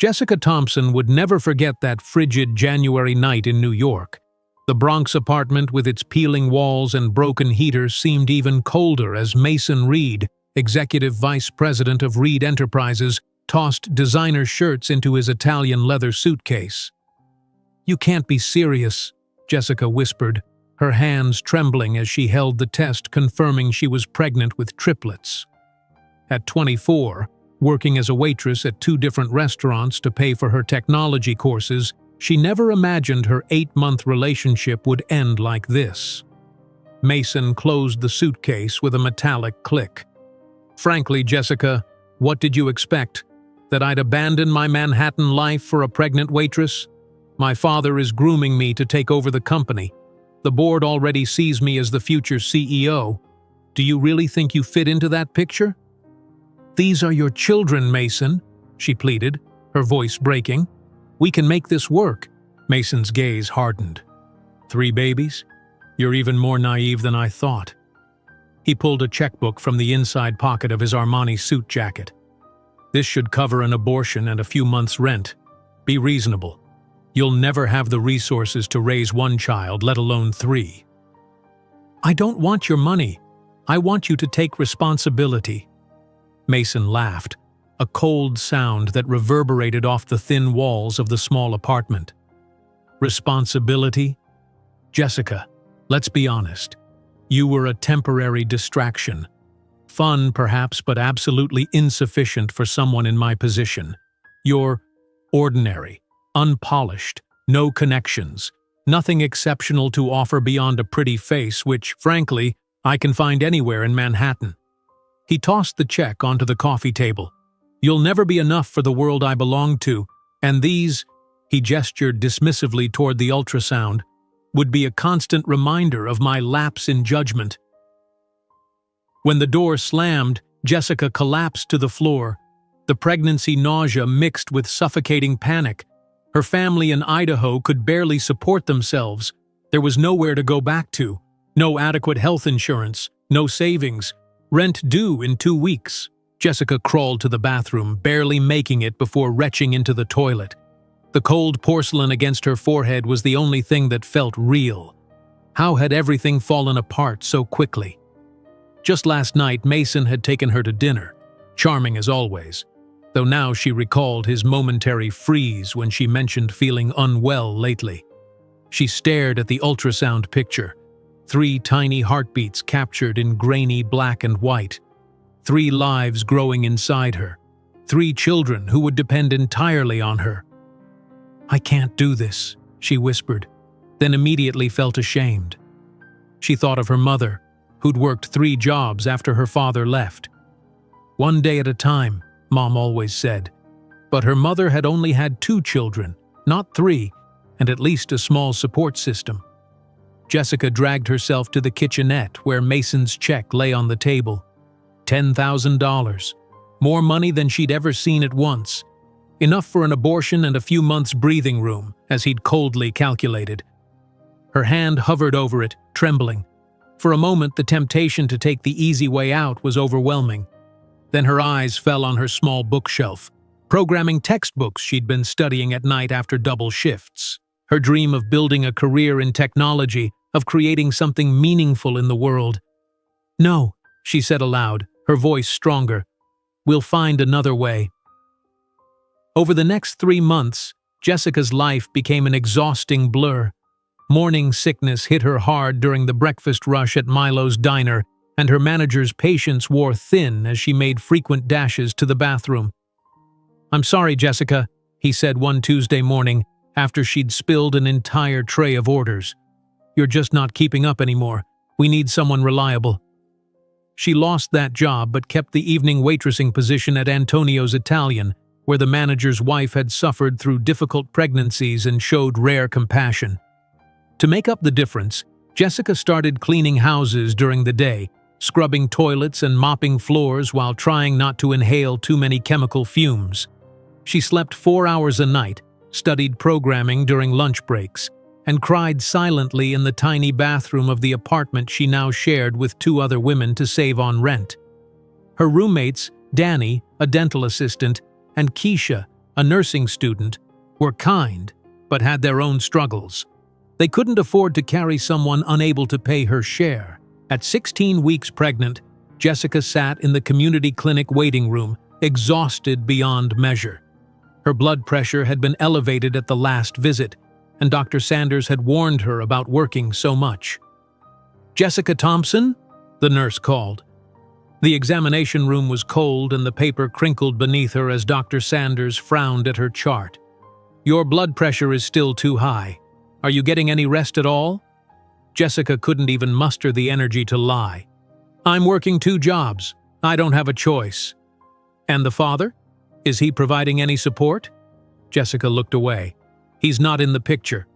Jessica Thompson would never forget that frigid January night in New York. The Bronx apartment with its peeling walls and broken heaters seemed even colder as Mason Reed, executive vice president of Reed Enterprises, tossed designer shirts into his Italian leather suitcase. "You can't be serious," Jessica whispered, her hands trembling as she held the test confirming she was pregnant with triplets. At 24, working as a waitress at 2 different restaurants to pay for her technology courses, she never imagined her 8-month relationship would end like this. Mason closed the suitcase with a metallic click. "Frankly, Jessica, what did you expect? That I'd abandon my Manhattan life for a pregnant waitress? My father is grooming me to take over the company. The board already sees me as the future CEO. Do you really think you fit into that picture?" "These are your children, Mason," she pleaded, her voice breaking. "We can make this work." Mason's gaze hardened. "3 babies? You're even more naive than I thought." He pulled a checkbook from the inside pocket of his Armani suit jacket. "This should cover an abortion and a few months' rent. Be reasonable. You'll never have the resources to raise 1 child, let alone 3. "I don't want your money. I want you to take responsibility." Mason laughed, a cold sound that reverberated off the thin walls of the small apartment. "Responsibility? Jessica, let's be honest. You were a temporary distraction. Fun, perhaps, but absolutely insufficient for someone in my position. You're ordinary, unpolished, no connections, nothing exceptional to offer beyond a pretty face which, frankly, I can find anywhere in Manhattan." He tossed the check onto the coffee table. "You'll never be enough for the world I belong to, and these," he gestured dismissively toward the ultrasound, "would be a constant reminder of my lapse in judgment." When the door slammed, Jessica collapsed to the floor, the pregnancy nausea mixed with suffocating panic. Her family in Idaho could barely support themselves. There was nowhere to go back to, no adequate health insurance, no savings, rent due in 2 weeks. Jessica crawled to the bathroom, barely making it before retching into the toilet. The cold porcelain against her forehead was the only thing that felt real. How had everything fallen apart so quickly? Just last night, Mason had taken her to dinner, charming as always, though now she recalled his momentary freeze when she mentioned feeling unwell lately. She stared at the ultrasound picture, 3 tiny heartbeats captured in grainy black and white, 3 lives growing inside her, 3 children who would depend entirely on her. "I can't do this," she whispered, then immediately felt ashamed. She thought of her mother, who'd worked 3 jobs after her father left. "One day at a time," Mom always said. But her mother had only had 2 children, not 3, and at least a small support system. Jessica dragged herself to the kitchenette where Mason's check lay on the table. $10,000. More money than she'd ever seen at once. Enough for an abortion and a few months' breathing room, as he'd coldly calculated. Her hand hovered over it, trembling. For a moment, the temptation to take the easy way out was overwhelming. Then her eyes fell on her small bookshelf, programming textbooks she'd been studying at night after double shifts. Her dream of building a career in technology, of creating something meaningful in the world. "No," she said aloud, her voice stronger. "We'll find another way." Over the next 3 months, Jessica's life became an exhausting blur. Morning sickness hit her hard during the breakfast rush at Milo's diner, and her manager's patience wore thin as she made frequent dashes to the bathroom. "I'm sorry, Jessica," he said one Tuesday morning after she'd spilled an entire tray of orders. "You're just not keeping up anymore. We need someone reliable." She lost that job but kept the evening waitressing position at Antonio's Italian, where the manager's wife had suffered through difficult pregnancies and showed rare compassion. To make up the difference, Jessica started cleaning houses during the day, scrubbing toilets and mopping floors while trying not to inhale too many chemical fumes. She slept 4 hours a night, studied programming during lunch breaks, and cried silently in the tiny bathroom of the apartment she now shared with 2 other women to save on rent. Her roommates, Danny, a dental assistant, and Keisha, a nursing student, were kind, but had their own struggles. They couldn't afford to carry someone unable to pay her share. At 16 weeks pregnant, Jessica sat in the community clinic waiting room, exhausted beyond measure. Her blood pressure had been elevated at the last visit, and Dr. Sanders had warned her about working so much. "Jessica Thompson?" the nurse called. The examination room was cold and the paper crinkled beneath her as Dr. Sanders frowned at her chart. "Your blood pressure is still too high. Are you getting any rest at all?" Jessica couldn't even muster the energy to lie. "I'm working 2 jobs. I don't have a choice." "And the father? Is he providing any support?" Jessica looked away. "He's not in the picture."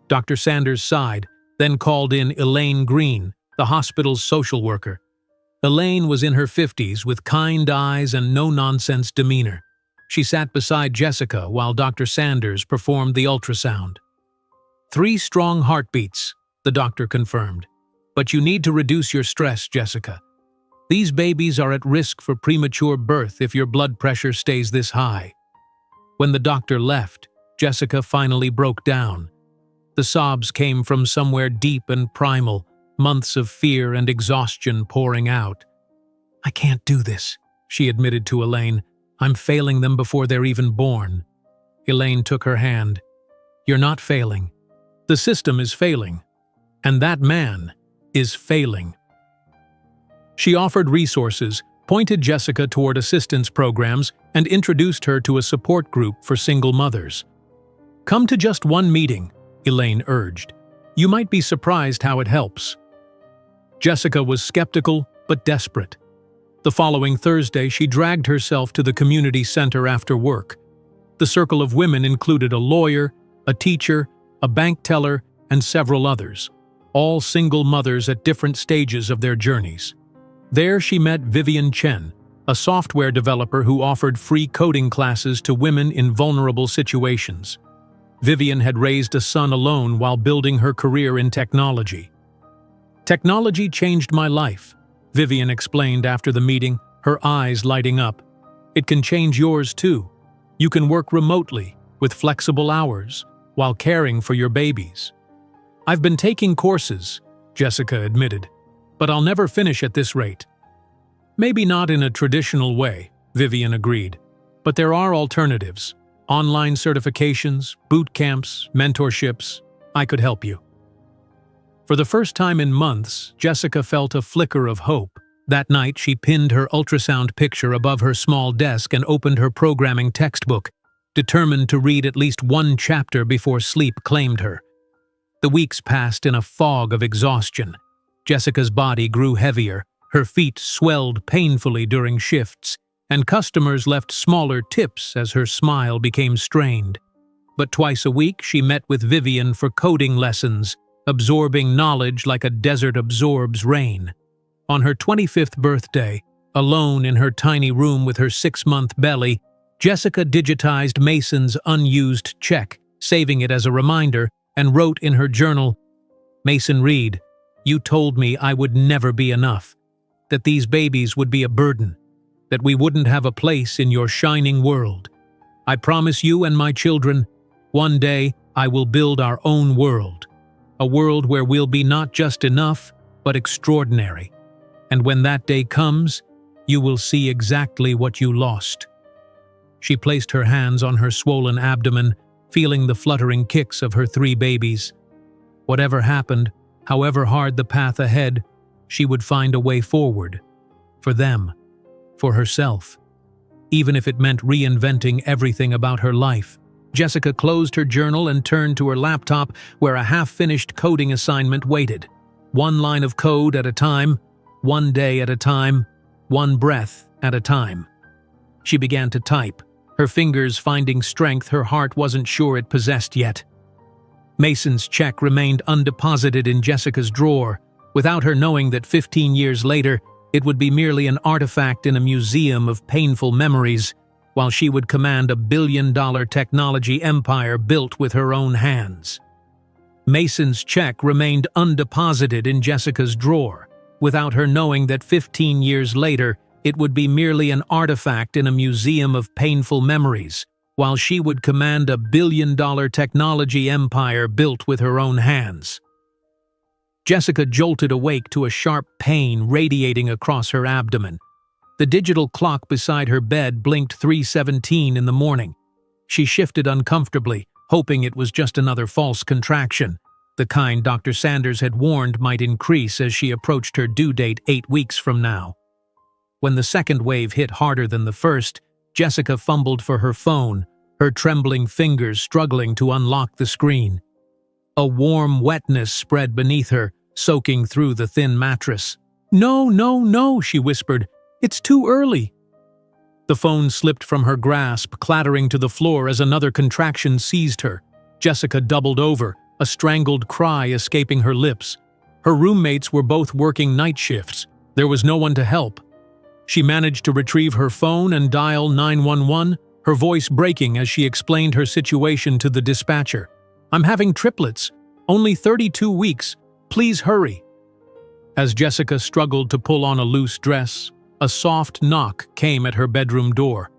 Dr. Sanders sighed, then called in Elaine Green, the hospital's social worker. Elaine was in her 50s with kind eyes and no-nonsense demeanor. She sat beside Jessica while Dr. Sanders performed the ultrasound. 3 strong heartbeats, the doctor confirmed. "But you need to reduce your stress, Jessica. These babies are at risk for premature birth if your blood pressure stays this high." When the doctor left, Jessica finally broke down. The sobs came from somewhere deep and primal, months of fear and exhaustion pouring out. "I can't do this," she admitted to Elaine. "I'm failing them before they're even born." Elaine took her hand. "You're not failing. The system is failing. And that man is failing." She offered resources, pointed Jessica toward assistance programs, and introduced her to a support group for single mothers. "Come to just one meeting," Elaine urged. "You might be surprised how it helps." Jessica was skeptical but desperate. The following Thursday, she dragged herself to the community center after work. The circle of women included a lawyer, a teacher, a bank teller, and several others, all single mothers at different stages of their journeys. There she met Vivian Chen, a software developer who offered free coding classes to women in vulnerable situations. Vivian had raised a son alone while building her career in technology. "Technology changed my life," Vivian explained after the meeting, her eyes lighting up. "It can change yours too. You can work remotely, with flexible hours, while caring for your babies." "I've been taking courses," Jessica admitted, "but I'll never finish at this rate." "Maybe not in a traditional way," Vivian agreed, "but there are alternatives. Online certifications, boot camps, mentorships. I could help you." For the first time in months, Jessica felt a flicker of hope. That night, she pinned her ultrasound picture above her small desk and opened her programming textbook, determined to read at least 1 chapter before sleep claimed her. The weeks passed in a fog of exhaustion. Jessica's body grew heavier, her feet swelled painfully during shifts, and customers left smaller tips as her smile became strained. But twice a week, she met with Vivian for coding lessons, absorbing knowledge like a desert absorbs rain. On her 25th birthday, alone in her tiny room with her 6-month belly, Jessica digitized Mason's unused check, saving it as a reminder, and wrote in her journal, "Mason Reed, you told me I would never be enough, that these babies would be a burden, that we wouldn't have a place in your shining world. I promise you and my children, one day I will build our own world, a world where we'll be not just enough, but extraordinary. And when that day comes, you will see exactly what you lost." She placed her hands on her swollen abdomen, feeling the fluttering kicks of her 3 babies. Whatever happened, however hard the path ahead, she would find a way forward. For them. For herself. Even if it meant reinventing everything about her life. Jessica closed her journal and turned to her laptop where a half-finished coding assignment waited. 1 line of code at a time, 1 day at a time, 1 breath at a time. She began to type, her fingers finding strength her heart wasn't sure it possessed yet. Mason's check remained undeposited in Jessica's drawer, without her knowing that 15 years later, it would be merely an artifact in a museum of painful memories, while she would command a billion-dollar technology empire built with her own hands. Mason's check remained undeposited in Jessica's drawer, without her knowing that 15 years later, it would be merely an artifact in a museum of painful memories, while she would command a billion-dollar technology empire built with her own hands. Jessica jolted awake to a sharp pain radiating across her abdomen. The digital clock beside her bed blinked 3:17 in the morning. She shifted uncomfortably, hoping it was just another false contraction, the kind Dr. Sanders had warned might increase as she approached her due date 8 weeks from now. When the second wave hit harder than the first, Jessica fumbled for her phone, her trembling fingers struggling to unlock the screen. A warm wetness spread beneath her, soaking through the thin mattress. "No, no, no," she whispered. "It's too early." The phone slipped from her grasp, clattering to the floor as another contraction seized her. Jessica doubled over, a strangled cry escaping her lips. Her roommates were both working night shifts. There was no one to help. She managed to retrieve her phone and dial 911, her voice breaking as she explained her situation to the dispatcher. "I'm having triplets. Only 32 weeks. Please hurry." As Jessica struggled to pull on a loose dress, a soft knock came at her bedroom door.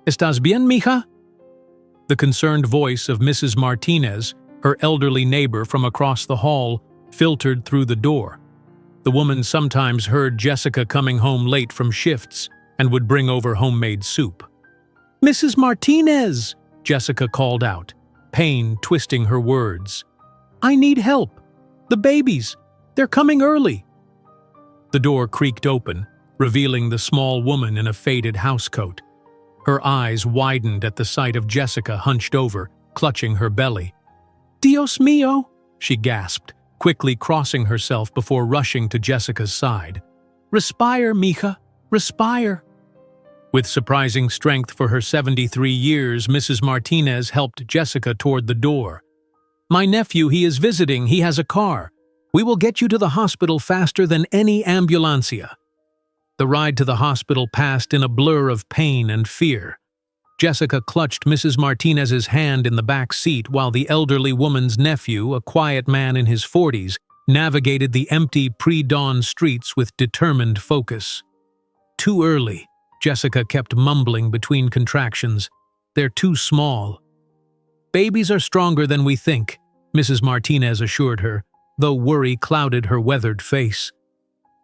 "Estás bien, mija?" The concerned voice of Mrs. Martinez, her elderly neighbor from across the hall, filtered through the door. The woman sometimes heard Jessica coming home late from shifts and would bring over homemade soup. "Mrs. Martinez!" Jessica called out, pain twisting her words. "I need help. The babies. They're coming early." The door creaked open, revealing the small woman in a faded housecoat. Her eyes widened at the sight of Jessica hunched over, clutching her belly. "Dios mío!" she gasped, quickly crossing herself before rushing to Jessica's side. "Respire, mija, respire." With surprising strength for her 73 years, Mrs. Martinez helped Jessica toward the door. "My nephew, he is visiting. He has a car. We will get you to the hospital faster than any ambulancia." The ride to the hospital passed in a blur of pain and fear. Jessica clutched Mrs. Martinez's hand in the back seat while the elderly woman's nephew, a quiet man in his 40s, navigated the empty pre-dawn streets with determined focus. "Too early," Jessica kept mumbling between contractions. "They're too small." "Babies are stronger than we think," Mrs. Martinez assured her, though worry clouded her weathered face.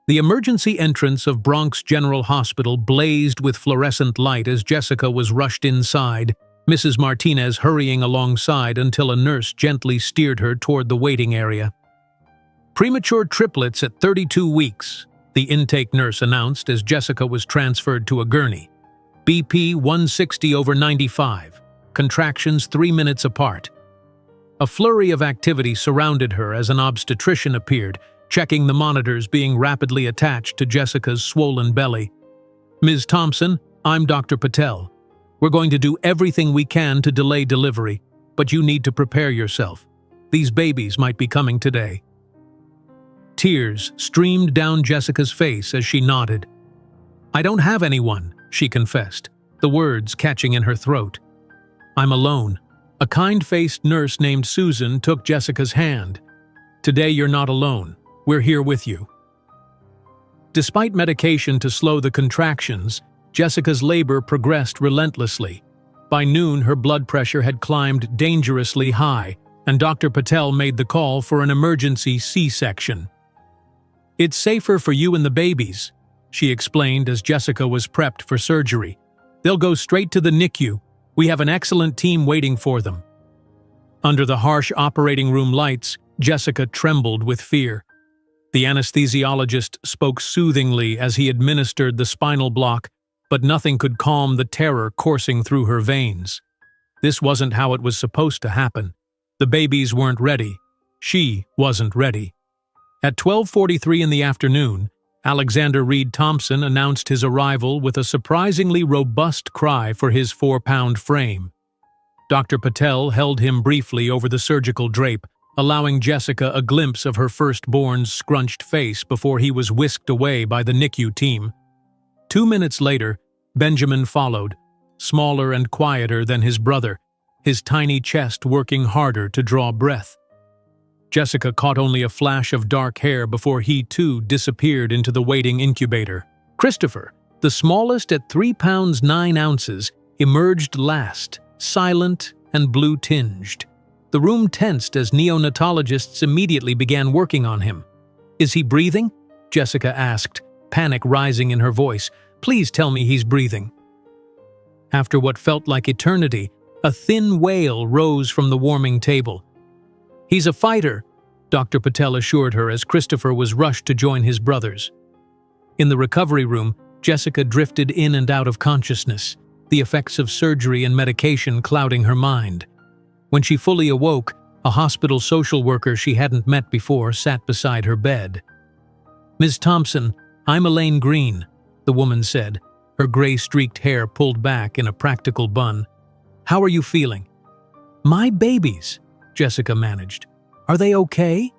The emergency entrance of Bronx General Hospital blazed with fluorescent light as Jessica was rushed inside, Mrs. Martinez hurrying alongside until a nurse gently steered her toward the waiting area. "Premature triplets at 32 weeks, the intake nurse announced as Jessica was transferred to a gurney. BP 160/95, contractions 3 minutes apart. A flurry of activity surrounded her as an obstetrician appeared, checking the monitors being rapidly attached to Jessica's swollen belly. "Ms. Thompson, I'm Dr. Patel. We're going to do everything we can to delay delivery, but you need to prepare yourself. These babies might be coming today." Tears streamed down Jessica's face as she nodded. "I don't have anyone," she confessed, the words catching in her throat. "I'm alone." A kind-faced nurse named Susan took Jessica's hand. "Today you're not alone. We're here with you." Despite medication to slow the contractions, Jessica's labor progressed relentlessly. By noon, her blood pressure had climbed dangerously high, and Dr. Patel made the call for an emergency C-section. "It's safer for you and the babies," she explained as Jessica was prepped for surgery. "They'll go straight to the NICU. We have an excellent team waiting for them." Under the harsh operating room lights, Jessica trembled with fear. The anesthesiologist spoke soothingly as he administered the spinal block, but nothing could calm the terror coursing through her veins. This wasn't how it was supposed to happen. The babies weren't ready. She wasn't ready. At 12:43 in the afternoon, Alexander Reed Thompson announced his arrival with a surprisingly robust cry for his 4-pound frame. Dr. Patel held him briefly over the surgical drape, allowing Jessica a glimpse of her firstborn's scrunched face before he was whisked away by the NICU team. 2 minutes later, Benjamin followed, smaller and quieter than his brother, his tiny chest working harder to draw breath. Jessica caught only a flash of dark hair before he too disappeared into the waiting incubator. Christopher, the smallest at 3 pounds 9 ounces, emerged last, silent and blue-tinged. The room tensed as neonatologists immediately began working on him. "Is he breathing?" Jessica asked, panic rising in her voice. "Please tell me he's breathing." After what felt like eternity, a thin wail rose from the warming table. "He's a fighter," Dr. Patel assured her as Christopher was rushed to join his brothers. In the recovery room, Jessica drifted in and out of consciousness, the effects of surgery and medication clouding her mind. When she fully awoke, a hospital social worker she hadn't met before sat beside her bed. "Ms. Thompson, I'm Elaine Green," the woman said, her gray-streaked hair pulled back in a practical bun. "How are you feeling?" "My babies," Jessica managed. "Are they okay?"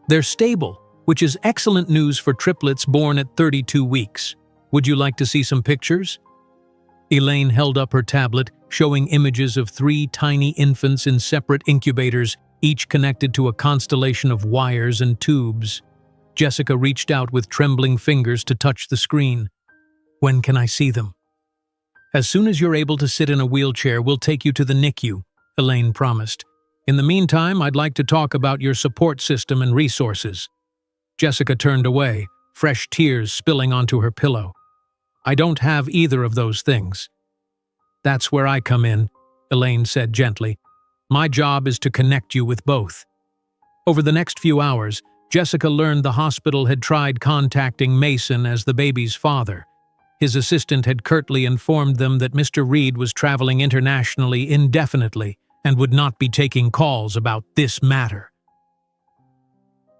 "They're stable, which is excellent news for triplets born at 32 weeks. Would you like to see some pictures?" Elaine held up her tablet, showing images of 3 tiny infants in separate incubators, each connected to a constellation of wires and tubes. Jessica reached out with trembling fingers to touch the screen. "When can I see them?" "As soon as you're able to sit in a wheelchair, we'll take you to the NICU," Elaine promised. "In the meantime, I'd like to talk about your support system and resources." Jessica turned away, fresh tears spilling onto her pillow. "I don't have either of those things." "That's where I come in," Elaine said gently. "My job is to connect you with both." Over the next few hours, Jessica learned the hospital had tried contacting Mason as the baby's father. His assistant had curtly informed them that Mr. Reed was traveling internationally indefinitely and would not be taking calls about this matter.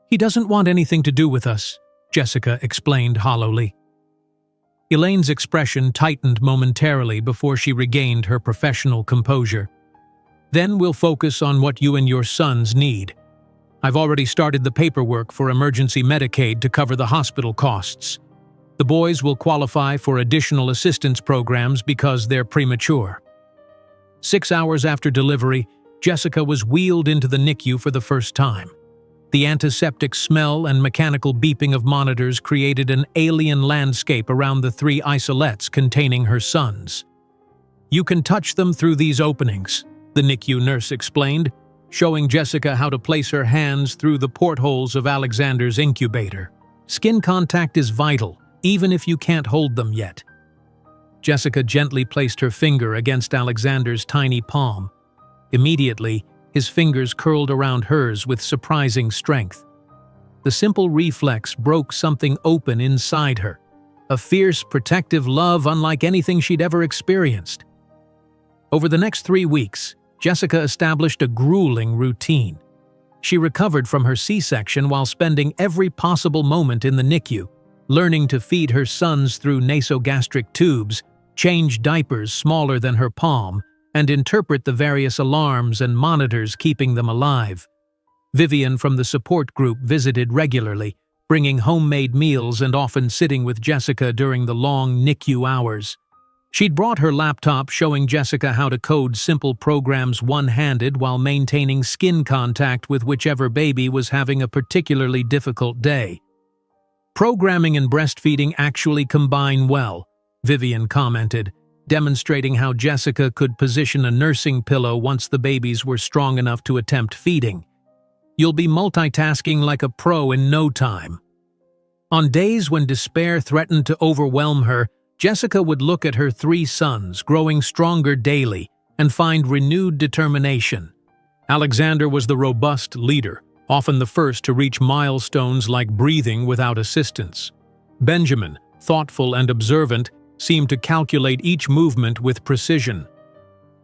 "He doesn't want anything to do with us," Jessica explained hollowly. Elaine's expression tightened momentarily before she regained her professional composure. "Then we'll focus on what you and your sons need. I've already started the paperwork for emergency Medicaid to cover the hospital costs. The boys will qualify for additional assistance programs because they're premature." 6 hours after delivery, Jessica was wheeled into the NICU for the first time. The antiseptic smell and mechanical beeping of monitors created an alien landscape around the 3 isolettes containing her sons. "You can touch them through these openings," the NICU nurse explained, showing Jessica how to place her hands through the portholes of Alexander's incubator. "Skin contact is vital, even if you can't hold them yet." Jessica gently placed her finger against Alexander's tiny palm. Immediately, his fingers curled around hers with surprising strength. The simple reflex broke something open inside her, a fierce, protective love unlike anything she'd ever experienced. Over the next 3 weeks, Jessica established a grueling routine. She recovered from her C-section while spending every possible moment in the NICU, learning to feed her sons through nasogastric tubes, change diapers smaller than her palm, and interpret the various alarms and monitors keeping them alive. Vivian from the support group visited regularly, bringing homemade meals and often sitting with Jessica during the long NICU hours. She'd brought her laptop, showing Jessica how to code simple programs one-handed while maintaining skin contact with whichever baby was having a particularly difficult day. "Programming and breastfeeding actually combine well," Vivian commented, demonstrating how Jessica could position a nursing pillow once the babies were strong enough to attempt feeding. "You'll be multitasking like a pro in no time." On days when despair threatened to overwhelm her, Jessica would look at her 3 sons growing stronger daily and find renewed determination. Alexander was the robust leader, often the first to reach milestones like breathing without assistance. Benjamin, thoughtful and observant, seemed to calculate each movement with precision.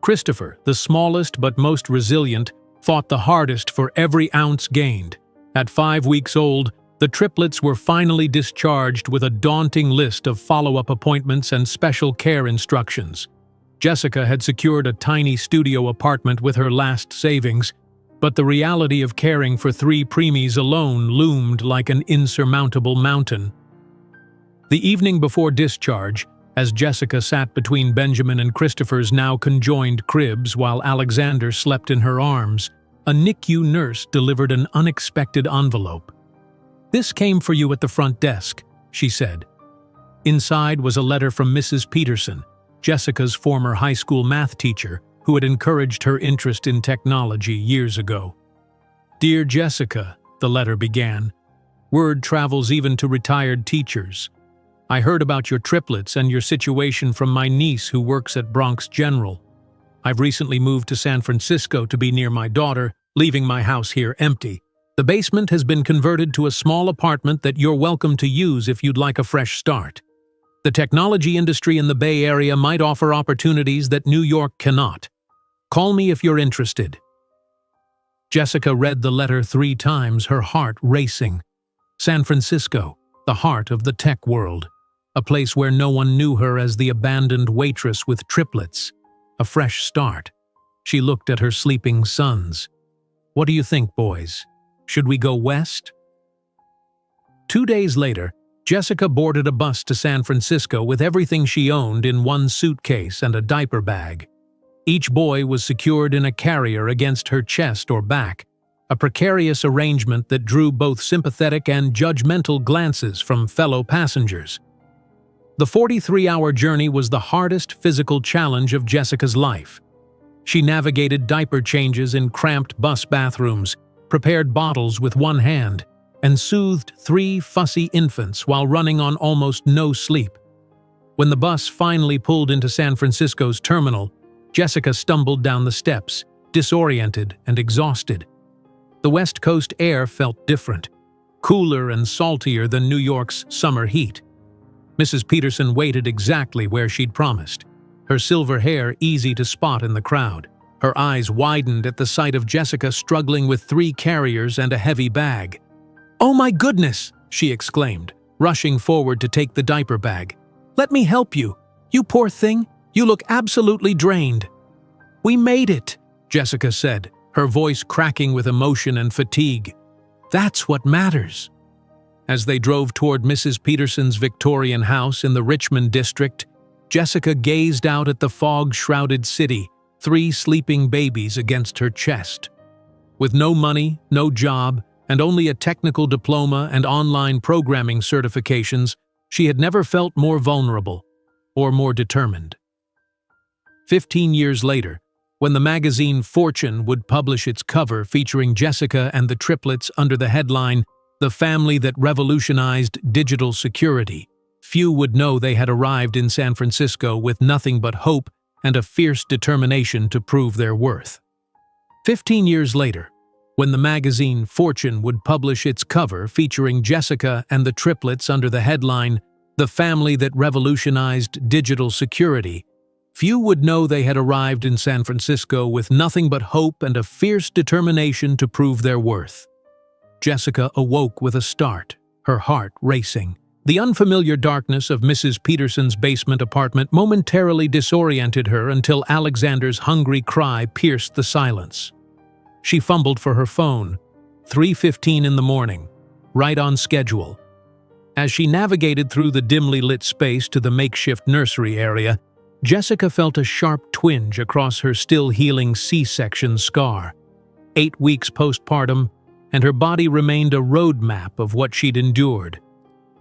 Christopher, the smallest but most resilient, fought the hardest for every ounce gained. At 5 weeks old, the triplets were finally discharged with a daunting list of follow-up appointments and special care instructions. Jessica had secured a tiny studio apartment with her last savings, but the reality of caring for 3 preemies alone loomed like an insurmountable mountain. The evening before discharge, as Jessica sat between Benjamin and Christopher's now conjoined cribs while Alexander slept in her arms, a NICU nurse delivered an unexpected envelope. "This came for you at the front desk," she said. Inside was a letter from Mrs. Peterson, Jessica's former high school math teacher, who had encouraged her interest in technology years ago. "Dear Jessica," the letter began, "word travels even to retired teachers. I heard about your triplets and your situation from my niece who works at Bronx General. I've recently moved to San Francisco to be near my daughter, leaving my house here empty. The basement has been converted to a small apartment that you're welcome to use if you'd like a fresh start. The technology industry in the Bay Area might offer opportunities that New York cannot. Call me if you're interested." Jessica read the letter 3 times, her heart racing. San Francisco, the heart of the tech world. A place where no one knew her as the abandoned waitress with triplets. A fresh start. She looked at her sleeping sons. "What do you think, boys? Should we go west?" 2 days later, Jessica boarded a bus to San Francisco with everything she owned in one suitcase and a diaper bag. Each boy was secured in a carrier against her chest or back, a precarious arrangement that drew both sympathetic and judgmental glances from fellow passengers. The 43-hour journey was the hardest physical challenge of Jessica's life. She navigated diaper changes in cramped bus bathrooms, prepared bottles with one hand, and soothed 3 fussy infants while running on almost no sleep. When the bus finally pulled into San Francisco's terminal, Jessica stumbled down the steps, disoriented and exhausted. The West Coast air felt different, cooler and saltier than New York's summer heat. Mrs. Peterson waited exactly where she'd promised, her silver hair easy to spot in the crowd. Her eyes widened at the sight of Jessica struggling with 3 carriers and a heavy bag. "Oh my goodness!" she exclaimed, rushing forward to take the diaper bag. "Let me help you. You poor thing, you look absolutely drained." "We made it," Jessica said, her voice cracking with emotion and fatigue. "That's what matters." As they drove toward Mrs. Peterson's Victorian house in the Richmond district, Jessica gazed out at the fog-shrouded city, 3 sleeping babies against her chest. With no money, no job, and only a technical diploma and online programming certifications, she had never felt more vulnerable or more determined. 15 years later, when the magazine Fortune would publish its cover featuring Jessica and the triplets under the headline, "The Family That Revolutionized Digital Security," few would know they had arrived in San Francisco with nothing but hope and a fierce determination to prove their worth. 15 years later, when the magazine Fortune would publish its cover featuring Jessica and the triplets under the headline, "The Family That Revolutionized Digital Security," few would know they had arrived in San Francisco with nothing but hope and a fierce determination to prove their worth. Jessica awoke with a start, her heart racing. The unfamiliar darkness of Mrs. Peterson's basement apartment momentarily disoriented her until Alexander's hungry cry pierced the silence. She fumbled for her phone. 3:15 in the morning, right on schedule. As she navigated through the dimly lit space to the makeshift nursery area, Jessica felt a sharp twinge across her still-healing C-section scar. 8 weeks postpartum, and her body remained a roadmap of what she'd endured.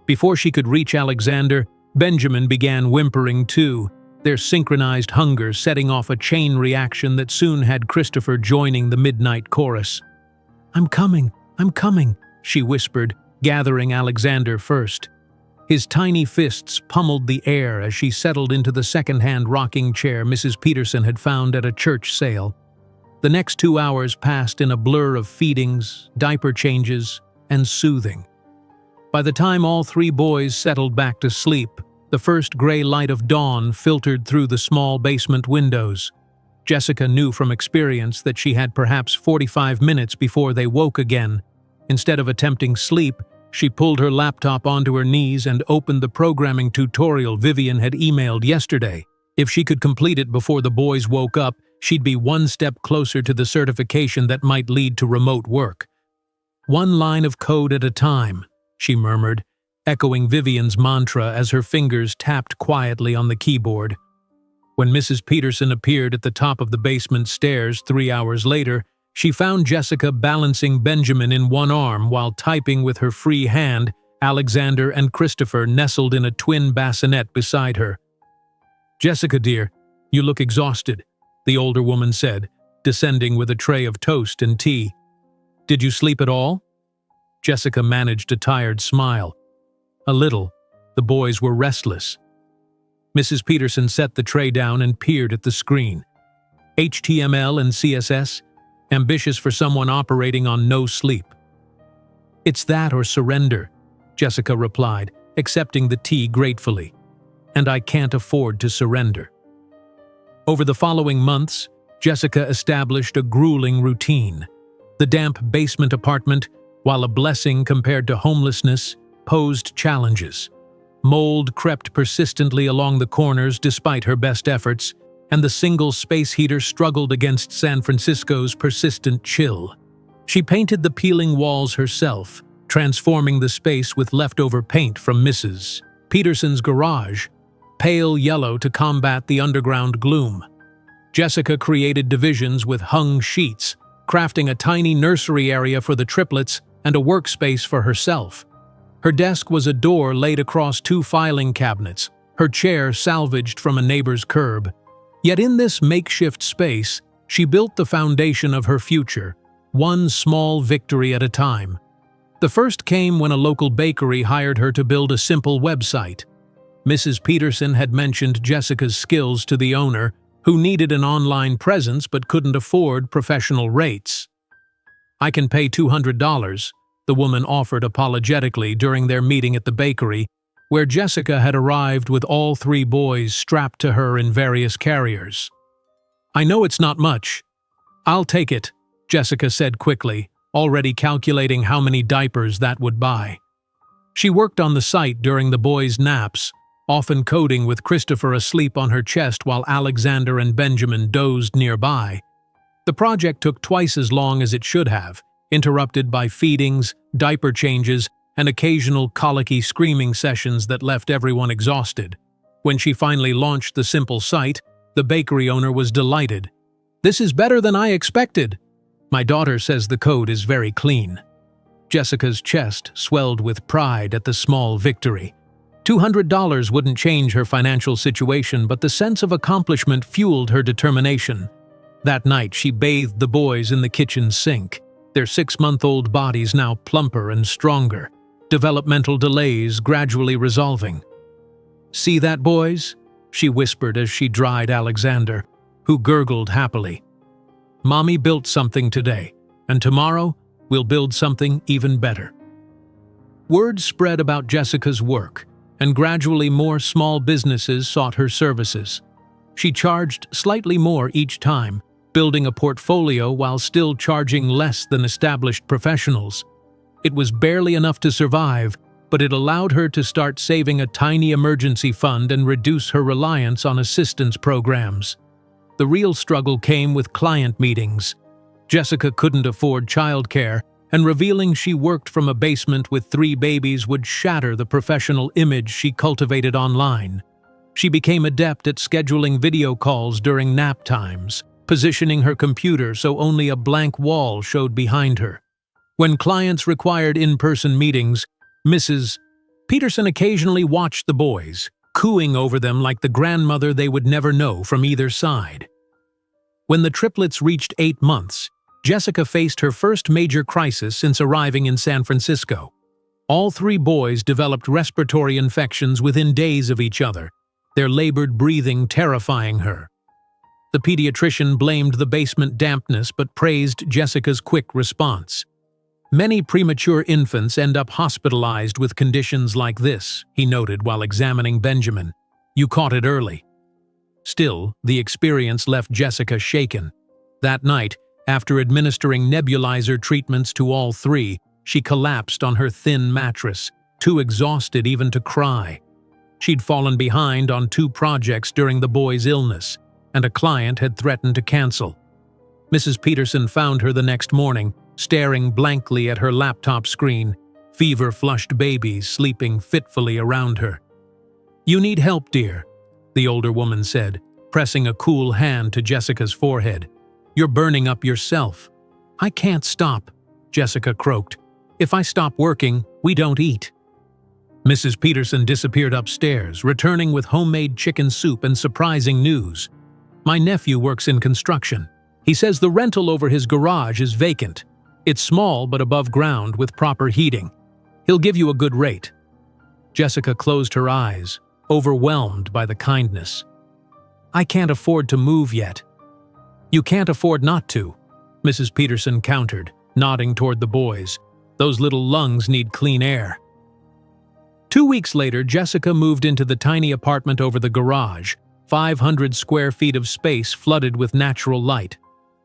Before she could reach Alexander, Benjamin began whimpering too, their synchronized hunger setting off a chain reaction that soon had Christopher joining the midnight chorus. I'm coming," she whispered, gathering Alexander first. His tiny fists pummeled the air as she settled into the second-hand rocking chair Mrs. Peterson had found at a church sale. The next 2 hours passed in a blur of feedings, diaper changes, and soothing. By the time all 3 boys settled back to sleep, the first gray light of dawn filtered through the small basement windows. Jessica knew from experience that she had perhaps 45 minutes before they woke again. Instead of attempting sleep, she pulled her laptop onto her knees and opened the programming tutorial Vivian had emailed yesterday. If she could complete it before the boys woke up, she'd be one step closer to the certification that might lead to remote work. "One line of code at a time," she murmured, echoing Vivian's mantra as her fingers tapped quietly on the keyboard. When Mrs. Peterson appeared at the top of the basement stairs 3 hours later, she found Jessica balancing Benjamin in one arm while typing with her free hand, Alexander and Christopher nestled in a twin bassinet beside her. "Jessica, dear, you look exhausted. the older woman said, descending with a tray of toast and tea. "Did you sleep at all?" Jessica managed a tired smile. "A little." The boys were restless. Mrs. Peterson set the tray down and peered at the screen. HTML and CSS, ambitious for someone operating on no sleep. "It's that or surrender," Jessica replied, accepting the tea gratefully. "And I can't afford to surrender." Over the following months, Jessica established a grueling routine. The damp basement apartment, while a blessing compared to homelessness, posed challenges. Mold crept persistently along the corners despite her best efforts, and the single space heater struggled against San Francisco's persistent chill. She painted the peeling walls herself, transforming the space with leftover paint from Mrs. Peterson's garage, pale yellow to combat the underground gloom. Jessica created divisions with hung sheets, crafting a tiny nursery area for the triplets and a workspace for herself. Her desk was a door laid across 2 filing cabinets, her chair salvaged from a neighbor's curb. Yet in this makeshift space, she built the foundation of her future, one small victory at a time. The first came when a local bakery hired her to build a simple website. Mrs. Peterson had mentioned Jessica's skills to the owner, who needed an online presence but couldn't afford professional rates. "I can pay $200, the woman offered apologetically during their meeting at the bakery, where Jessica had arrived with all 3 boys strapped to her in various carriers. "I know it's not much. I'll take it," Jessica said quickly, already calculating how many diapers that would buy. She worked on the site during the boys' naps, often coding with Christopher asleep on her chest while Alexander and Benjamin dozed nearby. The project took twice as long as it should have, interrupted by feedings, diaper changes, and occasional colicky screaming sessions that left everyone exhausted. When she finally launched the simple site, the bakery owner was delighted. "This is better than I expected. My daughter says the code is very clean." Jessica's chest swelled with pride at the small victory. $200 wouldn't change her financial situation, but the sense of accomplishment fueled her determination. That night, she bathed the boys in the kitchen sink, their 6-month-old bodies now plumper and stronger, developmental delays gradually resolving. "See that, boys?" she whispered as she dried Alexander, who gurgled happily. "Mommy built something today, and tomorrow we'll build something even better." Word spread about Jessica's work, and gradually more small businesses sought her services. She charged slightly more each time, building a portfolio while still charging less than established professionals. It was barely enough to survive, but it allowed her to start saving a tiny emergency fund and reduce her reliance on assistance programs. The real struggle came with client meetings. Jessica couldn't afford childcare, and revealing she worked from a basement with 3 babies would shatter the professional image she cultivated online. She became adept at scheduling video calls during nap times, positioning her computer so only a blank wall showed behind her. When clients required in-person meetings, Mrs. Peterson occasionally watched the boys, cooing over them like the grandmother they would never know from either side. When the triplets reached 8 months, Jessica faced her first major crisis since arriving in San Francisco. All 3 boys developed respiratory infections within days of each other, their labored breathing terrifying her. The pediatrician blamed the basement dampness but praised Jessica's quick response. "Many premature infants end up hospitalized with conditions like this," he noted while examining Benjamin. "You caught it early." Still, the experience left Jessica shaken. That night, after administering nebulizer treatments to all 3, she collapsed on her thin mattress, too exhausted even to cry. She'd fallen behind on 2 projects during the boy's illness, and a client had threatened to cancel. Mrs. Peterson found her the next morning, staring blankly at her laptop screen, fever-flushed babies sleeping fitfully around her. "You need help, dear," the older woman said, pressing a cool hand to Jessica's forehead. "You're burning up yourself." "I can't stop," Jessica croaked. "If I stop working, we don't eat." Mrs. Peterson disappeared upstairs, returning with homemade chicken soup and surprising news. My nephew works in construction. He says the rental over his garage is vacant. It's small but above ground with proper heating. He'll give you a good rate." Jessica closed her eyes, overwhelmed by the kindness. "I can't afford to move yet." "You can't afford not to," Mrs. Peterson countered, nodding toward the boys. "Those little lungs need clean air." 2 weeks later, Jessica moved into the tiny apartment over the garage, 500 square feet of space flooded with natural light.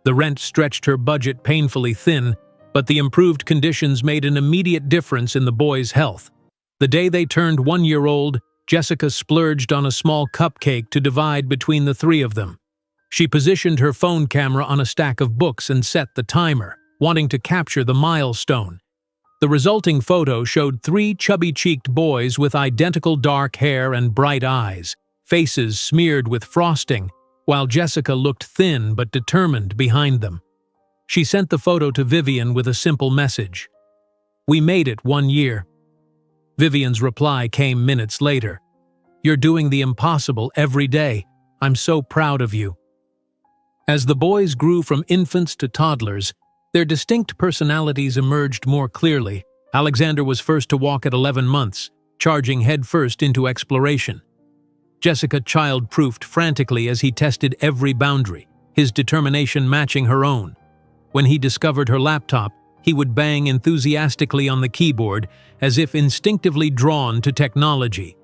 The rent stretched her budget painfully thin, but the improved conditions made an immediate difference in the boys' health. The day they turned 1 year old, Jessica splurged on a small cupcake to divide between the three of them. She positioned her phone camera on a stack of books and set the timer, wanting to capture the milestone. The resulting photo showed 3 chubby-cheeked boys with identical dark hair and bright eyes, faces smeared with frosting, while Jessica looked thin but determined behind them. She sent the photo to Vivian with a simple message. "We made it 1 year." Vivian's reply came minutes later. "You're doing the impossible every day. I'm so proud of you." As the boys grew from infants to toddlers, their distinct personalities emerged more clearly. Alexander was first to walk at 11 months, charging headfirst into exploration. Jessica child-proofed frantically as he tested every boundary, his determination matching her own. When he discovered her laptop, he would bang enthusiastically on the keyboard, as if instinctively drawn to technology.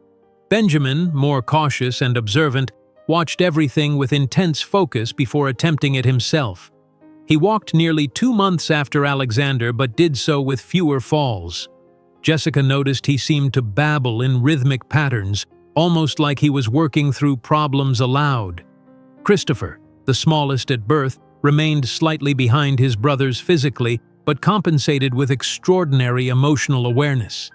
Benjamin, more cautious and observant, watched everything with intense focus before attempting it himself. He walked nearly 2 months after Alexander, but did so with fewer falls. Jessica noticed he seemed to babble in rhythmic patterns, almost like he was working through problems aloud. Christopher, the smallest at birth, remained slightly behind his brothers physically, but compensated with extraordinary emotional awareness.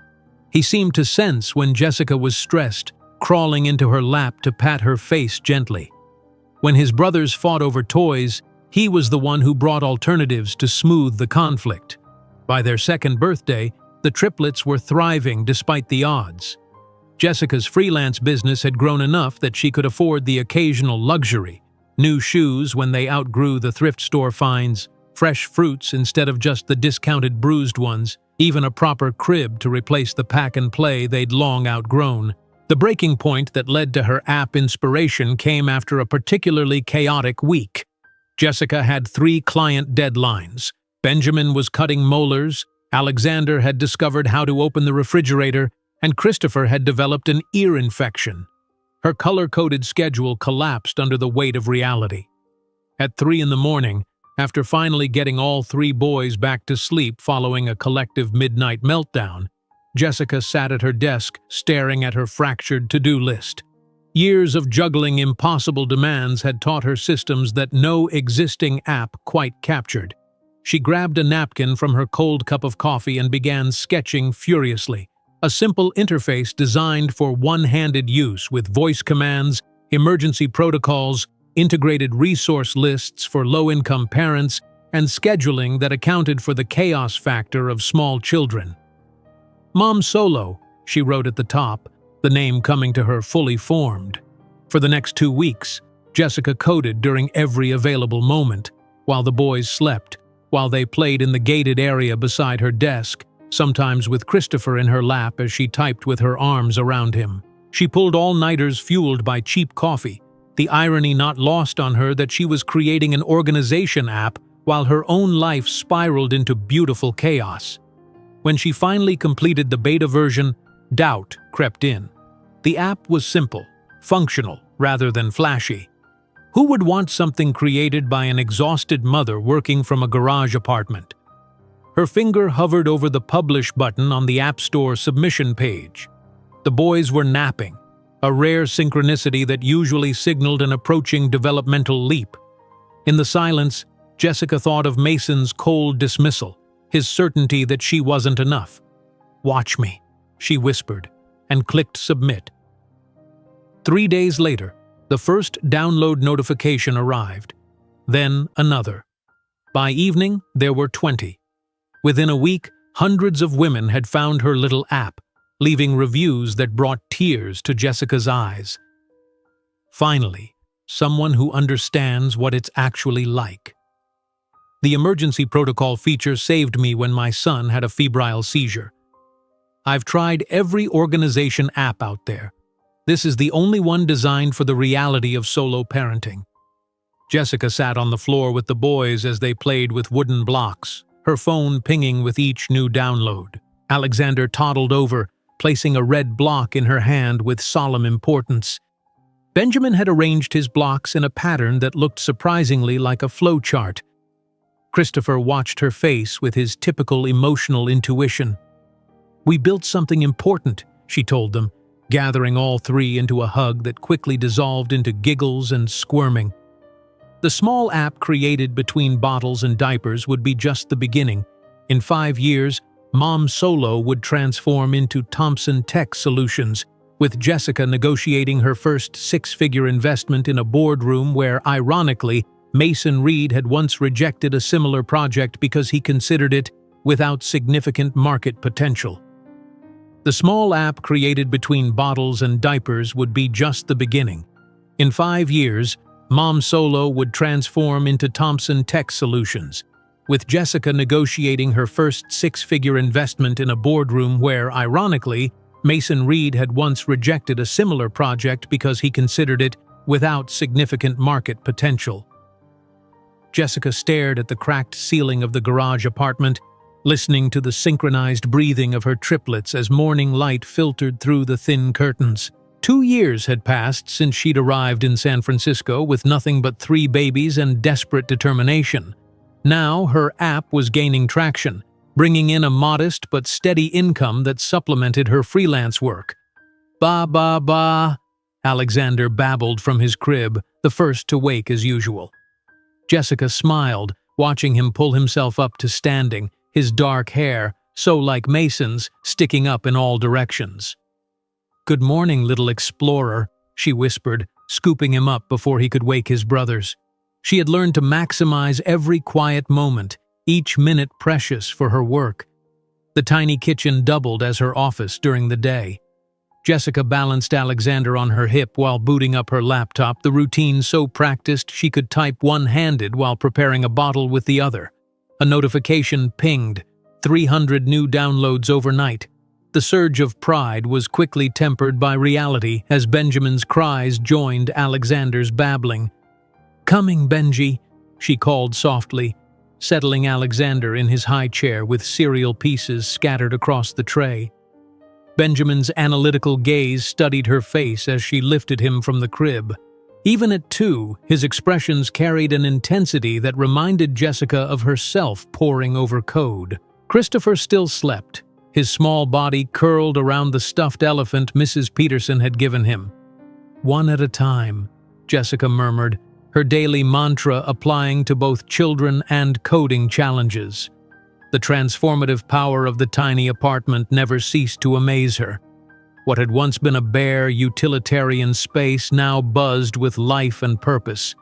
He seemed to sense when Jessica was stressed, crawling into her lap to pat her face gently. When his brothers fought over toys, he was the one who brought alternatives to smooth the conflict. By their 2nd birthday, the triplets were thriving despite the odds. Jessica's freelance business had grown enough that she could afford the occasional luxury: new shoes when they outgrew the thrift store finds, fresh fruits instead of just the discounted bruised ones, even a proper crib to replace the pack-and-play they'd long outgrown. The breaking point that led to her app inspiration came after a particularly chaotic week. Jessica had 3 client deadlines. Benjamin was cutting molars, Alexander had discovered how to open the refrigerator, and Christopher had developed an ear infection. Her color-coded schedule collapsed under the weight of reality. At 3 in the morning, after finally getting all 3 boys back to sleep following a collective midnight meltdown, Jessica sat at her desk staring at her fractured to-do list. Years of juggling impossible demands had taught her systems that no existing app quite captured. She grabbed a napkin from her cold cup of coffee and began sketching furiously. A simple interface designed for one-handed use with voice commands, emergency protocols, integrated resource lists for low-income parents, and scheduling that accounted for the chaos factor of small children. "Mom Solo," she wrote at the top, the name coming to her fully formed. For the next 2 weeks, Jessica coded during every available moment, while the boys slept, while they played in the gated area beside her desk, sometimes with Christopher in her lap as she typed with her arms around him. She pulled all-nighters fueled by cheap coffee, the irony not lost on her that she was creating an organization app while her own life spiraled into beautiful chaos. When she finally completed the beta version, doubt crept in. The app was simple, functional, rather than flashy. Who would want something created by an exhausted mother working from a garage apartment? Her finger hovered over the Publish button on the App Store submission page. The boys were napping, a rare synchronicity that usually signaled an approaching developmental leap. In the silence, Jessica thought of Mason's cold dismissal, his certainty that she wasn't enough. "Watch me," she whispered, and clicked submit. 3 days later, the first download notification arrived. Then another. By evening, there were 20. Within a week, hundreds of women had found her little app, leaving reviews that brought tears to Jessica's eyes. Finally, someone who understands what it's actually like. The emergency protocol feature saved me when my son had a febrile seizure. I've tried every organization app out there. This is the only one designed for the reality of solo parenting. Jessica sat on the floor with the boys as they played with wooden blocks, her phone pinging with each new download. Alexander toddled over, placing a red block in her hand with solemn importance. Benjamin had arranged his blocks in a pattern that looked surprisingly like a flowchart. Christopher watched her face with his typical emotional intuition. "We built something important," she told them, gathering all three into a hug that quickly dissolved into giggles and squirming. The small app created between bottles and diapers would be just the beginning. In 5 years, Mom Solo would transform into Thompson Tech Solutions, with Jessica negotiating her first six-figure investment in a boardroom where, ironically, Mason Reed had once rejected a similar project because he considered it without significant market potential. The small app created between bottles and diapers would be just the beginning. In 5 years, Mom Solo would transform into Thompson Tech Solutions, with Jessica negotiating her first six-figure investment in a boardroom where, ironically, Mason Reed had once rejected a similar project because he considered it without significant market potential. Jessica stared at the cracked ceiling of the garage apartment, listening to the synchronized breathing of her triplets as morning light filtered through the thin curtains. 2 years had passed since she'd arrived in San Francisco with nothing but 3 babies and desperate determination. Now her app was gaining traction, bringing in a modest but steady income that supplemented her freelance work. Ba, Alexander babbled from his crib, the first to wake as usual. Jessica smiled, watching him pull himself up to standing, his dark hair, so like Mason's, sticking up in all directions. "Good morning, little explorer," she whispered, scooping him up before he could wake his brothers. She had learned to maximize every quiet moment, each minute precious for her work. The tiny kitchen doubled as her office during the day. Jessica balanced Alexander on her hip while booting up her laptop, the routine so practiced she could type one-handed while preparing a bottle with the other. A notification pinged, 300 new downloads overnight. The surge of pride was quickly tempered by reality as Benjamin's cries joined Alexander's babbling. "Coming, Benji," she called softly, settling Alexander in his high chair with cereal pieces scattered across the tray. Benjamin's analytical gaze studied her face as she lifted him from the crib. Even at 2, his expressions carried an intensity that reminded Jessica of herself poring over code. Christopher still slept, his small body curled around the stuffed elephant Mrs. Peterson had given him. "One at a time," Jessica murmured, her daily mantra applying to both children and coding challenges. The transformative power of the tiny apartment never ceased to amaze her. What had once been a bare, utilitarian space now buzzed with life and purpose.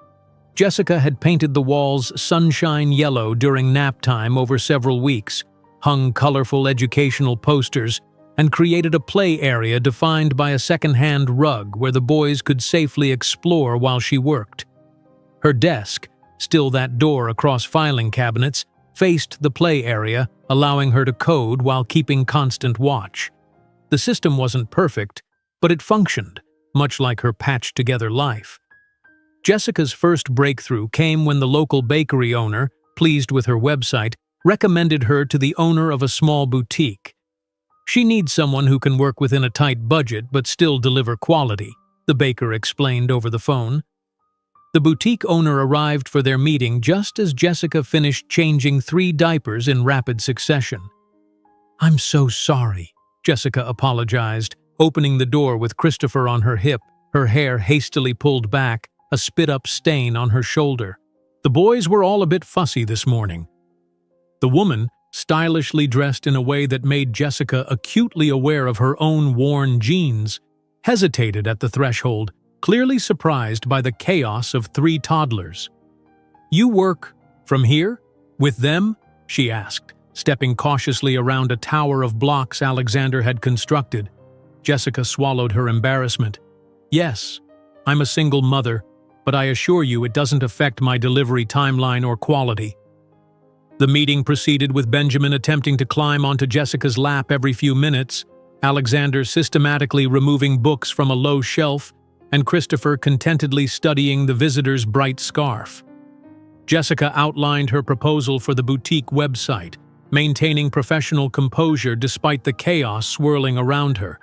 Jessica had painted the walls sunshine yellow during nap time over several weeks, hung colorful educational posters, and created a play area defined by a second-hand rug where the boys could safely explore while she worked. Her desk, still that door across filing cabinets, faced the play area, allowing her to code while keeping constant watch. The system wasn't perfect, but it functioned, much like her patched-together life. Jessica's first breakthrough came when the local bakery owner, pleased with her website, recommended her to the owner of a small boutique. "She needs someone who can work within a tight budget but still deliver quality," the baker explained over the phone. The boutique owner arrived for their meeting just as Jessica finished changing 3 diapers in rapid succession. "I'm so sorry," Jessica apologized, opening the door with Christopher on her hip, her hair hastily pulled back, a spit-up stain on her shoulder. The boys were all a bit fussy this morning. The woman, stylishly dressed in a way that made Jessica acutely aware of her own worn jeans, hesitated at the threshold, clearly surprised by the chaos of 3 toddlers. "You work from here? With them?" she asked, stepping cautiously around a tower of blocks Alexander had constructed. Jessica swallowed her embarrassment. "Yes, I'm a single mother. but I assure you it doesn't affect my delivery timeline or quality." The meeting proceeded with Benjamin attempting to climb onto Jessica's lap every few minutes, Alexander systematically removing books from a low shelf, and Christopher contentedly studying the visitor's bright scarf. Jessica outlined her proposal for the boutique website, maintaining professional composure despite the chaos swirling around her.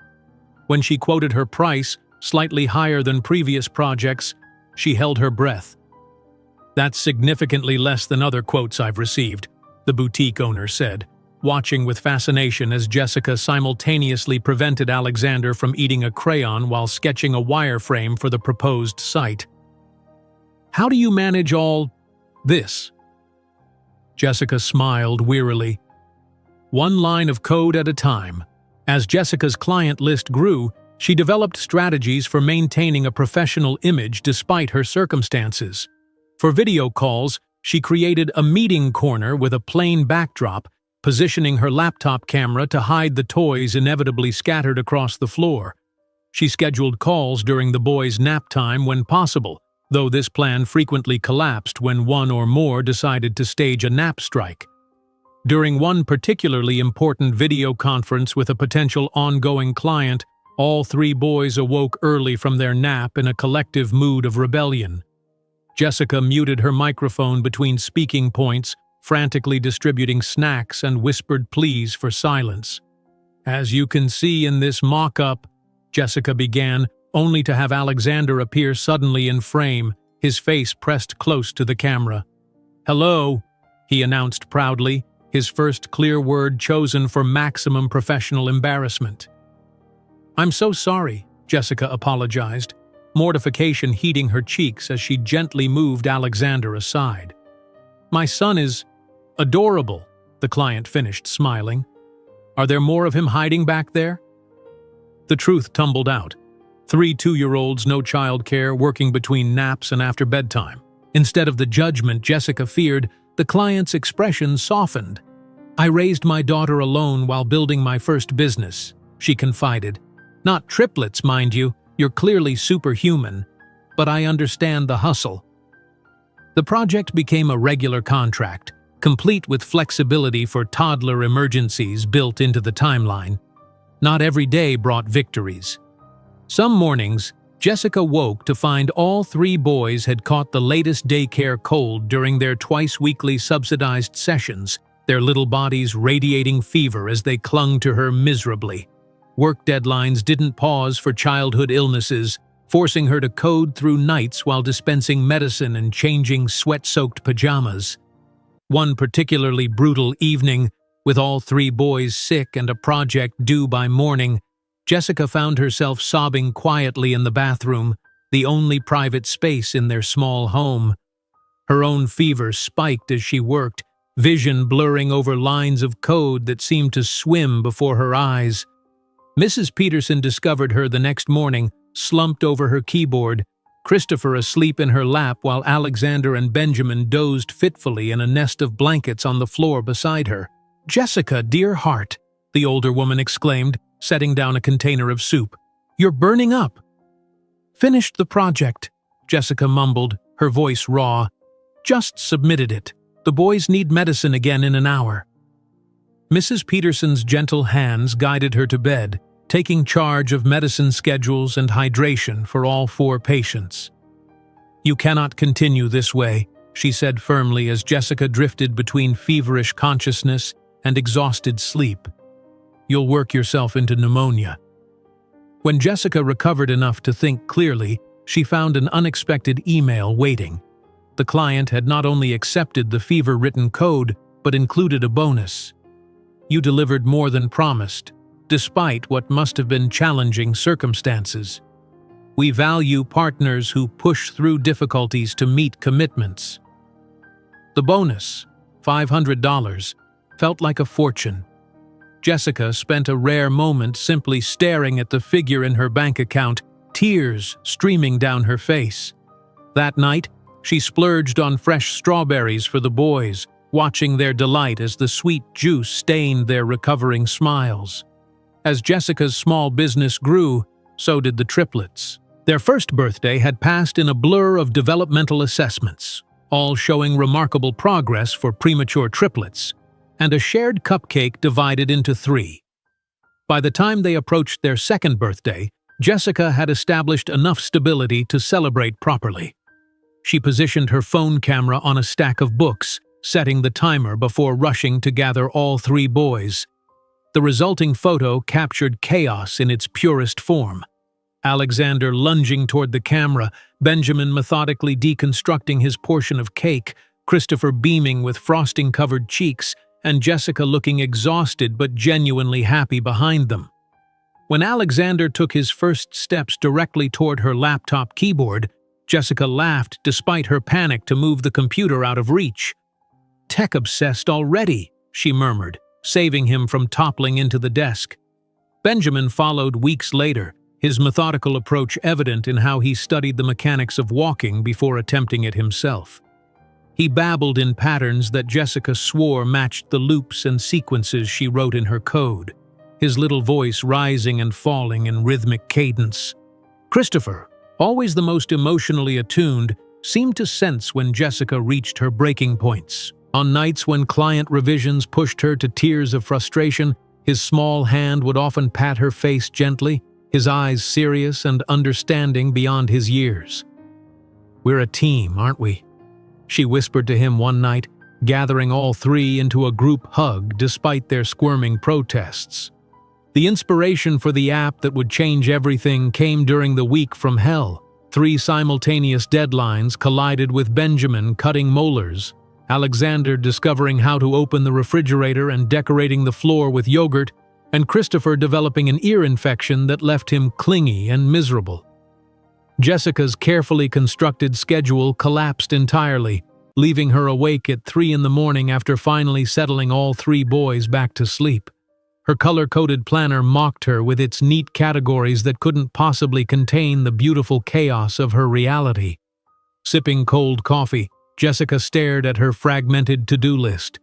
When she quoted her price, slightly higher than previous projects, she held her breath. "That's significantly less than other quotes I've received," the boutique owner said, watching with fascination as Jessica simultaneously prevented Alexander from eating a crayon while sketching a wireframe for the proposed site. "How do you manage all this?" Jessica smiled wearily. "One line of code at a time." As Jessica's client list grew, she developed strategies for maintaining a professional image despite her circumstances. For video calls, she created a meeting corner with a plain backdrop, positioning her laptop camera to hide the toys inevitably scattered across the floor. She scheduled calls during the boys' nap time when possible, though this plan frequently collapsed when one or more decided to stage a nap strike. During one particularly important video conference with a potential ongoing client, all three boys awoke early from their nap in a collective mood of rebellion. Jessica muted her microphone between speaking points, frantically distributing snacks and whispered pleas for silence. "As you can see in this mock-up," Jessica began, only to have Alexander appear suddenly in frame, his face pressed close to the camera. "Hello," he announced proudly, his first clear word chosen for maximum professional embarrassment. "I'm so sorry," Jessica apologized, mortification heating her cheeks as she gently moved Alexander aside. "My son is adorable," the client finished, smiling. "Are there more of him hiding back there?" The truth tumbled out. 3 two-year-olds, no childcare, working between naps and after bedtime. Instead of the judgment Jessica feared, the client's expression softened. "I raised my daughter alone while building my first business," she confided. "Not triplets, mind you. You're clearly superhuman, but I understand the hustle." The project became a regular contract, complete with flexibility for toddler emergencies built into the timeline. Not every day brought victories. Some mornings, Jessica woke to find all 3 boys had caught the latest daycare cold during their twice-weekly subsidized sessions, their little bodies radiating fever as they clung to her miserably. Work deadlines didn't pause for childhood illnesses, forcing her to code through nights while dispensing medicine and changing sweat-soaked pajamas. One particularly brutal evening, with all 3 boys sick and a project due by morning, Jessica found herself sobbing quietly in the bathroom, the only private space in their small home. Her own fever spiked as she worked, vision blurring over lines of code that seemed to swim before her eyes. Mrs. Peterson discovered her the next morning, slumped over her keyboard, Christopher asleep in her lap while Alexander and Benjamin dozed fitfully in a nest of blankets on the floor beside her. "Jessica, dear heart," the older woman exclaimed, setting down a container of soup. "You're burning up." "Finished the project," Jessica mumbled, her voice raw. "Just submitted it. The boys need medicine again in an hour." Mrs. Peterson's gentle hands guided her to bed, taking charge of medicine schedules and hydration for all 4 patients. "You cannot continue this way," she said firmly as Jessica drifted between feverish consciousness and exhausted sleep. "You'll work yourself into pneumonia." When Jessica recovered enough to think clearly, she found an unexpected email waiting. The client had not only accepted the fever-written code, but included a bonus. "You delivered more than promised, despite what must have been challenging circumstances. We value partners who push through difficulties to meet commitments." The bonus, $500, felt like a fortune. Jessica spent a rare moment simply staring at the figure in her bank account, tears streaming down her face. That night, she splurged on fresh strawberries for the boys, watching their delight as the sweet juice stained their recovering smiles. As Jessica's small business grew, so did the triplets. Their first birthday had passed in a blur of developmental assessments, all showing remarkable progress for premature triplets, and a shared cupcake divided into 3. By the time they approached their second birthday, Jessica had established enough stability to celebrate properly. She positioned her phone camera on a stack of books, setting the timer before rushing to gather all 3 boys. The resulting photo captured chaos in its purest form. Alexander lunging toward the camera, Benjamin methodically deconstructing his portion of cake, Christopher beaming with frosting-covered cheeks, and Jessica looking exhausted but genuinely happy behind them. When Alexander took his first steps directly toward her laptop keyboard, Jessica laughed despite her panic to move the computer out of reach. "Tech-obsessed already," she murmured, saving him from toppling into the desk. Benjamin followed weeks later, his methodical approach evident in how he studied the mechanics of walking before attempting it himself. He babbled in patterns that Jessica swore matched the loops and sequences she wrote in her code, his little voice rising and falling in rhythmic cadence. Christopher, always the most emotionally attuned, seemed to sense when Jessica reached her breaking points. On nights when client revisions pushed her to tears of frustration, his small hand would often pat her face gently, his eyes serious and understanding beyond his years. "We're a team, aren't we?" she whispered to him one night, gathering all 3 into a group hug despite their squirming protests. The inspiration for the app that would change everything came during the week from hell. 3 simultaneous deadlines collided with Benjamin cutting molars, Alexander discovering how to open the refrigerator and decorating the floor with yogurt, and Christopher developing an ear infection that left him clingy and miserable. Jessica's carefully constructed schedule collapsed entirely, leaving her awake at 3 in the morning after finally settling all 3 boys back to sleep. Her color-coded planner mocked her with its neat categories that couldn't possibly contain the beautiful chaos of her reality. Sipping cold coffee, Jessica stared at her fragmented to-do list.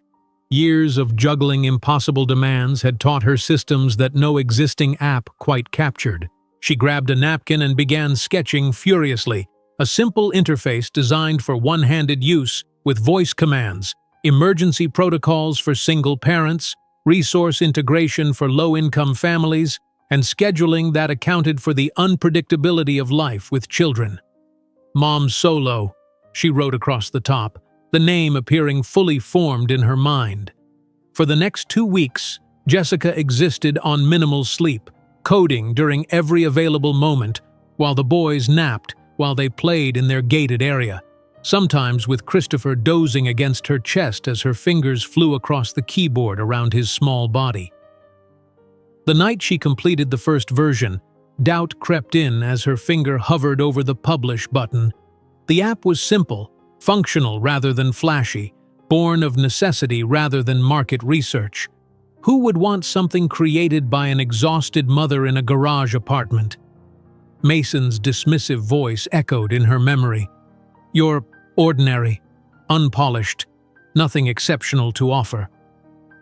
Years of juggling impossible demands had taught her systems that no existing app quite captured. She grabbed a napkin and began sketching furiously, a simple interface designed for one-handed use with voice commands, emergency protocols for single parents, resource integration for low-income families, and scheduling that accounted for the unpredictability of life with children. "Mom Solo," she wrote across the top, the name appearing fully formed in her mind. For the next 2 weeks, Jessica existed on minimal sleep, coding during every available moment, while the boys napped while they played in their gated area, sometimes with Christopher dozing against her chest as her fingers flew across the keyboard around his small body. The night she completed the first version, doubt crept in as her finger hovered over the publish button. The app was simple, functional rather than flashy, born of necessity rather than market research. Who would want something created by an exhausted mother in a garage apartment? Mason's dismissive voice echoed in her memory. "You're ordinary, unpolished, nothing exceptional to offer."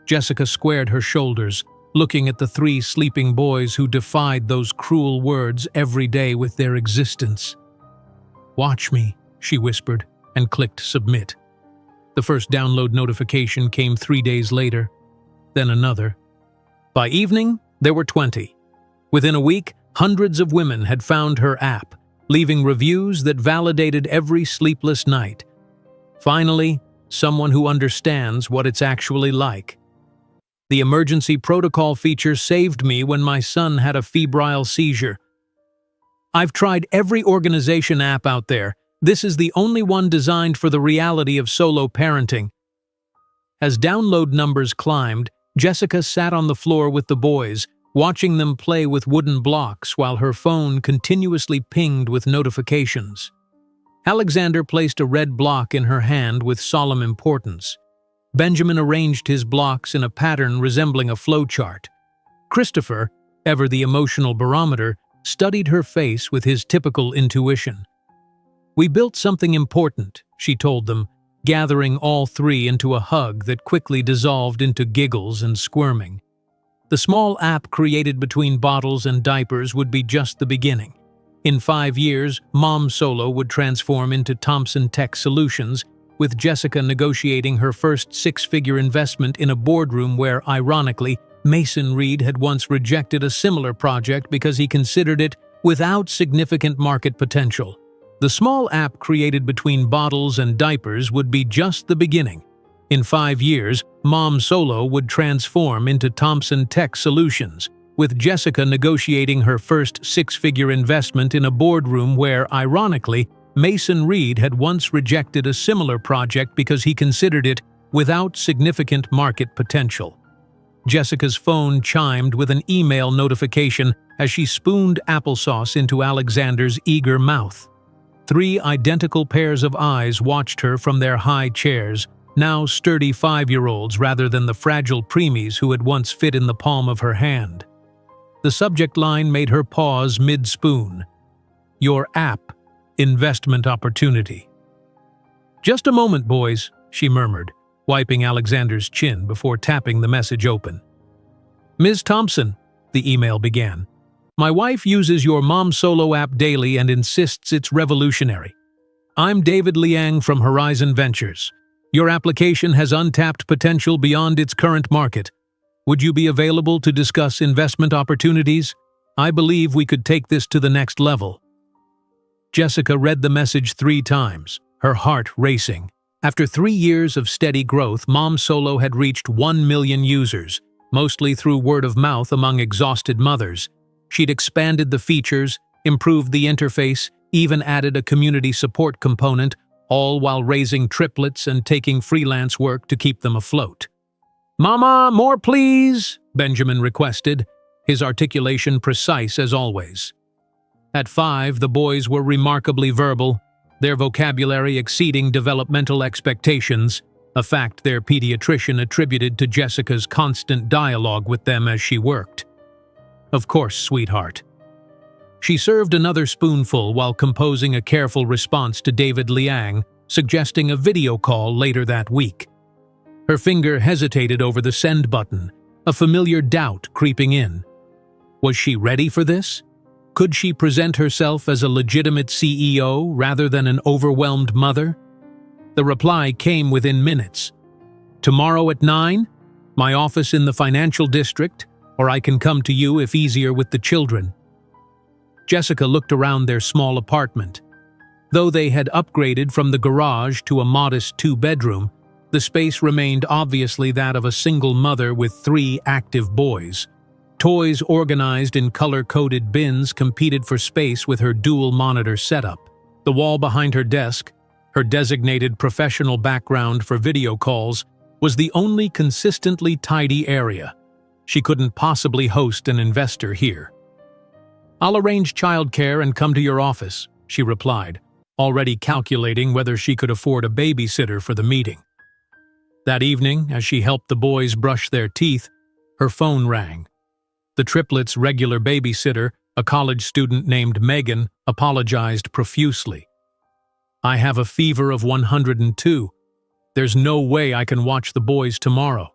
Jessica squared her shoulders, looking at the 3 sleeping boys who defied those cruel words every day with their existence. "Watch me," she whispered, and clicked submit. The first download notification came 3 days later, then another. By evening, there were 20. Within a week, hundreds of women had found her app, leaving reviews that validated every sleepless night. Finally, someone who understands what it's actually like. "The emergency protocol feature saved me when my son had a febrile seizure. I've tried every organization app out there. This is the only one designed for the reality of solo parenting." As download numbers climbed, Jessica sat on the floor with the boys, watching them play with wooden blocks while her phone continuously pinged with notifications. Alexander placed a red block in her hand with solemn importance. Benjamin arranged his blocks in a pattern resembling a flowchart. Christopher, ever the emotional barometer, studied her face with his typical intuition. "We built something important," she told them, gathering all 3 into a hug that quickly dissolved into giggles and squirming. The small app created between bottles and diapers would be just the beginning. In 5 years, Mom Solo would transform into Thompson Tech Solutions, with Jessica negotiating her first six-figure investment in a boardroom where, ironically, Mason Reed had once rejected a similar project because he considered it without significant market potential. The small app created between bottles and diapers would be just the beginning. In 5 years, Mom Solo would transform into Thompson Tech Solutions, with Jessica negotiating her first six-figure investment in a boardroom where, ironically, Mason Reed had once rejected a similar project because he considered it without significant market potential. Jessica's phone chimed with an email notification as she spooned applesauce into Alexander's eager mouth. 3 identical pairs of eyes watched her from their high chairs, now sturdy 5-year-olds rather than the fragile preemies who had once fit in the palm of her hand. The subject line made her pause mid-spoon. "Your app. Investment opportunity." "Just a moment, boys," she murmured, wiping Alexander's chin before tapping the message open. "Ms. Thompson," the email began, "my wife uses your Mom Solo app daily and insists it's revolutionary. I'm David Liang from Horizon Ventures. Your application has untapped potential beyond its current market. Would you be available to discuss investment opportunities? I believe we could take this to the next level." Jessica read the message 3 times, her heart racing. After 3 years of steady growth, Mom Solo had reached 1 million users, mostly through word of mouth among exhausted mothers. She'd expanded the features, improved the interface, even added a community support component, all while raising triplets and taking freelance work to keep them afloat. "Mama, more please," Benjamin requested, his articulation precise as always. At 5, the boys were remarkably verbal, their vocabulary exceeding developmental expectations, a fact their pediatrician attributed to Jessica's constant dialogue with them as she worked. "Of course, sweetheart." She served another spoonful while composing a careful response to David Liang, suggesting a video call later that week. Her finger hesitated over the send button, a familiar doubt creeping in. Was she ready for this? Could she present herself as a legitimate CEO rather than an overwhelmed mother? The reply came within minutes. "Tomorrow at 9? My office in the financial district, or I can come to you if easier with the children." Jessica looked around their small apartment. Though they had upgraded from the garage to a modest 2-bedroom, the space remained obviously that of a single mother with 3 active boys. Toys organized in color-coded bins competed for space with her dual-monitor setup. The wall behind her desk, her designated professional background for video calls, was the only consistently tidy area. She couldn't possibly host an investor here. "I'll arrange childcare and come to your office," she replied, already calculating whether she could afford a babysitter for the meeting. That evening, as she helped the boys brush their teeth, her phone rang. The triplets' regular babysitter, a college student named Megan, apologized profusely. "I have a fever of 102. There's no way I can watch the boys tomorrow."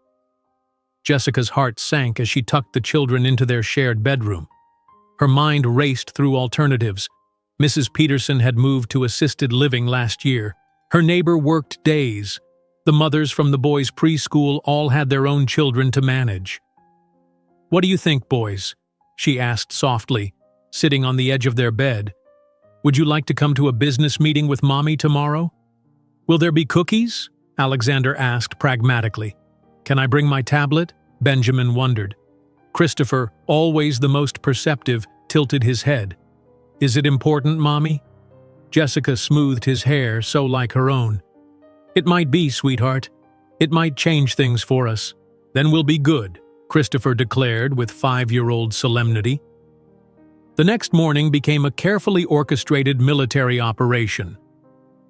Jessica's heart sank as she tucked the children into their shared bedroom. Her mind raced through alternatives. Mrs. Peterson had moved to assisted living last year. Her neighbor worked days. The mothers from the boys' preschool all had their own children to manage. "What do you think, boys?" she asked softly, sitting on the edge of their bed. "Would you like to come to a business meeting with Mommy tomorrow?" "Will there be cookies?" Alexander asked pragmatically. "Can I bring my tablet?" Benjamin wondered. Christopher, always the most perceptive, tilted his head. "Is it important, Mommy?" Jessica smoothed his hair so like her own. "It might be, sweetheart. It might change things for us. Then we'll be good," Christopher declared with 5-year-old solemnity. The next morning became a carefully orchestrated military operation.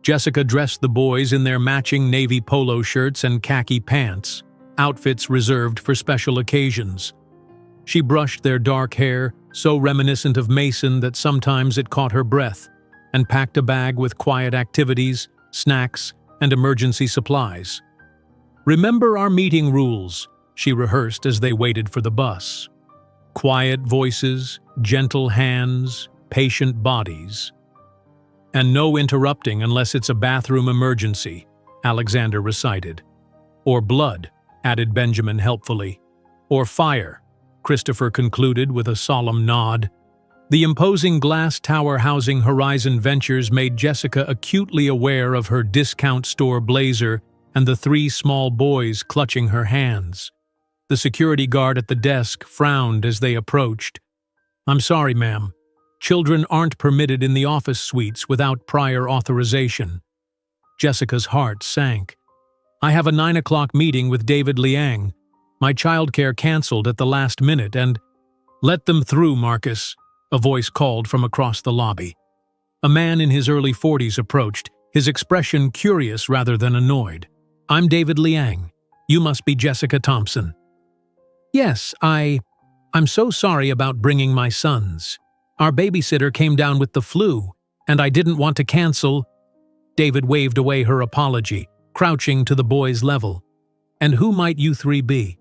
Jessica dressed the boys in their matching navy polo shirts and khaki pants, outfits reserved for special occasions. She brushed their dark hair, so reminiscent of Mason that sometimes it caught her breath, and packed a bag with quiet activities, snacks, and emergency supplies. "Remember our meeting rules," she rehearsed as they waited for the bus. Quiet voices, gentle hands, patient bodies. And no interrupting unless it's a bathroom emergency, Alexander recited. Or blood, added Benjamin helpfully. Or fire, Christopher concluded with a solemn nod. The imposing glass tower housing Horizon Ventures made Jessica acutely aware of her discount store blazer and the three small boys clutching her hands. The security guard at the desk frowned as they approached. "I'm sorry, ma'am. Children aren't permitted in the office suites without prior authorization." Jessica's heart sank. "I have a 9 o'clock meeting with David Liang. My childcare canceled at the last minute and—" "Let them through, Marcus," a voice called from across the lobby. A man in his early 40s approached, his expression curious rather than annoyed. "I'm David Liang. You must be Jessica Thompson." "Yes, I'm so sorry about bringing my sons. Our babysitter came down with the flu, and I didn't want to cancel." David waved away her apology, crouching to the boy's level. "And who might you three be?"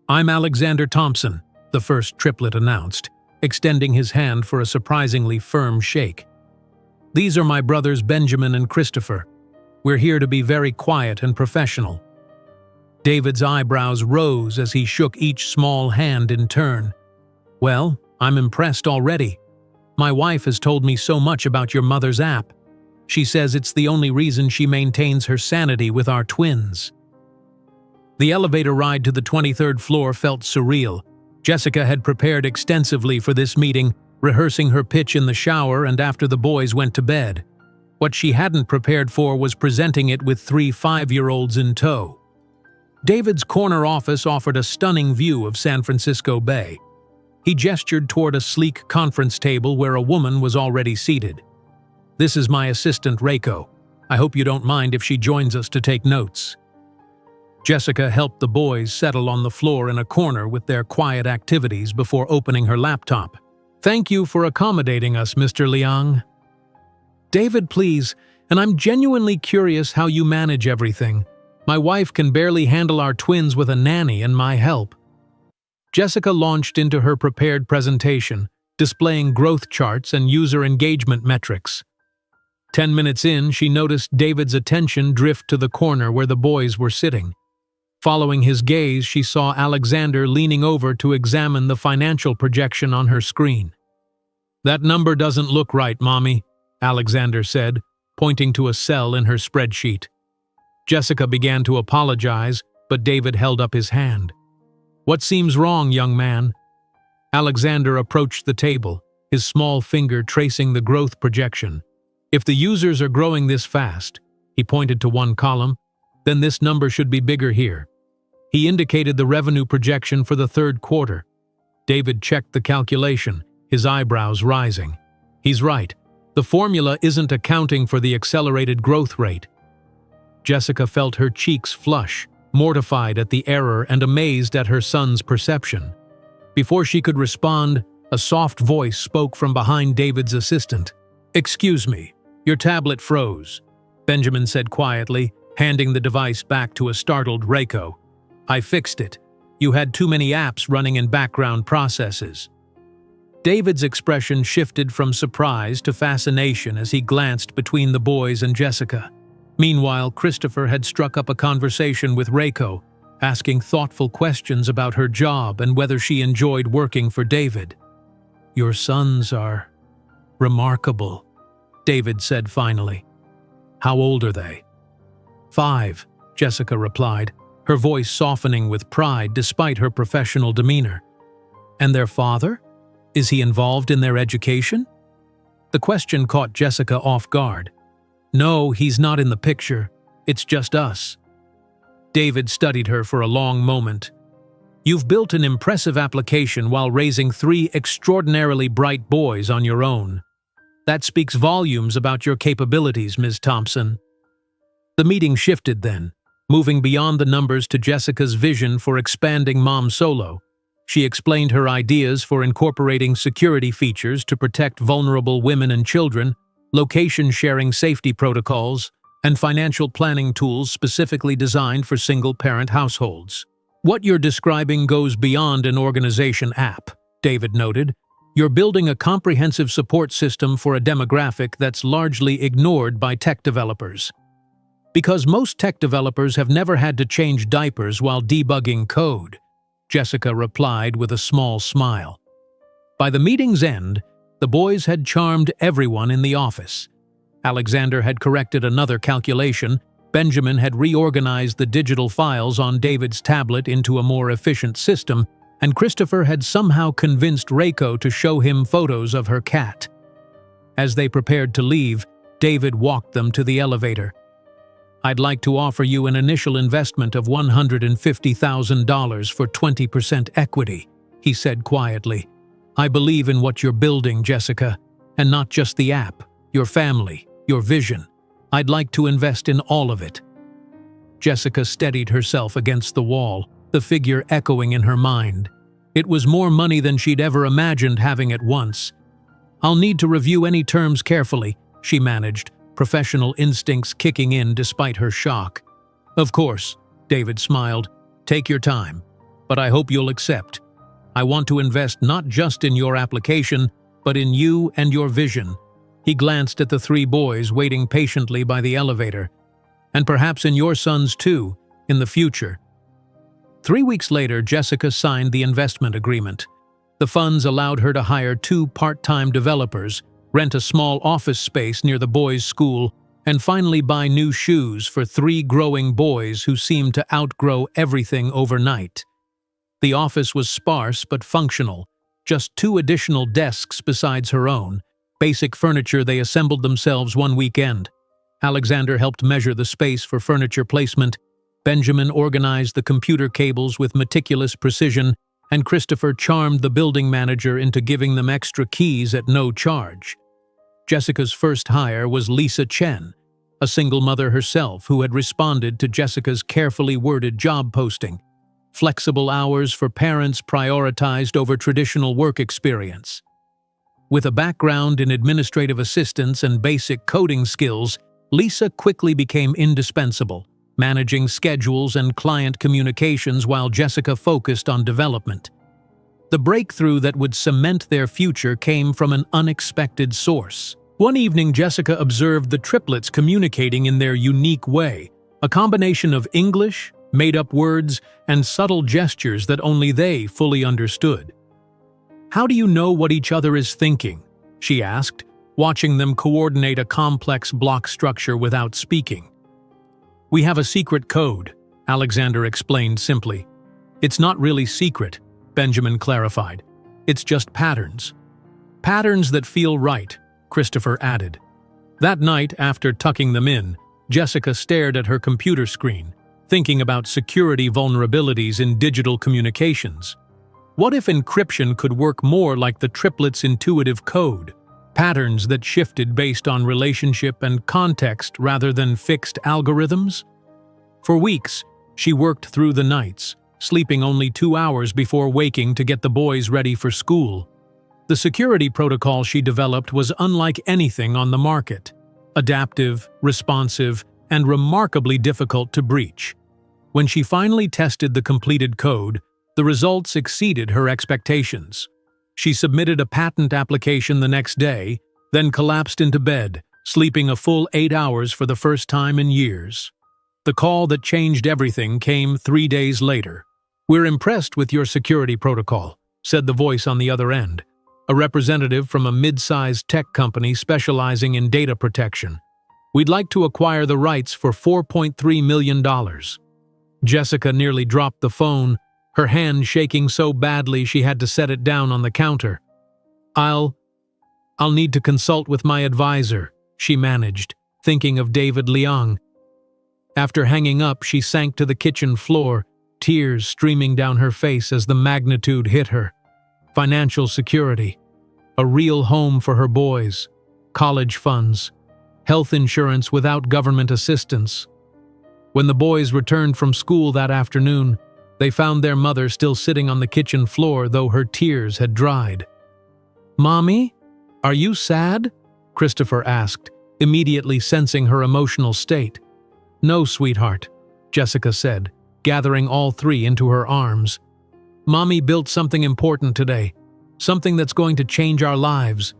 "I'm Alexander Thompson," the first triplet announced, extending his hand for a surprisingly firm shake. "These are my brothers Benjamin and Christopher. We're here to be very quiet and professional." David's eyebrows rose as he shook each small hand in turn. "Well, I'm impressed already. My wife has told me so much about your mother's app. She says it's the only reason she maintains her sanity with our twins." The elevator ride to the 23rd floor felt surreal. Jessica had prepared extensively for this meeting, rehearsing her pitch in the shower and after the boys went to bed. What she hadn't prepared for was presenting it with 3 5-year-olds in tow. David's corner office offered a stunning view of San Francisco Bay. He gestured toward a sleek conference table where a woman was already seated. "This is my assistant, Reiko. I hope you don't mind if she joins us to take notes." Jessica helped the boys settle on the floor in a corner with their quiet activities before opening her laptop. "Thank you for accommodating us, Mr. Liang." "David, please, and I'm genuinely curious how you manage everything. My wife can barely handle our twins with a nanny and my help." Jessica launched into her prepared presentation, displaying growth charts and user engagement metrics. 10 minutes in, she noticed David's attention drift to the corner where the boys were sitting. Following his gaze, she saw Alexander leaning over to examine the financial projection on her screen. "That number doesn't look right, Mommy," Alexander said, pointing to a cell in her spreadsheet. Jessica began to apologize, but David held up his hand. "What seems wrong, young man?" Alexander approached the table, his small finger tracing the growth projection. "If the users are growing this fast," he pointed to one column, "then this number should be bigger here." He indicated the revenue projection for the 3rd quarter. David checked the calculation, his eyebrows rising. "He's right. The formula isn't accounting for the accelerated growth rate." Jessica felt her cheeks flush, mortified at the error and amazed at her son's perception. Before she could respond, a soft voice spoke from behind David's assistant. "Excuse me, your tablet froze," Benjamin said quietly, handing the device back to a startled Reiko. "I fixed it. You had too many apps running in background processes." David's expression shifted from surprise to fascination as he glanced between the boys and Jessica. Meanwhile, Christopher had struck up a conversation with Reiko, asking thoughtful questions about her job and whether she enjoyed working for David. "Your sons are remarkable," David said finally. "How old are they?" 5, Jessica replied, her voice softening with pride despite her professional demeanor. "And their father? Is he involved in their education?" The question caught Jessica off guard. "No, he's not in the picture. It's just us." David studied her for a long moment. "You've built an impressive application while raising 3 extraordinarily bright boys on your own. That speaks volumes about your capabilities, Ms. Thompson." The meeting shifted then, moving beyond the numbers to Jessica's vision for expanding Mom Solo. She explained her ideas for incorporating security features to protect vulnerable women and children, location-sharing safety protocols, and financial planning tools specifically designed for single-parent households. "What you're describing goes beyond an organization app," David noted. You're building a comprehensive support system for a demographic that's largely ignored by tech developers. Because most tech developers have never had to change diapers while debugging code, Jessica replied with a small smile. By the meeting's end, the boys had charmed everyone in the office. Alexander had corrected another calculation, Benjamin had reorganized the digital files on David's tablet into a more efficient system, and Christopher had somehow convinced Reiko to show him photos of her cat. As they prepared to leave, David walked them to the elevator. "I'd like to offer you an initial investment of $150,000 for 20% equity," he said quietly. "I believe in what you're building, Jessica, and not just the app, your family, your vision. I'd like to invest in all of it." Jessica steadied herself against the wall, the figure echoing in her mind. It was more money than she'd ever imagined having at once. "I'll need to review any terms carefully," she managed, professional instincts kicking in despite her shock. "Of course," David smiled. "Take your time, but I hope you'll accept. I want to invest not just in your application, but in you and your vision." He glanced at the three boys waiting patiently by the elevator. "And perhaps in your sons too, in the future." 3 weeks later, Jessica signed the investment agreement. The funds allowed her to hire 2 part-time developers, rent a small office space near the boys' school, and finally buy new shoes for 3 growing boys who seemed to outgrow everything overnight. The office was sparse but functional, just 2 additional desks besides her own, basic furniture they assembled themselves one weekend. Alexander helped measure the space for furniture placement, Benjamin organized the computer cables with meticulous precision, and Christopher charmed the building manager into giving them extra keys at no charge. Jessica's first hire was Lisa Chen, a single mother herself who had responded to Jessica's carefully worded job posting. Flexible hours for parents prioritized over traditional work experience. With a background in administrative assistance and basic coding skills, Lisa quickly became indispensable, managing schedules and client communications while Jessica focused on development. The breakthrough that would cement their future came from an unexpected source. One evening, Jessica observed the triplets communicating in their unique way, a combination of English, made-up words, and subtle gestures that only they fully understood. "How do you know what each other is thinking?" she asked, watching them coordinate a complex block structure without speaking. "We have a secret code," Alexander explained simply. "It's not really secret," Benjamin clarified. "It's just patterns. Patterns that feel right," Christopher added. That night, after tucking them in, Jessica stared at her computer screen, thinking about security vulnerabilities in digital communications. What if encryption could work more like the triplets' intuitive code? Patterns that shifted based on relationship and context rather than fixed algorithms? For weeks, she worked through the nights, sleeping only 2 hours before waking to get the boys ready for school. The security protocol she developed was unlike anything on the market. Adaptive, responsive, and remarkably difficult to breach. When she finally tested the completed code, the results exceeded her expectations. She submitted a patent application the next day, then collapsed into bed, sleeping a full 8 hours for the first time in years. The call that changed everything came 3 days later. "We're impressed with your security protocol," said the voice on the other end, a representative from a mid-sized tech company specializing in data protection. "We'd like to acquire the rights for $4.3 million. Jessica nearly dropped the phone, her hand shaking so badly she had to set it down on the counter. I'll need to consult with my advisor," she managed, thinking of David Liang. After hanging up, she sank to the kitchen floor, tears streaming down her face as the magnitude hit her. Financial security, a real home for her boys, college funds, health insurance without government assistance. When the boys returned from school that afternoon, they found their mother still sitting on the kitchen floor, though her tears had dried. "Mommy, are you sad?" Christopher asked, immediately sensing her emotional state. "No, sweetheart," Jessica said, gathering all three into her arms. "Mommy built something important today, Something that's going to change our lives.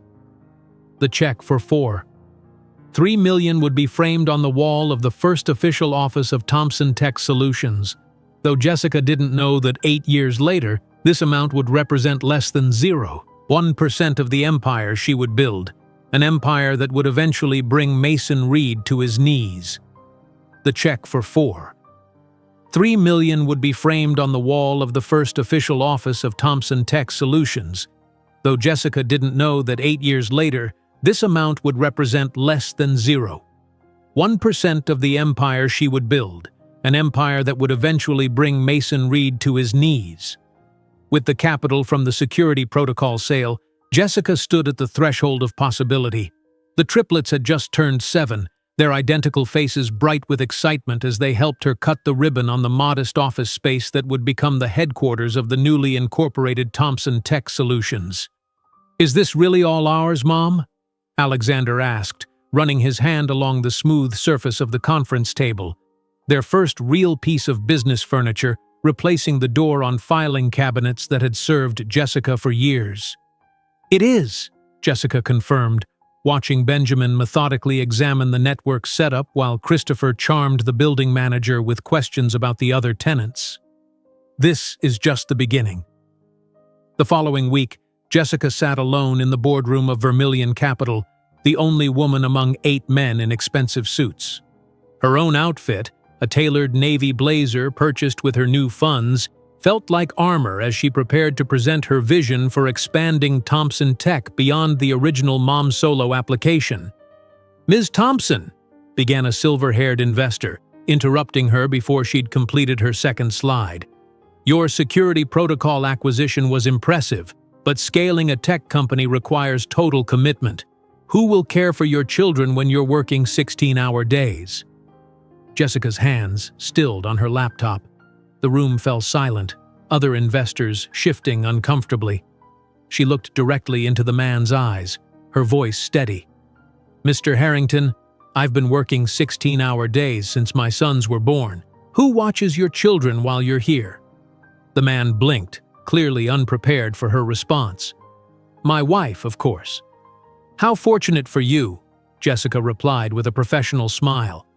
The check for $3 million would be framed on the wall of the first official office of Thomson Tech Solutions, though Jessica didn't know that 8 years later, this amount would represent less than 0.1% of the empire she would build, an empire that would eventually bring Mason Reed to his knees. The check for $3 million would be framed on the wall of the first official office of Thomson Tech Solutions, though Jessica didn't know that 8 years later, this amount would represent less than 0.1% of the empire she would build, an empire that would eventually bring Mason Reed to his knees. With the capital from the security protocol sale, Jessica stood at the threshold of possibility. The triplets had just turned 7, their identical faces bright with excitement as they helped her cut the ribbon on the modest office space that would become the headquarters of the newly incorporated Thomson Tech Solutions. "Is this really all ours, Mom?" Alexander asked, running his hand along the smooth surface of the conference table, their first real piece of business furniture, replacing the door on filing cabinets that had served Jessica for years. "It is," Jessica confirmed, watching Benjamin methodically examine the network setup while Christopher charmed the building manager with questions about the other tenants. This is just the beginning. The following week, Jessica sat alone in the boardroom of Vermilion Capital, the only woman among 8 men in expensive suits. Her own outfit, a tailored navy blazer purchased with her new funds, felt like armor as she prepared to present her vision for expanding Thomson Tech beyond the original Mom Solo application. "Ms. Thompson," began a silver-haired investor, interrupting her before she'd completed her second slide. "Your security protocol acquisition was impressive, but scaling a tech company requires total commitment. Who will care for your children when you're working 16-hour days?" Jessica's hands stilled on her laptop. The room fell silent, other investors shifting uncomfortably. She looked directly into the man's eyes, her voice steady. "Mr. Harrington, I've been working 16-hour days since my sons were born. Who watches your children while you're here?" The man blinked, clearly unprepared for her response. "My wife, of course." "How fortunate for you," Jessica replied with a professional smile.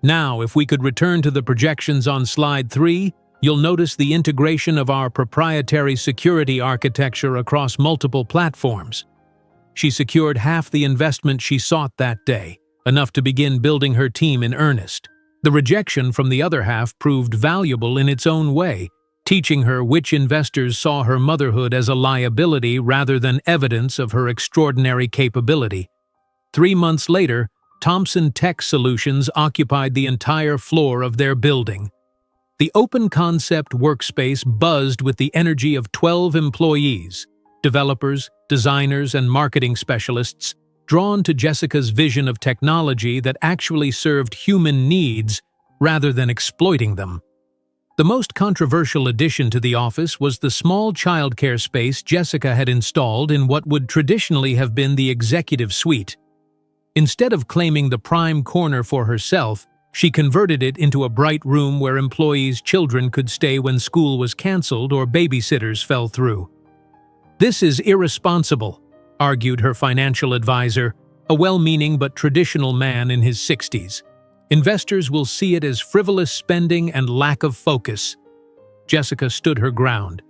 "Now, if we could return to the projections on slide 3, you'll notice the integration of our proprietary security architecture across multiple platforms." She secured half the investment she sought that day, enough to begin building her team in earnest. The rejection from the other half proved valuable in its own way, teaching her which investors saw her motherhood as a liability rather than evidence of her extraordinary capability. 3 months later, Thomson Tech Solutions occupied the entire floor of their building. The open-concept workspace buzzed with the energy of 12 employees, developers, designers, and marketing specialists, drawn to Jessica's vision of technology that actually served human needs rather than exploiting them. The most controversial addition to the office was the small childcare space Jessica had installed in what would traditionally have been the executive suite. Instead of claiming the prime corner for herself, she converted it into a bright room where employees' children could stay when school was canceled or babysitters fell through. "This is irresponsible," argued her financial advisor, a well-meaning but traditional man in his 60s. "Investors will see it as frivolous spending and lack of focus." Jessica stood her ground.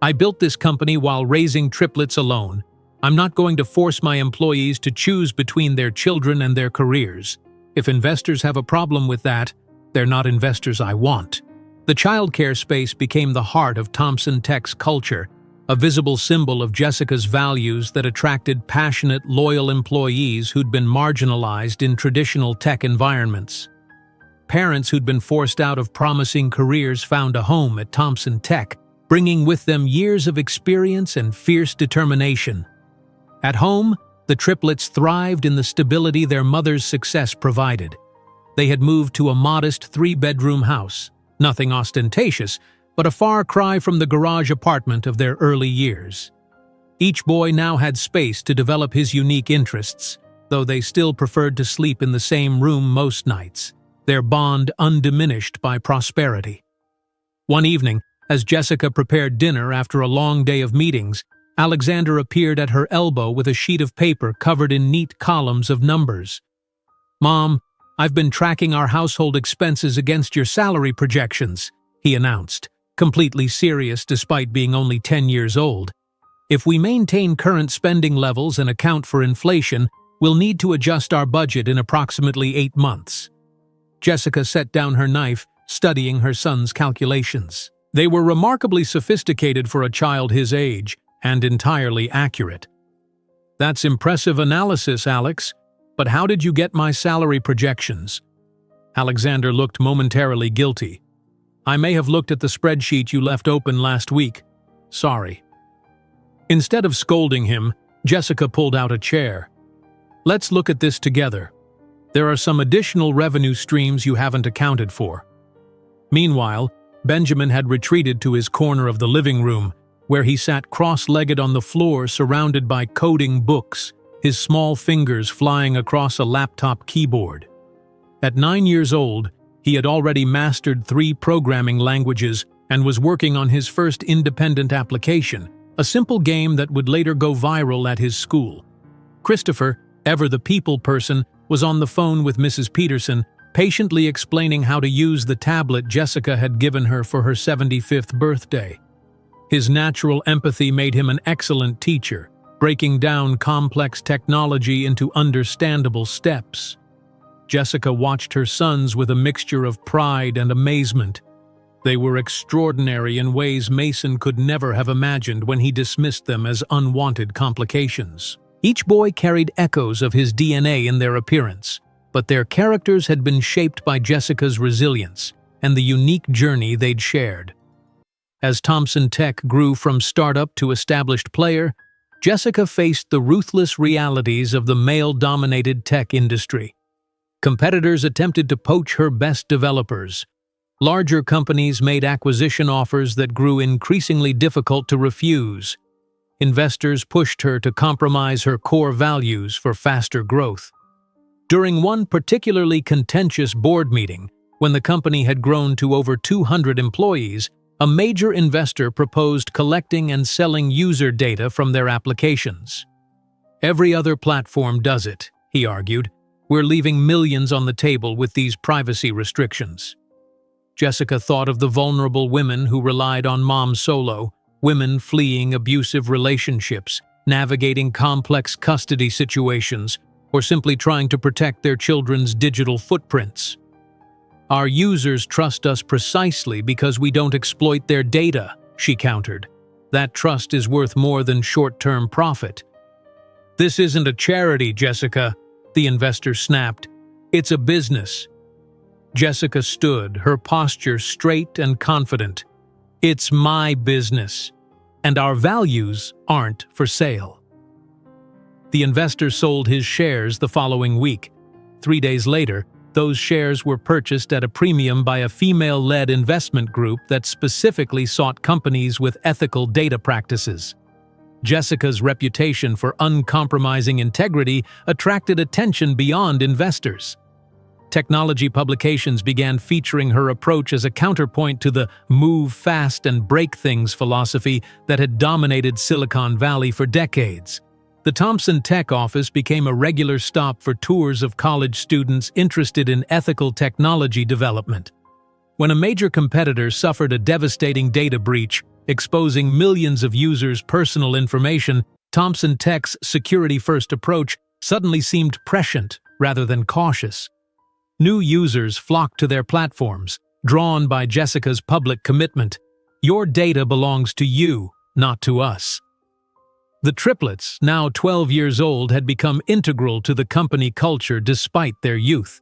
"I built this company while raising triplets alone. I'm not going to force my employees to choose between their children and their careers. If investors have a problem with that, they're not investors I want." The childcare space became the heart of Thomson Tech's culture, a visible symbol of Jessica's values that attracted passionate, loyal employees who'd been marginalized in traditional tech environments. Parents who'd been forced out of promising careers found a home at Thomson Tech, bringing with them years of experience and fierce determination. At home, the triplets thrived in the stability their mother's success provided. They had moved to a modest 3-bedroom house, nothing ostentatious, but a far cry from the garage apartment of their early years. Each boy now had space to develop his unique interests, though they still preferred to sleep in the same room most nights, their bond undiminished by prosperity. One evening, as Jessica prepared dinner after a long day of meetings, Alexander appeared at her elbow with a sheet of paper covered in neat columns of numbers. "Mom, I've been tracking our household expenses against your salary projections," he announced, completely serious despite being only 10 years old. "If we maintain current spending levels and account for inflation, we'll need to adjust our budget in approximately 8 months. Jessica set down her knife, studying her son's calculations. They were remarkably sophisticated for a child his age, and entirely accurate. "That's impressive analysis, Alex. But how did you get my salary projections?" Alexander looked momentarily guilty. "I may have looked at the spreadsheet you left open last week. Sorry." Instead of scolding him, Jessica pulled out a chair. "Let's look at this together. There are some additional revenue streams you haven't accounted for." Meanwhile, Benjamin had retreated to his corner of the living room, where he sat cross-legged on the floor surrounded by coding books, his small fingers flying across a laptop keyboard. At 9 years old, he had already mastered 3 programming languages and was working on his first independent application, a simple game that would later go viral at his school. Christopher, ever the people person, was on the phone with Mrs. Peterson, patiently explaining how to use the tablet Jessica had given her for her 75th birthday. His natural empathy made him an excellent teacher, breaking down complex technology into understandable steps. Jessica watched her sons with a mixture of pride and amazement. They were extraordinary in ways Mason could never have imagined when he dismissed them as unwanted complications. Each boy carried echoes of his DNA in their appearance, but their characters had been shaped by Jessica's resilience and the unique journey they'd shared. As Thompson Tech grew from startup to established player, Jessica faced the ruthless realities of the male-dominated tech industry. Competitors attempted to poach her best developers. Larger companies made acquisition offers that grew increasingly difficult to refuse. Investors pushed her to compromise her core values for faster growth. During one particularly contentious board meeting, when the company had grown to over 200 employees, a major investor proposed collecting and selling user data from their applications. "Every other platform does it," he argued. "We're leaving millions on the table with these privacy restrictions." Jessica thought of the vulnerable women who relied on mom solo, women fleeing abusive relationships, navigating complex custody situations, or simply trying to protect their children's digital footprints. "Our users trust us precisely because we don't exploit their data," she countered. "That trust is worth more than short-term profit." "This isn't a charity, Jessica," the investor snapped. "It's a business." Jessica stood, her posture straight and confident. "It's my business, and our values aren't for sale." The investor sold his shares the following week. 3 days later, those shares were purchased at a premium by a female-led investment group that specifically sought companies with ethical data practices. Jessica's reputation for uncompromising integrity attracted attention beyond investors. Technology publications began featuring her approach as a counterpoint to the move fast and break things philosophy that had dominated Silicon Valley for decades. The Thompson Tech office became a regular stop for tours of college students interested in ethical technology development. When a major competitor suffered a devastating data breach, exposing millions of users' personal information, Thompson Tech's security-first approach suddenly seemed prescient rather than cautious. New users flocked to their platforms, drawn by Jessica's public commitment. "Your data belongs to you, not to us." The triplets, now 12 years old, had become integral to the company culture despite their youth.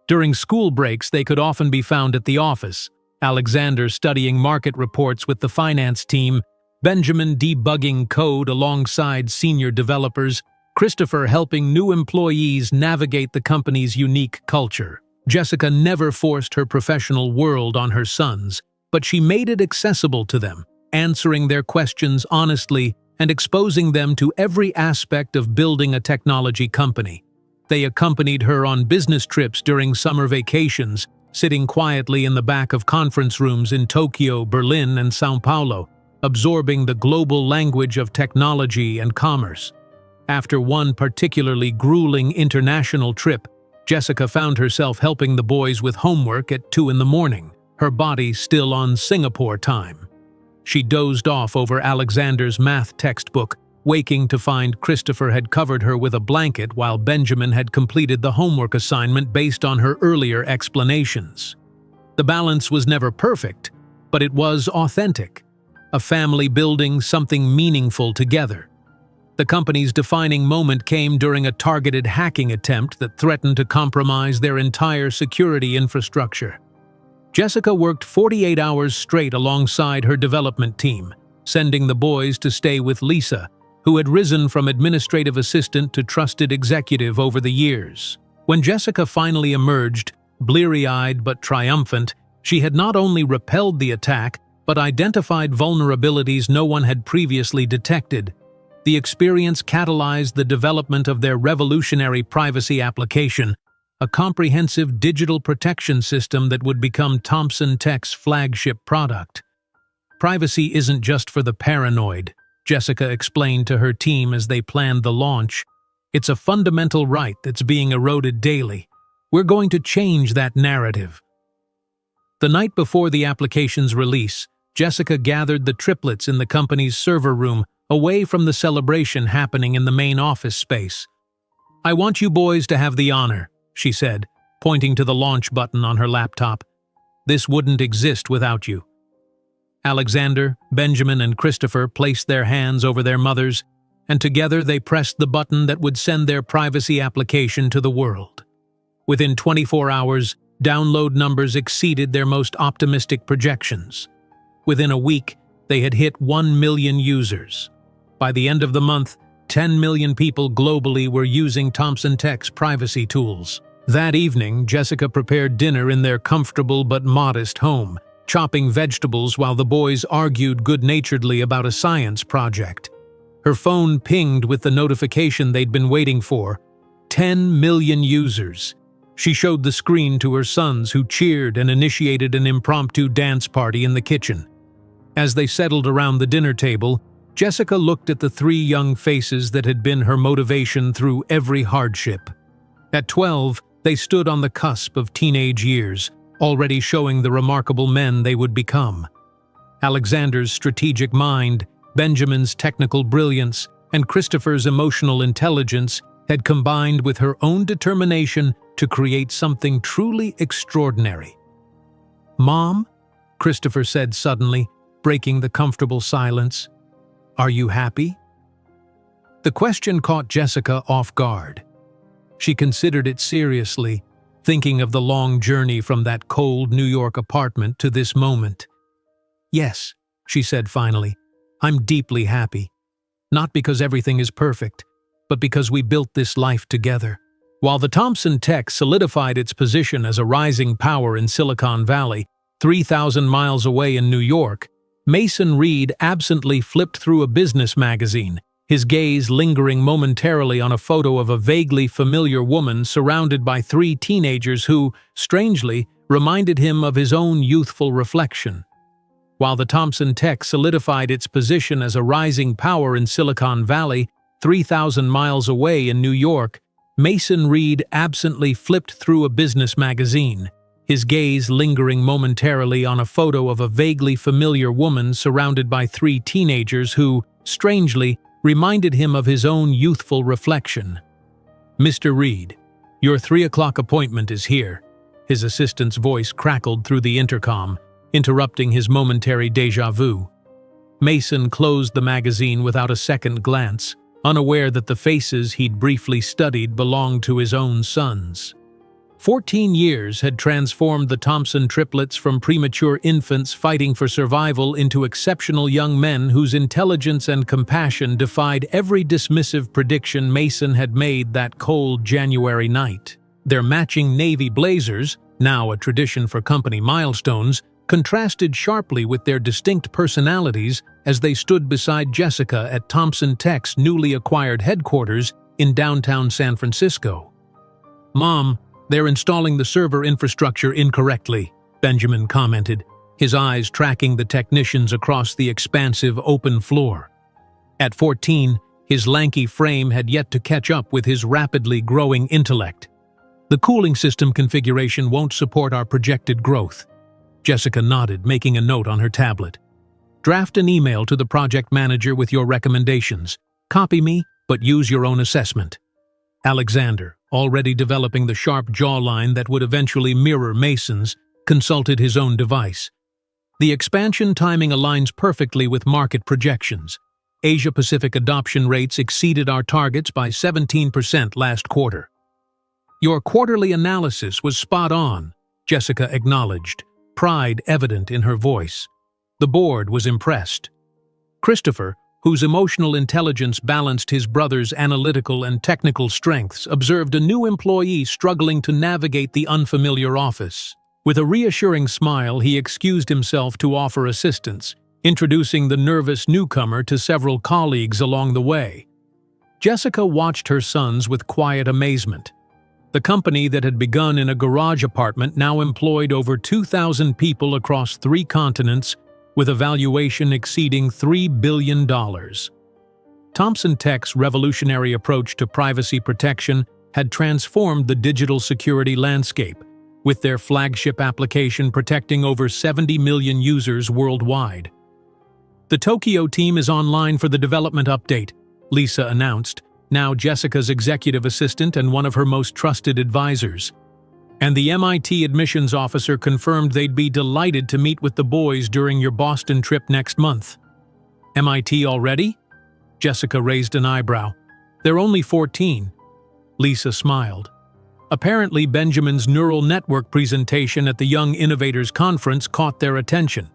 During school breaks, they could often be found at the office, Alexander studying market reports with the finance team, Benjamin debugging code alongside senior developers, Christopher helping new employees navigate the company's unique culture. Jessica never forced her professional world on her sons, but she made it accessible to them, answering their questions honestly and exposing them to every aspect of building a technology company. They accompanied her on business trips during summer vacations, sitting quietly in the back of conference rooms in Tokyo, Berlin, and São Paulo, absorbing the global language of technology and commerce. After one particularly grueling international trip, Jessica found herself helping the boys with homework at 2 in the morning, her body still on Singapore time. She dozed off over Alexander's math textbook, waking to find Christopher had covered her with a blanket while Benjamin had completed the homework assignment based on her earlier explanations. The balance was never perfect, but it was authentic. A family building something meaningful together. The company's defining moment came during a targeted hacking attempt that threatened to compromise their entire security infrastructure. Jessica worked 48 hours straight alongside her development team, sending the boys to stay with Lisa, who had risen from administrative assistant to trusted executive over the years. When Jessica finally emerged, bleary-eyed but triumphant, she had not only repelled the attack, but identified vulnerabilities no one had previously detected. The experience catalyzed the development of their revolutionary privacy application, a comprehensive digital protection system that would become Thomson Tech's flagship product. Privacy isn't just for the paranoid, Jessica explained to her team as they planned the launch. It's a fundamental right that's being eroded daily. We're going to change that narrative. The night before the application's release, Jessica gathered the triplets in the company's server room, away from the celebration happening in the main office space. "I want you boys to have the honor," she said, pointing to the launch button on her laptop. "This wouldn't exist without you." Alexander, Benjamin, and Christopher placed their hands over their mothers, and together they pressed the button that would send their privacy application to the world. Within 24 hours, download numbers exceeded their most optimistic projections. Within a week, they had hit 1 million users. By the end of the month, 10 million people globally were using Thomson Tech's privacy tools. That evening, Jessica prepared dinner in their comfortable but modest home, chopping vegetables while the boys argued good-naturedly about a science project. Her phone pinged with the notification they'd been waiting for: 10 million users. She showed the screen to her sons, who cheered and initiated an impromptu dance party in the kitchen. As they settled around the dinner table, Jessica looked at the 3 young faces that had been her motivation through every hardship. At 12, they stood on the cusp of teenage years, already showing the remarkable men they would become. Alexander's strategic mind, Benjamin's technical brilliance, and Christopher's emotional intelligence had combined with her own determination to create something truly extraordinary. "Mom," Christopher said suddenly, breaking the comfortable silence, "are you happy?" The question caught Jessica off guard. She considered it seriously, thinking of the long journey from that cold New York apartment to this moment. "Yes," she said finally, "I'm deeply happy. Not because everything is perfect, but because we built this life together." While the Thomson Tech solidified its position as a rising power in Silicon Valley, 3,000 miles away in New York, Mason Reed absently flipped through a business magazine, his gaze lingering momentarily on a photo of a vaguely familiar woman surrounded by 3 teenagers who, strangely, reminded him of his own youthful reflection. While the Thomson Tech solidified its position as a rising power in Silicon Valley, 3,000 miles away in New York, Mason Reed absently flipped through a business magazine, his gaze lingering momentarily on a photo of a vaguely familiar woman surrounded by 3 teenagers who, strangely, reminded him of his own youthful reflection. "Mr. Reed, your 3 o'clock appointment is here," his assistant's voice crackled through the intercom, interrupting his momentary déjà vu. Mason closed the magazine without a second glance, unaware that the faces he'd briefly studied belonged to his own sons. 14 years had transformed the Thomson triplets from premature infants fighting for survival into exceptional young men whose intelligence and compassion defied every dismissive prediction Mason had made that cold January night. Their matching navy blazers, now a tradition for company milestones, contrasted sharply with their distinct personalities as they stood beside Jessica at Thomson Tech's newly acquired headquarters in downtown San Francisco. "Mom, they're installing the server infrastructure incorrectly," Benjamin commented, his eyes tracking the technicians across the expansive open floor. At 14, his lanky frame had yet to catch up with his rapidly growing intellect. The cooling system configuration won't support our projected growth. Jessica nodded, making a note on her tablet. Draft an email to the project manager with your recommendations. Copy me, but use your own assessment. Alexander, already developing the sharp jawline that would eventually mirror Mason's, consulted his own device. The expansion timing aligns perfectly with market projections. Asia-Pacific adoption rates exceeded our targets by 17% last quarter. Your quarterly analysis was spot on, Jessica acknowledged, pride evident in her voice. The board was impressed. Christopher, whose emotional intelligence balanced his brother's analytical and technical strengths, observed a new employee struggling to navigate the unfamiliar office. With a reassuring smile, he excused himself to offer assistance, introducing the nervous newcomer to several colleagues along the way. Jessica watched her sons with quiet amazement. The company that had begun in a garage apartment now employed over 2,000 people across 3 continents, with a valuation exceeding $3 billion. Thomson Tech's revolutionary approach to privacy protection had transformed the digital security landscape, with their flagship application protecting over 70 million users worldwide. The Tokyo team is online for the development update, Lisa announced, now Jessica's executive assistant and one of her most trusted advisors. And the MIT admissions officer confirmed they'd be delighted to meet with the boys during your Boston trip next month. MIT already? Jessica raised an eyebrow. They're only 14. Lisa smiled. Apparently, Benjamin's neural network presentation at the Young Innovators Conference caught their attention.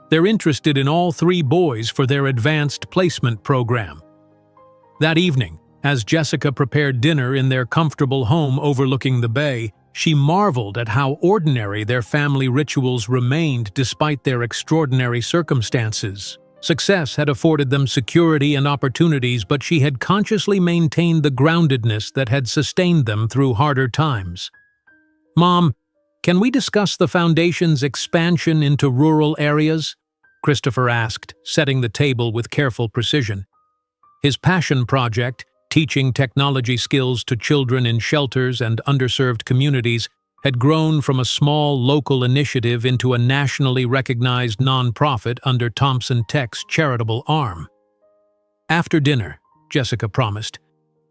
They're interested in all 3 boys for their advanced placement program. That evening, as Jessica prepared dinner in their comfortable home overlooking the bay, she marveled at how ordinary their family rituals remained despite their extraordinary circumstances. Success had afforded them security and opportunities, but she had consciously maintained the groundedness that had sustained them through harder times. "Mom, can we discuss the Foundation's expansion into rural areas?" Christopher asked, setting the table with careful precision. His passion project, teaching technology skills to children in shelters and underserved communities, had grown from a small local initiative into a nationally recognized nonprofit under Thomson Tech's charitable arm. After dinner, Jessica promised,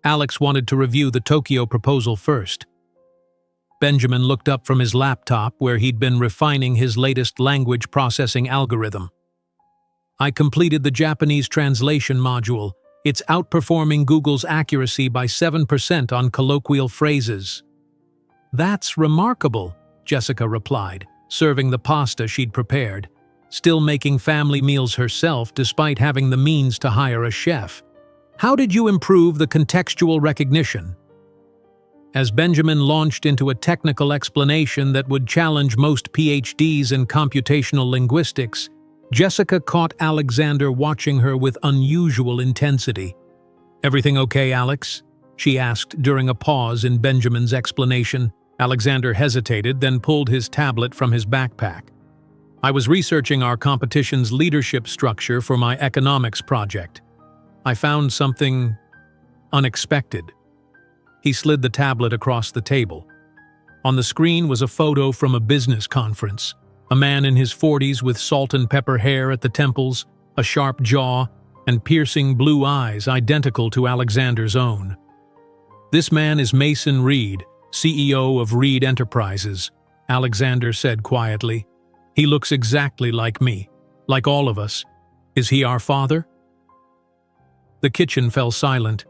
Alex wanted to review the Tokyo proposal first. Benjamin looked up from his laptop where he'd been refining his latest language processing algorithm. "I completed the Japanese translation module. It's outperforming Google's accuracy by 7% on colloquial phrases." "That's remarkable," Jessica replied, serving the pasta she'd prepared, still making family meals herself despite having the means to hire a chef. "How did you improve the contextual recognition?" As Benjamin launched into a technical explanation that would challenge most PhDs in computational linguistics, Jessica caught Alexander watching her with unusual intensity. "Everything okay, Alex?" she asked during a pause in Benjamin's explanation. Alexander hesitated, then pulled his tablet from his backpack. "I was researching our competition's leadership structure for my economics project. I found something unexpected." He slid the tablet across the table. On the screen was a photo from a business conference. A man in his 40s with salt and pepper hair at the temples, a sharp jaw, and piercing blue eyes identical to Alexander's own. "This man is Mason Reed, CEO of Reed Enterprises," Alexander said quietly. "He looks exactly like me, like all of us. Is he our father?" The kitchen fell silent.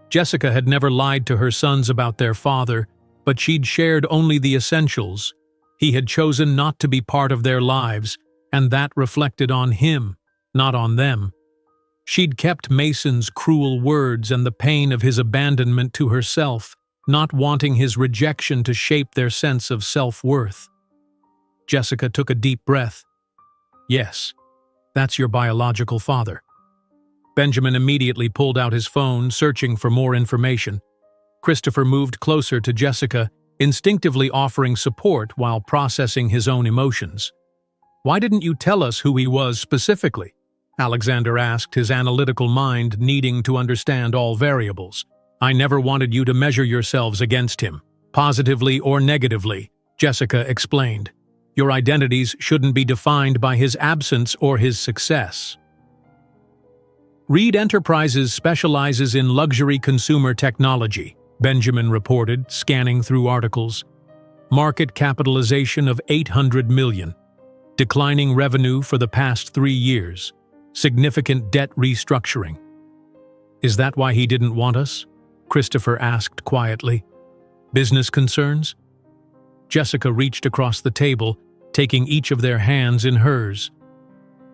Jessica had never lied to her sons about their father, but she'd shared only the essentials. He had chosen not to be part of their lives, and that reflected on him, not on them. She'd kept Mason's cruel words and the pain of his abandonment to herself, not wanting his rejection to shape their sense of self-worth. Jessica took a deep breath. "Yes, that's your biological father." Benjamin immediately pulled out his phone, searching for more information. Christopher moved closer to Jessica, instinctively offering support while processing his own emotions. Why didn't you tell us who he was specifically? Alexander asked, his analytical mind needing to understand all variables. I never wanted you to measure yourselves against him, positively or negatively, Jessica explained. Your identities shouldn't be defined by his absence or his success. Reed Enterprises specializes in luxury consumer technology, Benjamin reported, scanning through articles. Market capitalization of $800 million. Declining revenue for the past 3 years. Significant debt restructuring. Is that why he didn't want us? Christopher asked quietly. Business concerns? Jessica reached across the table, taking each of their hands in hers.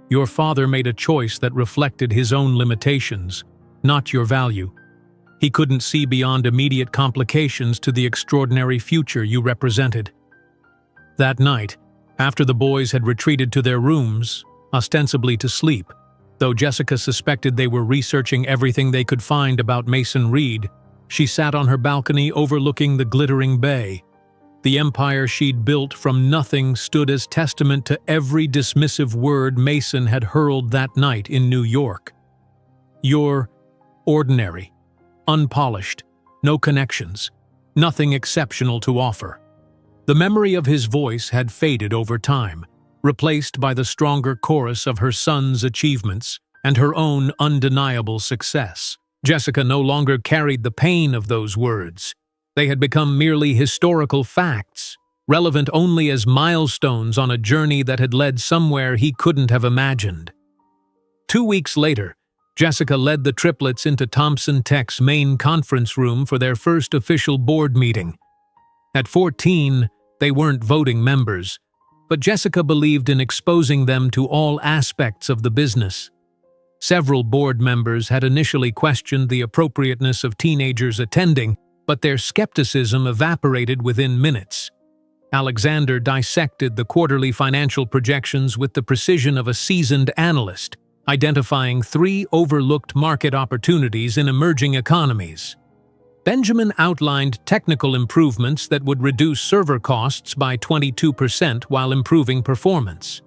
Your father made a choice that reflected his own limitations, not your value. He couldn't see beyond immediate complications to the extraordinary future you represented. That night, after the boys had retreated to their rooms, ostensibly to sleep, though Jessica suspected they were researching everything they could find about Mason Reed, she sat on her balcony overlooking the glittering bay. The empire she'd built from nothing stood as testament to every dismissive word Mason had hurled that night in New York. You're ordinary, unpolished, no connections, nothing exceptional to offer. The memory of his voice had faded over time, replaced by the stronger chorus of her son's achievements and her own undeniable success. Jessica no longer carried the pain of those words. They had become merely historical facts, relevant only as milestones on a journey that had led somewhere he couldn't have imagined. 2 weeks later, Jessica led the triplets into Thompson Tech's main conference room for their first official board meeting. At 14, they weren't voting members, but Jessica believed in exposing them to all aspects of the business. Several board members had initially questioned the appropriateness of teenagers attending, but their skepticism evaporated within minutes. Alexander dissected the quarterly financial projections with the precision of a seasoned analyst, identifying 3 overlooked market opportunities in emerging economies. Benjamin outlined technical improvements that would reduce server costs by 22% while improving performance.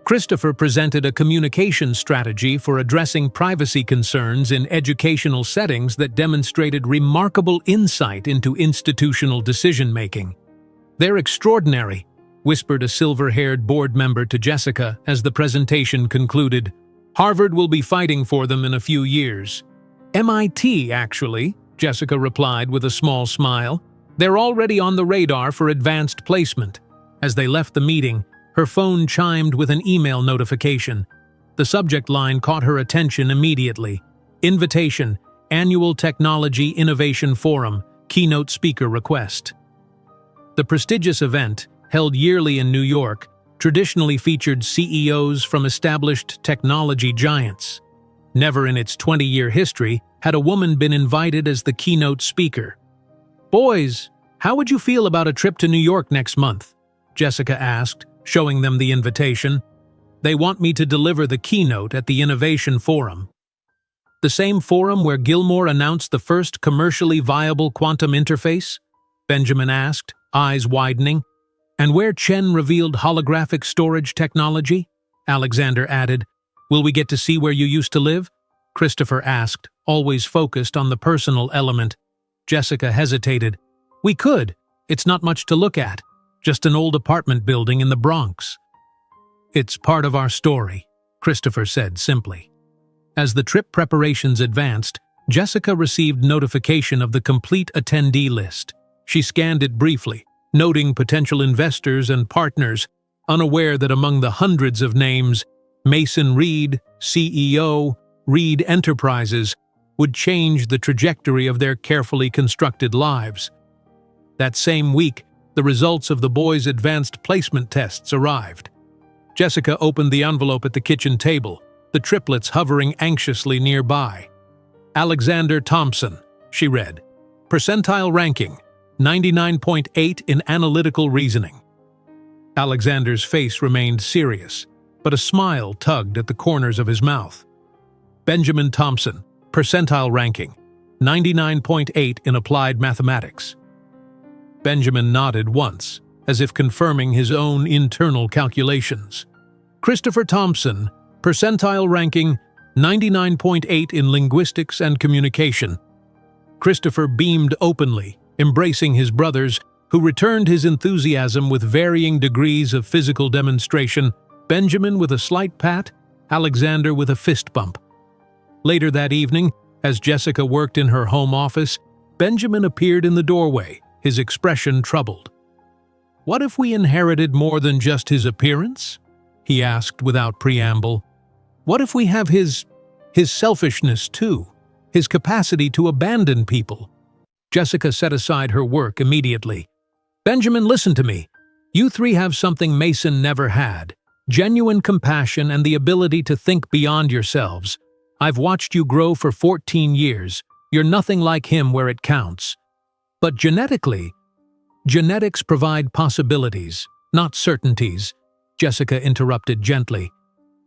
Christopher presented a communication strategy for addressing privacy concerns in educational settings that demonstrated remarkable insight into institutional decision-making. They're extraordinary, whispered a silver-haired board member to Jessica as the presentation concluded. Harvard will be fighting for them in a few years. MIT, actually, Jessica replied with a small smile. They're already on the radar for advanced placement. As they left the meeting, her phone chimed with an email notification. The subject line caught her attention immediately. Invitation, Annual Technology Innovation Forum, Keynote Speaker Request. The prestigious event, held yearly in New York, traditionally featured CEOs from established technology giants. Never in its 20-year history had a woman been invited as the keynote speaker. Boys, how would you feel about a trip to New York next month? Jessica asked, showing them the invitation. They want me to deliver the keynote at the Innovation Forum. The same forum where Gilmore announced the first commercially viable quantum interface? Benjamin asked, eyes widening. And where Chen revealed holographic storage technology? Alexander added. Will we get to see where you used to live? Christopher asked, always focused on the personal element. Jessica hesitated. We could. It's not much to look at. Just an old apartment building in the Bronx. It's part of our story, Christopher said simply. As the trip preparations advanced, Jessica received notification of the complete attendee list. She scanned it briefly, noting potential investors and partners, unaware that among the hundreds of names, Mason Reed, CEO, Reed Enterprises, would change the trajectory of their carefully constructed lives. That same week, the results of the boys' advanced placement tests arrived. Jessica opened the envelope at the kitchen table, the triplets hovering anxiously nearby. Alexander Thompson, she read. Percentile ranking, 99.8 in analytical reasoning. Alexander's face remained serious, but a smile tugged at the corners of his mouth. Benjamin Thompson, percentile ranking, 99.8 in applied mathematics. Benjamin nodded once, as if confirming his own internal calculations. Christopher Thompson, percentile ranking 99.8 in linguistics and communication. Christopher beamed openly, embracing his brothers, who returned his enthusiasm with varying degrees of physical demonstration, Benjamin with a slight pat, Alexander with a fist bump. Later that evening, as Jessica worked in her home office, Benjamin appeared in the doorway, his expression troubled. "What if we inherited more than just his appearance?" he asked without preamble. "What if we have his selfishness too, his capacity to abandon people?" Jessica set aside her work immediately. "Benjamin, listen to me. You three have something Mason never had. Genuine compassion and the ability to think beyond yourselves. I've watched you grow for 14 years. You're nothing like him where it counts. But genetics provide possibilities, not certainties," Jessica interrupted gently.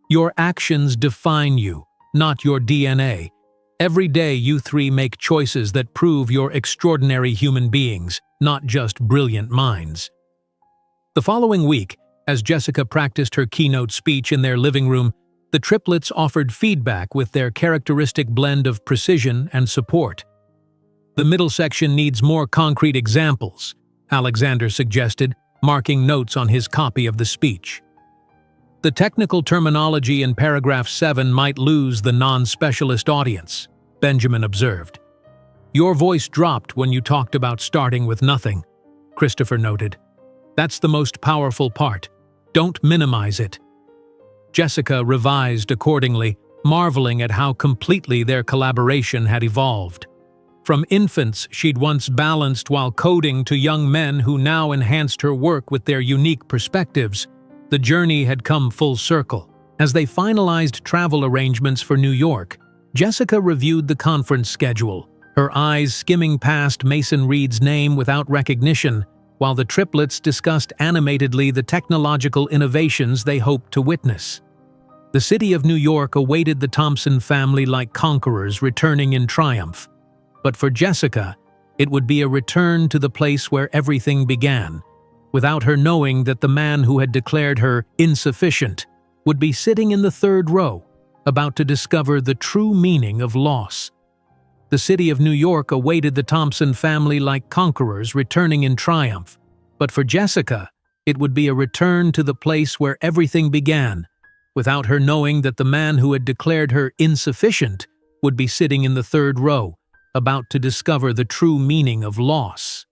"Your actions define you, not your DNA. Every day you three make choices that prove you're extraordinary human beings, not just brilliant minds." The following week, as Jessica practiced her keynote speech in their living room, the triplets offered feedback with their characteristic blend of precision and support. "The middle section needs more concrete examples," Alexander suggested, marking notes on his copy of the speech. "The technical terminology in paragraph 7 might lose the non-specialist audience," Benjamin observed. "Your voice dropped when you talked about starting with nothing," Christopher noted. "That's the most powerful part. Don't minimize it." Jessica revised accordingly, marveling at how completely their collaboration had evolved. From infants she'd once balanced while coding to young men who now enhanced her work with their unique perspectives, the journey had come full circle. As they finalized travel arrangements for New York, Jessica reviewed the conference schedule, her eyes skimming past Mason Reed's name without recognition, while the triplets discussed animatedly the technological innovations they hoped to witness. The city of New York awaited the Thompson family like conquerors returning in triumph. But for Jessica, it would be a return to the place where everything began, without her knowing that the man who had declared her insufficient would be sitting in the third row, about to discover the true meaning of loss. The city of New York awaited the Thompson family like conquerors returning in triumph. But for Jessica, it would be a return to the place where everything began, without her knowing that the man who had declared her insufficient would be sitting in the third row, about to discover the true meaning of loss.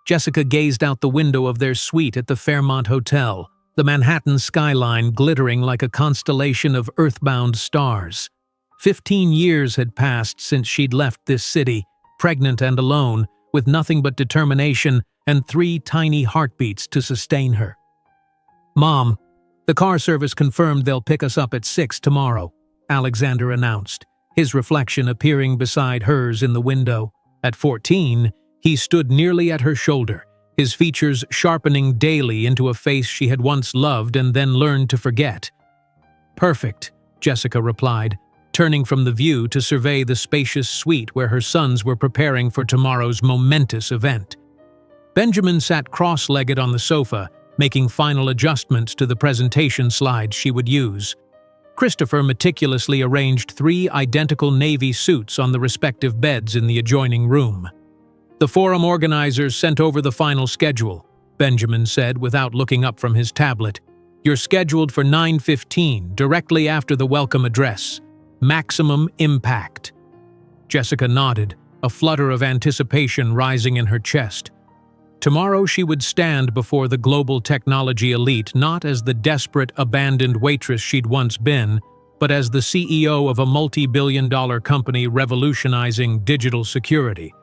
Jessica gazed out the window of their suite at the Fairmont Hotel, the Manhattan skyline glittering like a constellation of earthbound stars. 15 years had passed since she'd left this city, pregnant and alone, with nothing but determination and 3 tiny heartbeats to sustain her. "Mom, the car service confirmed they'll pick us up at 6 tomorrow," Alexander announced, his reflection appearing beside hers in the window. At 14, he stood nearly at her shoulder, his features sharpening daily into a face she had once loved and then learned to forget. "Perfect," Jessica replied, turning from the view to survey the spacious suite where her sons were preparing for tomorrow's momentous event. Benjamin sat cross-legged on the sofa, making final adjustments to the presentation slides she would use. Christopher meticulously arranged 3 identical navy suits on the respective beds in the adjoining room. "The forum organizers sent over the final schedule," Benjamin said without looking up from his tablet. "You're scheduled for 9:15, directly after the welcome address. Maximum impact." Jessica nodded, a flutter of anticipation rising in her chest. Tomorrow she would stand before the global technology elite not as the desperate, abandoned waitress she'd once been, but as the CEO of a multi-billion-dollar company revolutionizing digital security.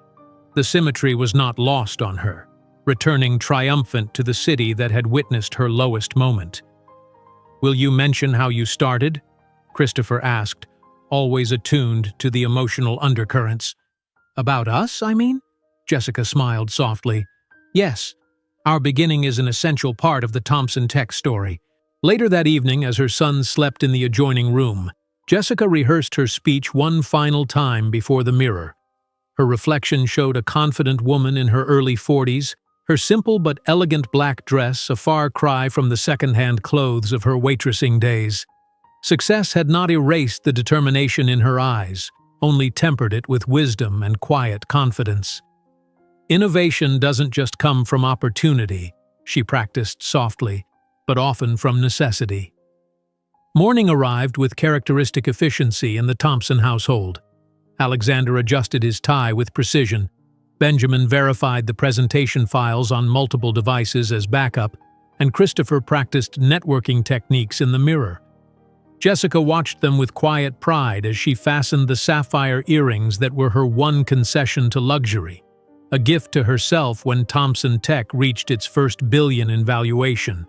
The symmetry was not lost on her, returning triumphant to the city that had witnessed her lowest moment. "Will you mention how you started?" Christopher asked, always attuned to the emotional undercurrents. "About us, I mean?" Jessica smiled softly. "Yes, our beginning is an essential part of the Thompson tech story." Later that evening, as her sons slept in the adjoining room, Jessica rehearsed her speech one final time before the mirror. Her reflection showed a confident woman in her early 40s, Her simple but elegant black dress a far cry from the second-hand clothes of her waitressing days. Success had not erased the determination in her eyes, only tempered it with wisdom and quiet confidence. Innovation doesn't just come from opportunity, she practiced softly, but often from necessity. Morning arrived with characteristic efficiency in the Thompson household. Alexander adjusted his tie with precision. Benjamin verified the presentation files on multiple devices as backup, and Christopher practiced networking techniques in the mirror. Jessica watched them with quiet pride as she fastened the sapphire earrings that were her one concession to luxury, a gift to herself when Thompson Tech reached its first billion in valuation.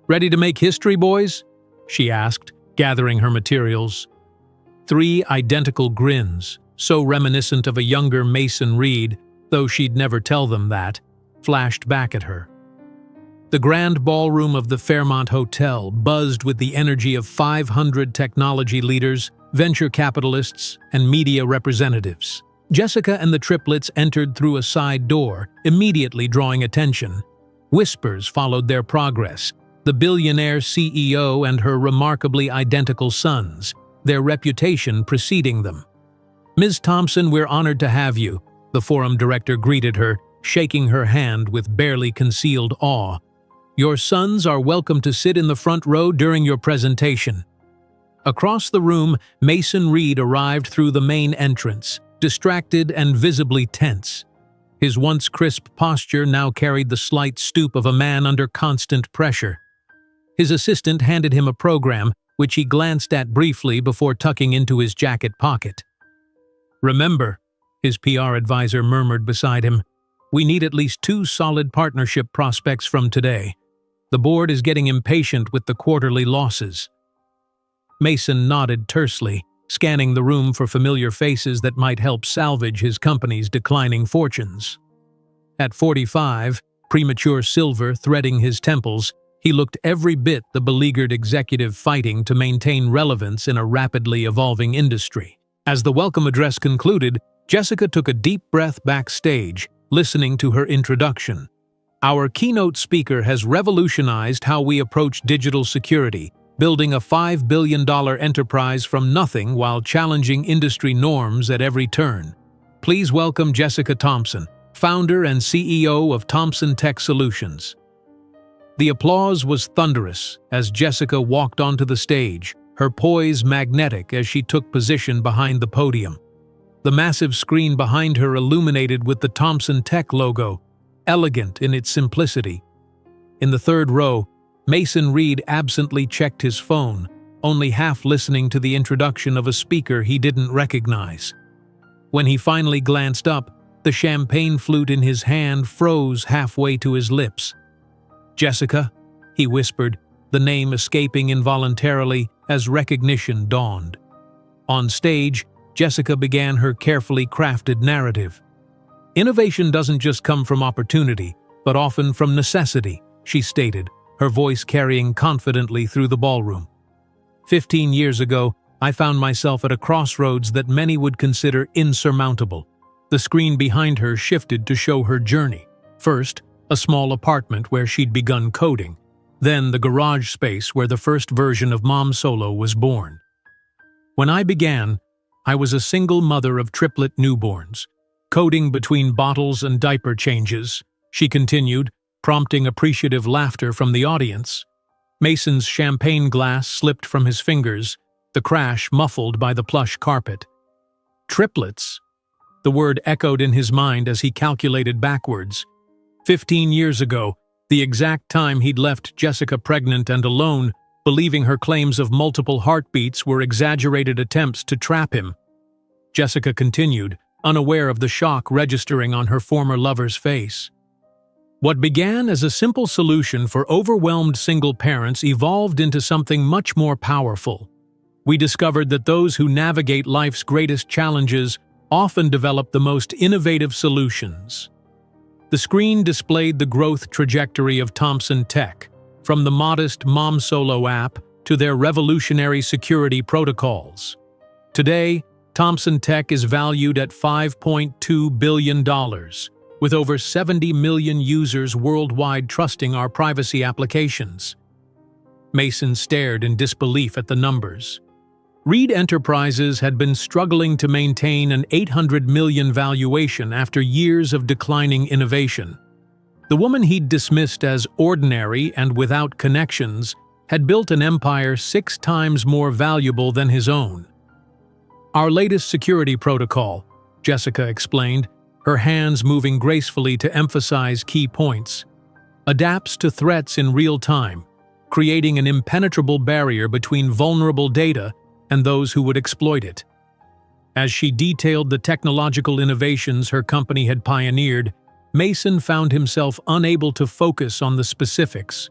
"Ready to make history, boys?" she asked, gathering her materials. 3 identical grins, so reminiscent of a younger Mason Reed, though she'd never tell them that, flashed back at her. The grand ballroom of the Fairmont Hotel buzzed with the energy of 500 technology leaders, venture capitalists, and media representatives. Jessica and the triplets entered through a side door, immediately drawing attention. Whispers followed their progress. The billionaire CEO and her remarkably identical sons, their reputation preceding them. "Ms. Thompson, we're honored to have you," the forum director greeted her, shaking her hand with barely concealed awe. "Your sons are welcome to sit in the front row during your presentation." Across the room, Mason Reed arrived through the main entrance, distracted and visibly tense. His once crisp posture now carried the slight stoop of a man under constant pressure. His assistant handed him a program, which he glanced at briefly before tucking into his jacket pocket. "Remember," his PR advisor murmured beside him, "we need at least 2 solid partnership prospects from today. The board is getting impatient with the quarterly losses." Mason nodded tersely, scanning the room for familiar faces that might help salvage his company's declining fortunes. At 45, premature silver threading his temples, he looked every bit the beleaguered executive fighting to maintain relevance in a rapidly evolving industry. As the welcome address concluded, Jessica took a deep breath backstage, listening to her introduction. "Our keynote speaker has revolutionized how we approach digital security, building a $5 billion enterprise from nothing while challenging industry norms at every turn. Please welcome Jessica Thompson, founder and CEO of Thompson Tech Solutions." The applause was thunderous as Jessica walked onto the stage, her poise magnetic as she took position behind the podium. The massive screen behind her illuminated with the Thompson Tech logo, elegant in its simplicity. In the third row, Mason Reed absently checked his phone, only half listening to the introduction of a speaker he didn't recognize. When he finally glanced up, the champagne flute in his hand froze halfway to his lips. "Jessica," he whispered, the name escaping involuntarily as recognition dawned. On stage, Jessica began her carefully crafted narrative. "Innovation doesn't just come from opportunity, but often from necessity," she stated, her voice carrying confidently through the ballroom. 15 years ago, I found myself at a crossroads that many would consider insurmountable. The screen behind her shifted to show her journey. First, a small apartment where she'd begun coding. Then the garage space where the first version of Mom Solo was born. "When I began, I was a single mother of triplet newborns, coding between bottles and diaper changes," she continued, prompting appreciative laughter from the audience. Mason's champagne glass slipped from his fingers, the crash muffled by the plush carpet. "Triplets?" The word echoed in his mind as he calculated backwards. 15 years ago, the exact time he'd left Jessica pregnant and alone, believing her claims of multiple heartbeats were exaggerated attempts to trap him. Jessica continued, unaware of the shock registering on her former lover's face. "What began as a simple solution for overwhelmed single parents evolved into something much more powerful. We discovered that those who navigate life's greatest challenges often develop the most innovative solutions." The screen displayed the growth trajectory of Thompson Tech, from the modest Mom Solo app to their revolutionary security protocols. Today, Thompson Tech is valued at $5.2 billion, with over 70 million users worldwide trusting our privacy applications. Mason stared in disbelief at the numbers. Reed Enterprises had been struggling to maintain an $800 million valuation after years of declining innovation. The woman he'd dismissed as ordinary and without connections had built an empire 6 times more valuable than his own. "Our latest security protocol," Jessica explained, her hands moving gracefully to emphasize key points, "adapts to threats in real time, creating an impenetrable barrier between vulnerable data and those who would exploit it." As she detailed the technological innovations her company had pioneered, Mason found himself unable to focus on the specifics.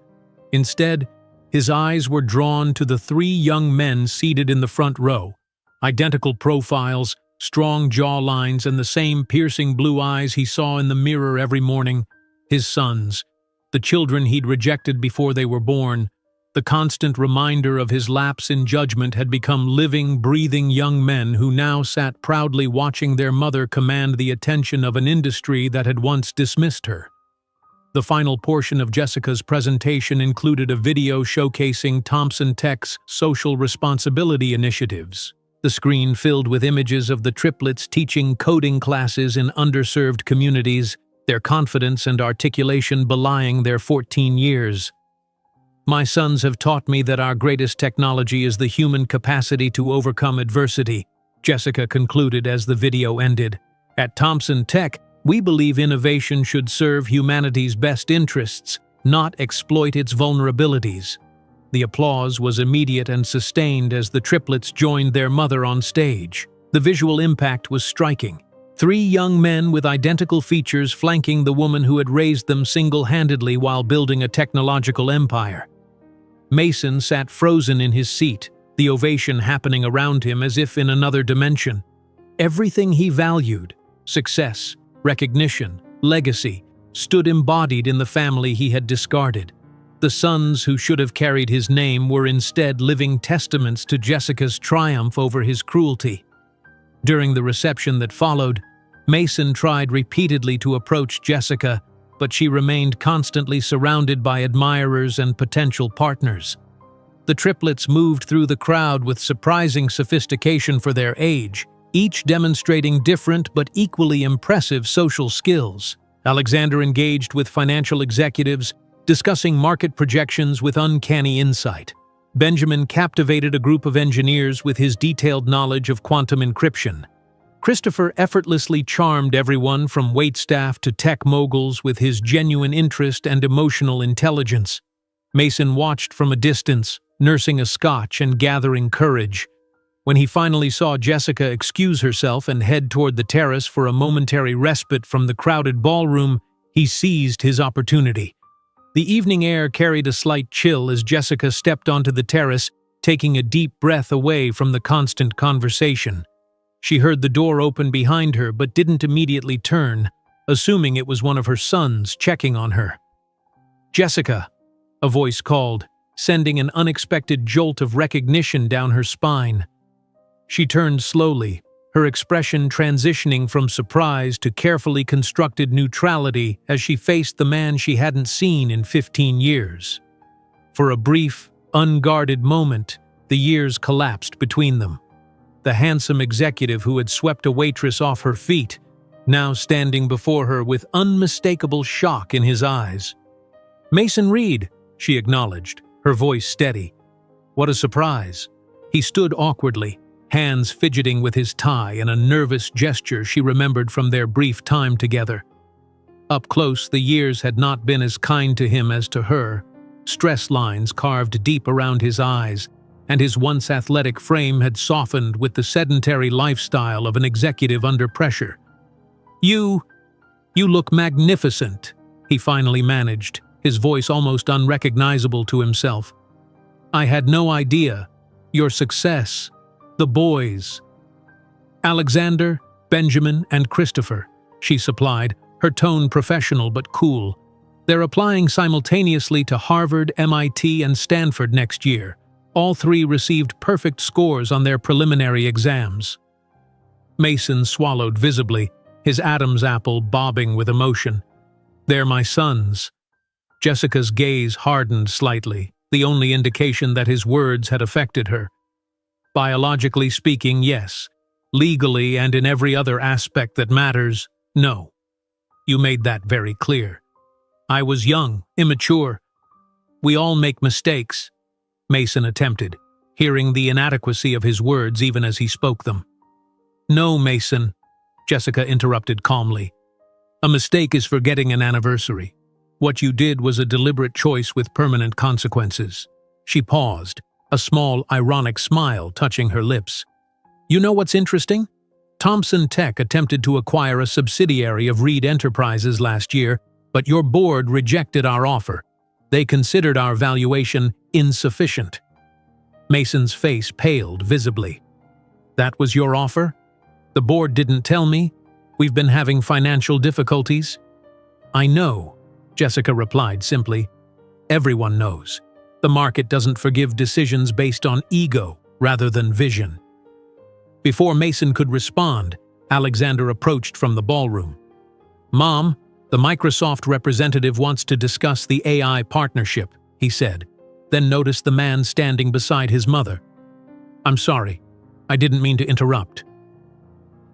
Instead, his eyes were drawn to the 3 young men seated in the front row. Identical profiles, strong jawlines, and the same piercing blue eyes he saw in the mirror every morning. His sons, the children he'd rejected before they were born. The constant reminder of his lapse in judgment had become living, breathing young men who now sat proudly watching their mother command the attention of an industry that had once dismissed her. The final portion of Jessica's presentation included a video showcasing Thomson Tech's social responsibility initiatives. The screen filled with images of the triplets teaching coding classes in underserved communities, their confidence and articulation belying their 14 years. "My sons have taught me that our greatest technology is the human capacity to overcome adversity," Jessica concluded as the video ended. "At Thomson Tech, we believe innovation should serve humanity's best interests, not exploit its vulnerabilities." The applause was immediate and sustained as the triplets joined their mother on stage. The visual impact was striking. 3 young men with identical features flanking the woman who had raised them single-handedly while building a technological empire. Mason sat frozen in his seat, the ovation happening around him as if in another dimension. Everything he valued, success, recognition, legacy, stood embodied in the family he had discarded. The sons who should have carried his name were instead living testaments to Jessica's triumph over his cruelty. During the reception that followed, Mason tried repeatedly to approach Jessica, but she remained constantly surrounded by admirers and potential partners. The triplets moved through the crowd with surprising sophistication for their age, each demonstrating different but equally impressive social skills. Alexander engaged with financial executives, discussing market projections with uncanny insight. Benjamin captivated a group of engineers with his detailed knowledge of quantum encryption. Christopher effortlessly charmed everyone from waitstaff to tech moguls with his genuine interest and emotional intelligence. Mason watched from a distance, nursing a scotch and gathering courage. When he finally saw Jessica excuse herself and head toward the terrace for a momentary respite from the crowded ballroom, he seized his opportunity. The evening air carried a slight chill as Jessica stepped onto the terrace, taking a deep breath away from the constant conversation. She heard the door open behind her but didn't immediately turn, assuming it was one of her sons checking on her. "Jessica," a voice called, sending an unexpected jolt of recognition down her spine. She turned slowly, her expression transitioning from surprise to carefully constructed neutrality as she faced the man she hadn't seen in 15 years. For a brief, unguarded moment, the years collapsed between them. The handsome executive who had swept a waitress off her feet, now standing before her with unmistakable shock in his eyes. "Mason Reed," she acknowledged, her voice steady. What a surprise. He stood awkwardly, hands fidgeting with his tie and a nervous gesture she remembered from their brief time together. Up close, the years had not been as kind to him as to her. Stress lines carved deep around his eyes, and his once athletic frame had softened with the sedentary lifestyle of an executive under pressure. You look magnificent," he finally managed, his voice almost unrecognizable to himself. "I had no idea. Your success. The boys." "Alexander, Benjamin, and Christopher," she supplied, her tone professional but cool. "They're applying simultaneously to Harvard, MIT, and Stanford next year. All 3 received perfect scores on their preliminary exams." Mason swallowed visibly, his Adam's apple bobbing with emotion. "They're my sons." Jessica's gaze hardened slightly, the only indication that his words had affected her. "Biologically speaking, yes. Legally and in every other aspect that matters, no. You made that very clear. I was young, immature. We all make mistakes," Mason attempted, hearing the inadequacy of his words even as he spoke them. "No, Mason," Jessica interrupted calmly. "A mistake is forgetting an anniversary. What you did was a deliberate choice with permanent consequences." She paused, a small, ironic smile touching her lips. "You know what's interesting? Thompson Tech attempted to acquire a subsidiary of Reed Enterprises last year, but your board rejected our offer. They considered our valuation insufficient." Mason's face paled visibly. "That was your offer? The board didn't tell me. We've been having financial difficulties." "I know," Jessica replied simply. "Everyone knows. The market doesn't forgive decisions based on ego rather than vision." Before Mason could respond, Alexander approached from the ballroom. "Mom, the Microsoft representative wants to discuss the AI partnership," he said, then noticed the man standing beside his mother. "I'm sorry. I didn't mean to interrupt."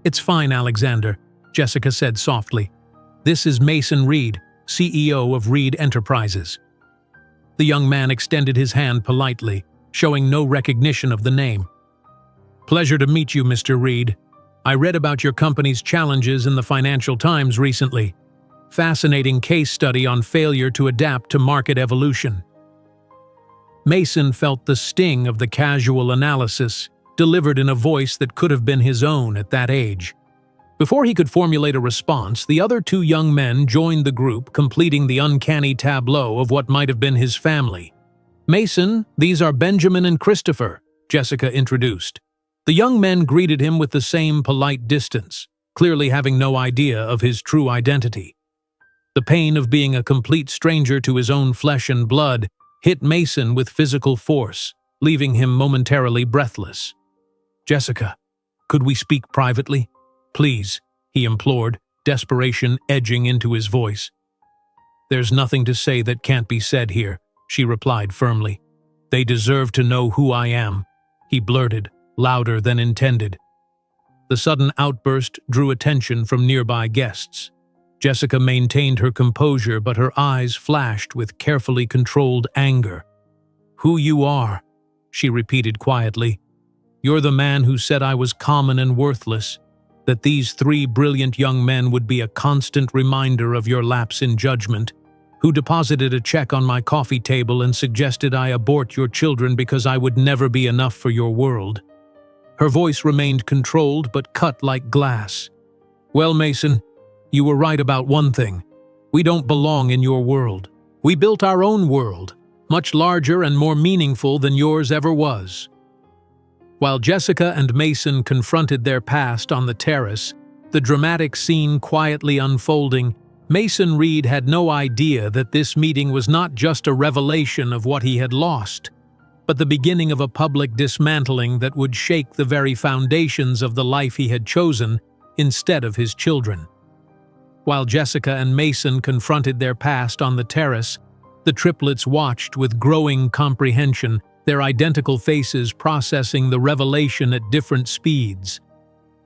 "It's fine, Alexander," Jessica said softly. "This is Mason Reed, CEO of Reed Enterprises." The young man extended his hand politely, showing no recognition of the name. "Pleasure to meet you, Mr. Reed. I read about your company's challenges in the Financial Times recently. Fascinating case study on failure to adapt to market evolution." Mason felt the sting of the casual analysis, delivered in a voice that could have been his own at that age. Before he could formulate a response, the other two young men joined the group, completing the uncanny tableau of what might have been his family. "Mason, these are Benjamin and Christopher," Jessica introduced. The young men greeted him with the same polite distance, clearly having no idea of his true identity. The pain of being a complete stranger to his own flesh and blood hit Mason with physical force, leaving him momentarily breathless. "Jessica, could we speak privately? Please," he implored, desperation edging into his voice. "There's nothing to say that can't be said here," she replied firmly. "They deserve to know who I am," he blurted, louder than intended. The sudden outburst drew attention from nearby guests. Jessica maintained her composure, but her eyes flashed with carefully controlled anger. "Who you are," she repeated quietly. "You're the man who said I was common and worthless, that these three brilliant young men would be a constant reminder of your lapse in judgment, who deposited a check on my coffee table and suggested I abort your children because I would never be enough for your world." Her voice remained controlled but cut like glass. "Well, Mason, you were right about one thing. We don't belong in your world. We built our own world, much larger and more meaningful than yours ever was." While Jessica and Mason confronted their past on the terrace, the dramatic scene quietly unfolding, Mason Reed had no idea that this meeting was not just a revelation of what he had lost, but the beginning of a public dismantling that would shake the very foundations of the life he had chosen instead of his children. While Jessica and Mason confronted their past on the terrace, the triplets watched with growing comprehension, their identical faces processing the revelation at different speeds.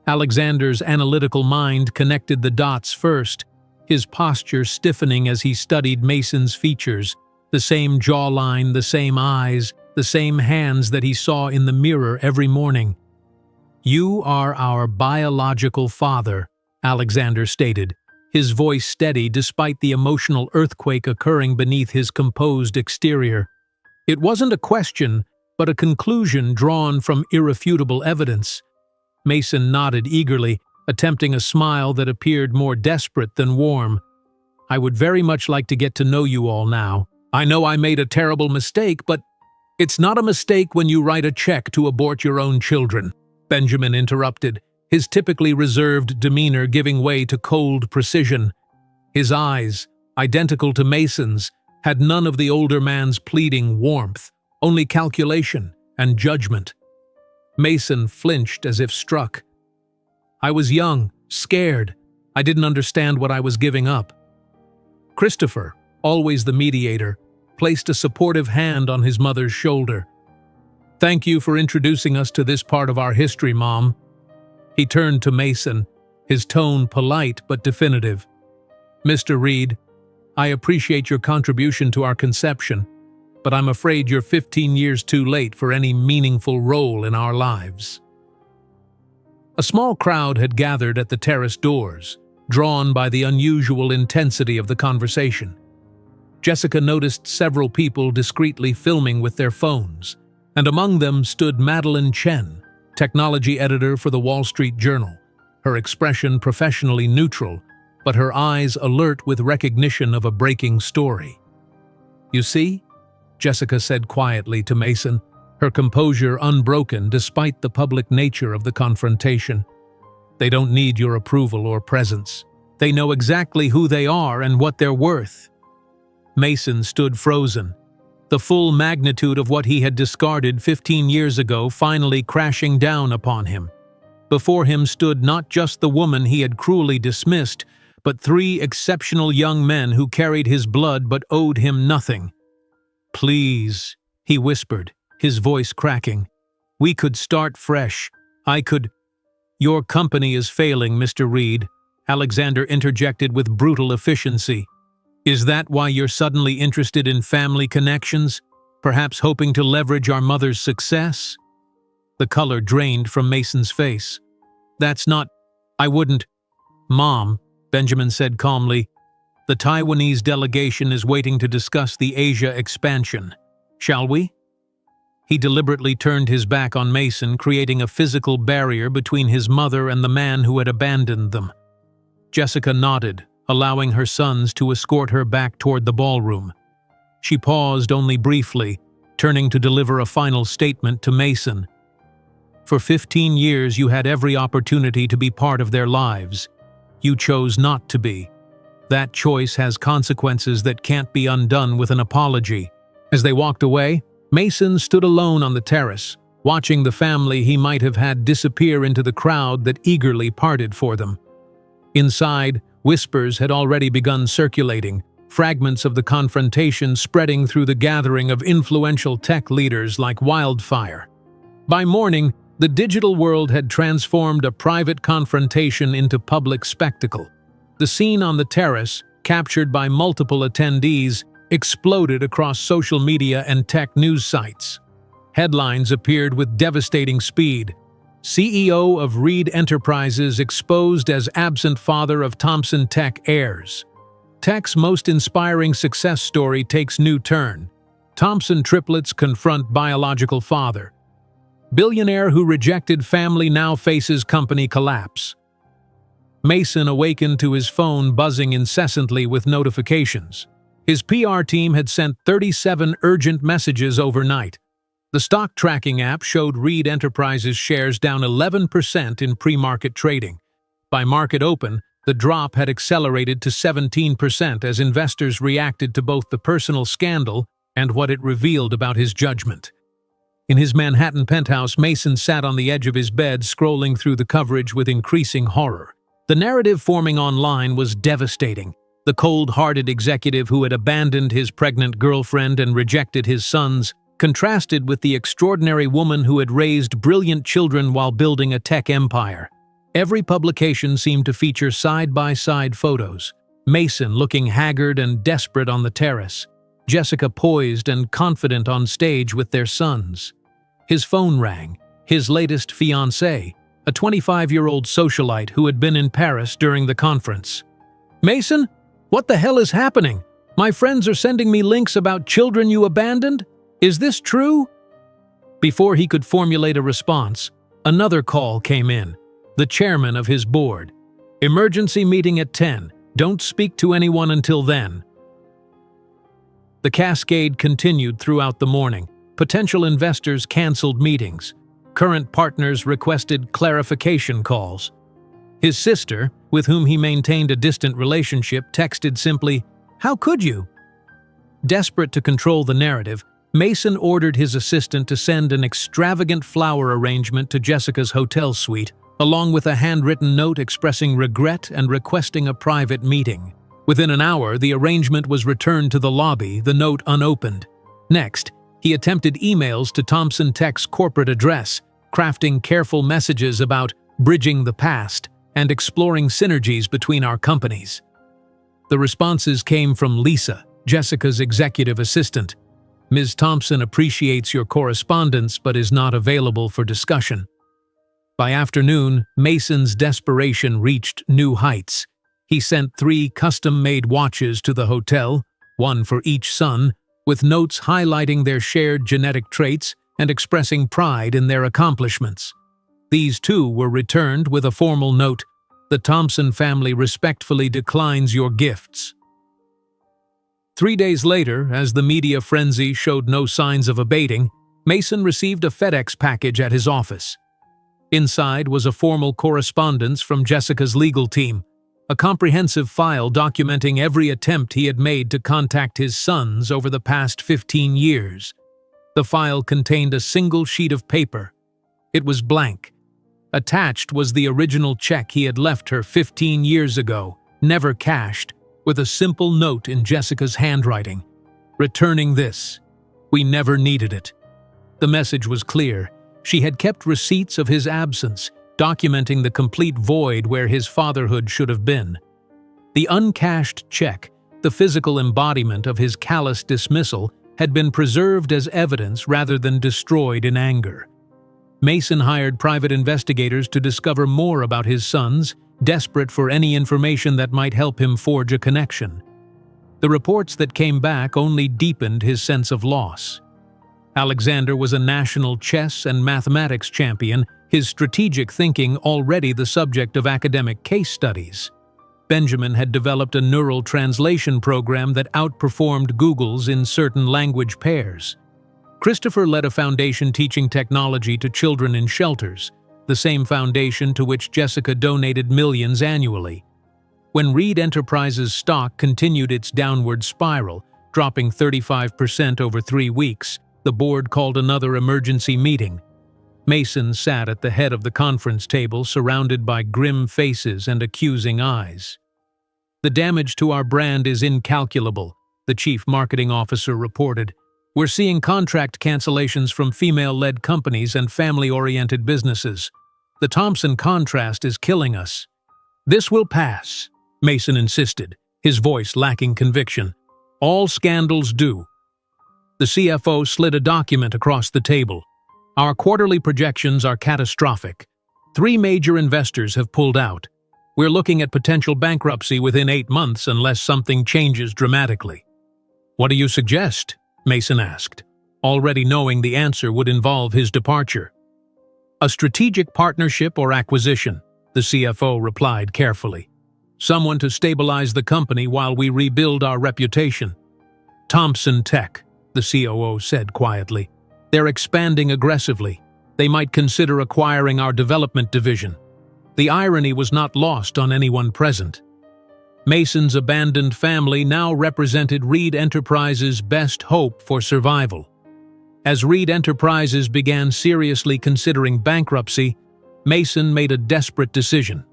Alexander's analytical mind connected the dots first, his posture stiffening as he studied Mason's features, the same jawline, the same eyes, the same hands that he saw in the mirror every morning. "You are our biological father," Alexander stated, his voice steady despite the emotional earthquake occurring beneath his composed exterior. It wasn't a question, but a conclusion drawn from irrefutable evidence. Mason nodded eagerly, attempting a smile that appeared more desperate than warm. "I would very much like to get to know you all now. I know I made a terrible mistake, but it's not a mistake when you write a check to abort your own children," Benjamin interrupted, his typically reserved demeanor giving way to cold precision. His eyes, identical to Mason's, had none of the older man's pleading warmth, only calculation and judgment. Mason flinched as if struck. "I was young, scared, I didn't understand what I was giving up. Christopher, always the mediator, placed a supportive hand on his mother's shoulder. "Thank you for introducing us to this part of our history, Mom." He turned to Mason, his tone polite but definitive. "Mr. Reed, I appreciate your contribution to our conception, but I'm afraid you're 15 years too late for any meaningful role in our lives." A small crowd had gathered at the terrace doors, drawn by the unusual intensity of the conversation. Jessica noticed several people discreetly filming with their phones, and among them stood Madeline Chen, technology editor for the Wall Street Journal, her expression professionally neutral, but her eyes alert with recognition of a breaking story. "You see?" Jessica said quietly to Mason, her composure unbroken despite the public nature of the confrontation. "They don't need your approval or presence. They know exactly who they are and what they're worth." Mason stood frozen, the full magnitude of what he had discarded 15 years ago finally crashing down upon him. Before him stood not just the woman he had cruelly dismissed, but 3 exceptional young men who carried his blood but owed him nothing. "Please," he whispered, his voice cracking. "We could start fresh. I could—" "Your company is failing, Mr. Reed," Alexander interjected with brutal efficiency. "Is that why you're suddenly interested in family connections? Perhaps hoping to leverage our mother's success?" The color drained from Mason's face. "That's not— I wouldn't—" "Mom," Benjamin said calmly, "the Taiwanese delegation is waiting to discuss the Asia expansion. Shall we?" He deliberately turned his back on Mason, creating a physical barrier between his mother and the man who had abandoned them. Jessica nodded, allowing her sons to escort her back toward the ballroom. She paused only briefly, turning to deliver a final statement to Mason. "For 15 years you had every opportunity to be part of their lives. You chose not to be. That choice has consequences that can't be undone with an apology." As they walked away, Mason stood alone on the terrace, watching the family he might have had disappear into the crowd that eagerly parted for them. Inside, whispers had already begun circulating, fragments of the confrontation spreading through the gathering of influential tech leaders like wildfire. By morning, the digital world had transformed a private confrontation into public spectacle. The scene on the terrace, captured by multiple attendees, exploded across social media and tech news sites. Headlines appeared with devastating speed. CEO of Reed Enterprises exposed as absent father of Thompson Tech heirs. Tech's most inspiring success story takes new turn. Thompson triplets confront biological father. Billionaire who rejected family now faces company collapse. Mason awakened to his phone buzzing incessantly with notifications. His PR team had sent 37 urgent messages overnight. The stock tracking app showed Reed Enterprises shares down 11% in pre-market trading. By market open, the drop had accelerated to 17% as investors reacted to both the personal scandal and what it revealed about his judgment. In his Manhattan penthouse, Mason sat on the edge of his bed, scrolling through the coverage with increasing horror. The narrative forming online was devastating. The cold-hearted executive who had abandoned his pregnant girlfriend and rejected his sons contrasted with the extraordinary woman who had raised brilliant children while building a tech empire. Every publication seemed to feature side-by-side photos. Mason looking haggard and desperate on the terrace. Jessica poised and confident on stage with their sons. His phone rang. His latest fiancée, a 25-year-old socialite who had been in Paris during the conference. "Mason, what the hell is happening? My friends are sending me links about children you abandoned? Is this true?" Before he could formulate a response, another call came in. The chairman of his board. "Emergency meeting at 10. Don't speak to anyone until then." The cascade continued throughout the morning. Potential investors canceled meetings. Current partners requested clarification calls. His sister, with whom he maintained a distant relationship, texted simply, "How could you?" Desperate to control the narrative, Mason ordered his assistant to send an extravagant flower arrangement to Jessica's hotel suite, along with a handwritten note expressing regret and requesting a private meeting. Within an hour, the arrangement was returned to the lobby, the note unopened. Next, he attempted emails to Thompson Tech's corporate address, crafting careful messages about bridging the past and exploring synergies between our companies. The responses came from Lisa, Jessica's executive assistant. Ms. Thompson appreciates your correspondence but is not available for discussion. By afternoon, Mason's desperation reached new heights. He sent 3 custom-made watches to the hotel, one for each son, with notes highlighting their shared genetic traits and expressing pride in their accomplishments. These too were returned with a formal note: "The Thompson family respectfully declines your gifts." 3 days later, as the media frenzy showed no signs of abating, Mason received a FedEx package at his office. Inside was a formal correspondence from Jessica's legal team, a comprehensive file documenting every attempt he had made to contact his sons over the past 15 years. The file contained a single sheet of paper. It was blank. Attached was the original check he had left her 15 years ago, never cashed, with a simple note in Jessica's handwriting: "Returning this. We never needed it." The message was clear. She had kept receipts of his absence, documenting the complete void where his fatherhood should have been. The uncashed check, the physical embodiment of his callous dismissal, had been preserved as evidence rather than destroyed in anger. Mason hired private investigators to discover more about his sons, desperate for any information that might help him forge a connection. The reports that came back only deepened his sense of loss. Alexander was a national chess and mathematics champion, his strategic thinking already the subject of academic case studies. Benjamin had developed a neural translation program that outperformed Google's in certain language pairs. Christopher led a foundation teaching technology to children in shelters, the same foundation to which Jessica donated millions annually. When Reed Enterprises' stock continued its downward spiral, dropping 35% over 3 weeks, the board called another emergency meeting. Mason sat at the head of the conference table, surrounded by grim faces and accusing eyes. "The damage to our brand is incalculable," the chief marketing officer reported. "We're seeing contract cancellations from female-led companies and family-oriented businesses. The Thompson contrast is killing us." "This will pass," Mason insisted, his voice lacking conviction. "All scandals do." The CFO slid a document across the table. "Our quarterly projections are catastrophic. 3 major investors have pulled out. We're looking at potential bankruptcy within 8 months unless something changes dramatically." "What do you suggest?" Mason asked, already knowing the answer would involve his departure. "A strategic partnership or acquisition," the CFO replied carefully. "Someone to stabilize the company while we rebuild our reputation." "Thompson Tech," the COO said quietly. "They're expanding aggressively. They might consider acquiring our development division." The irony was not lost on anyone present. Mason's abandoned family now represented Reed Enterprises' best hope for survival. As Reed Enterprises began seriously considering bankruptcy, Mason made a desperate decision.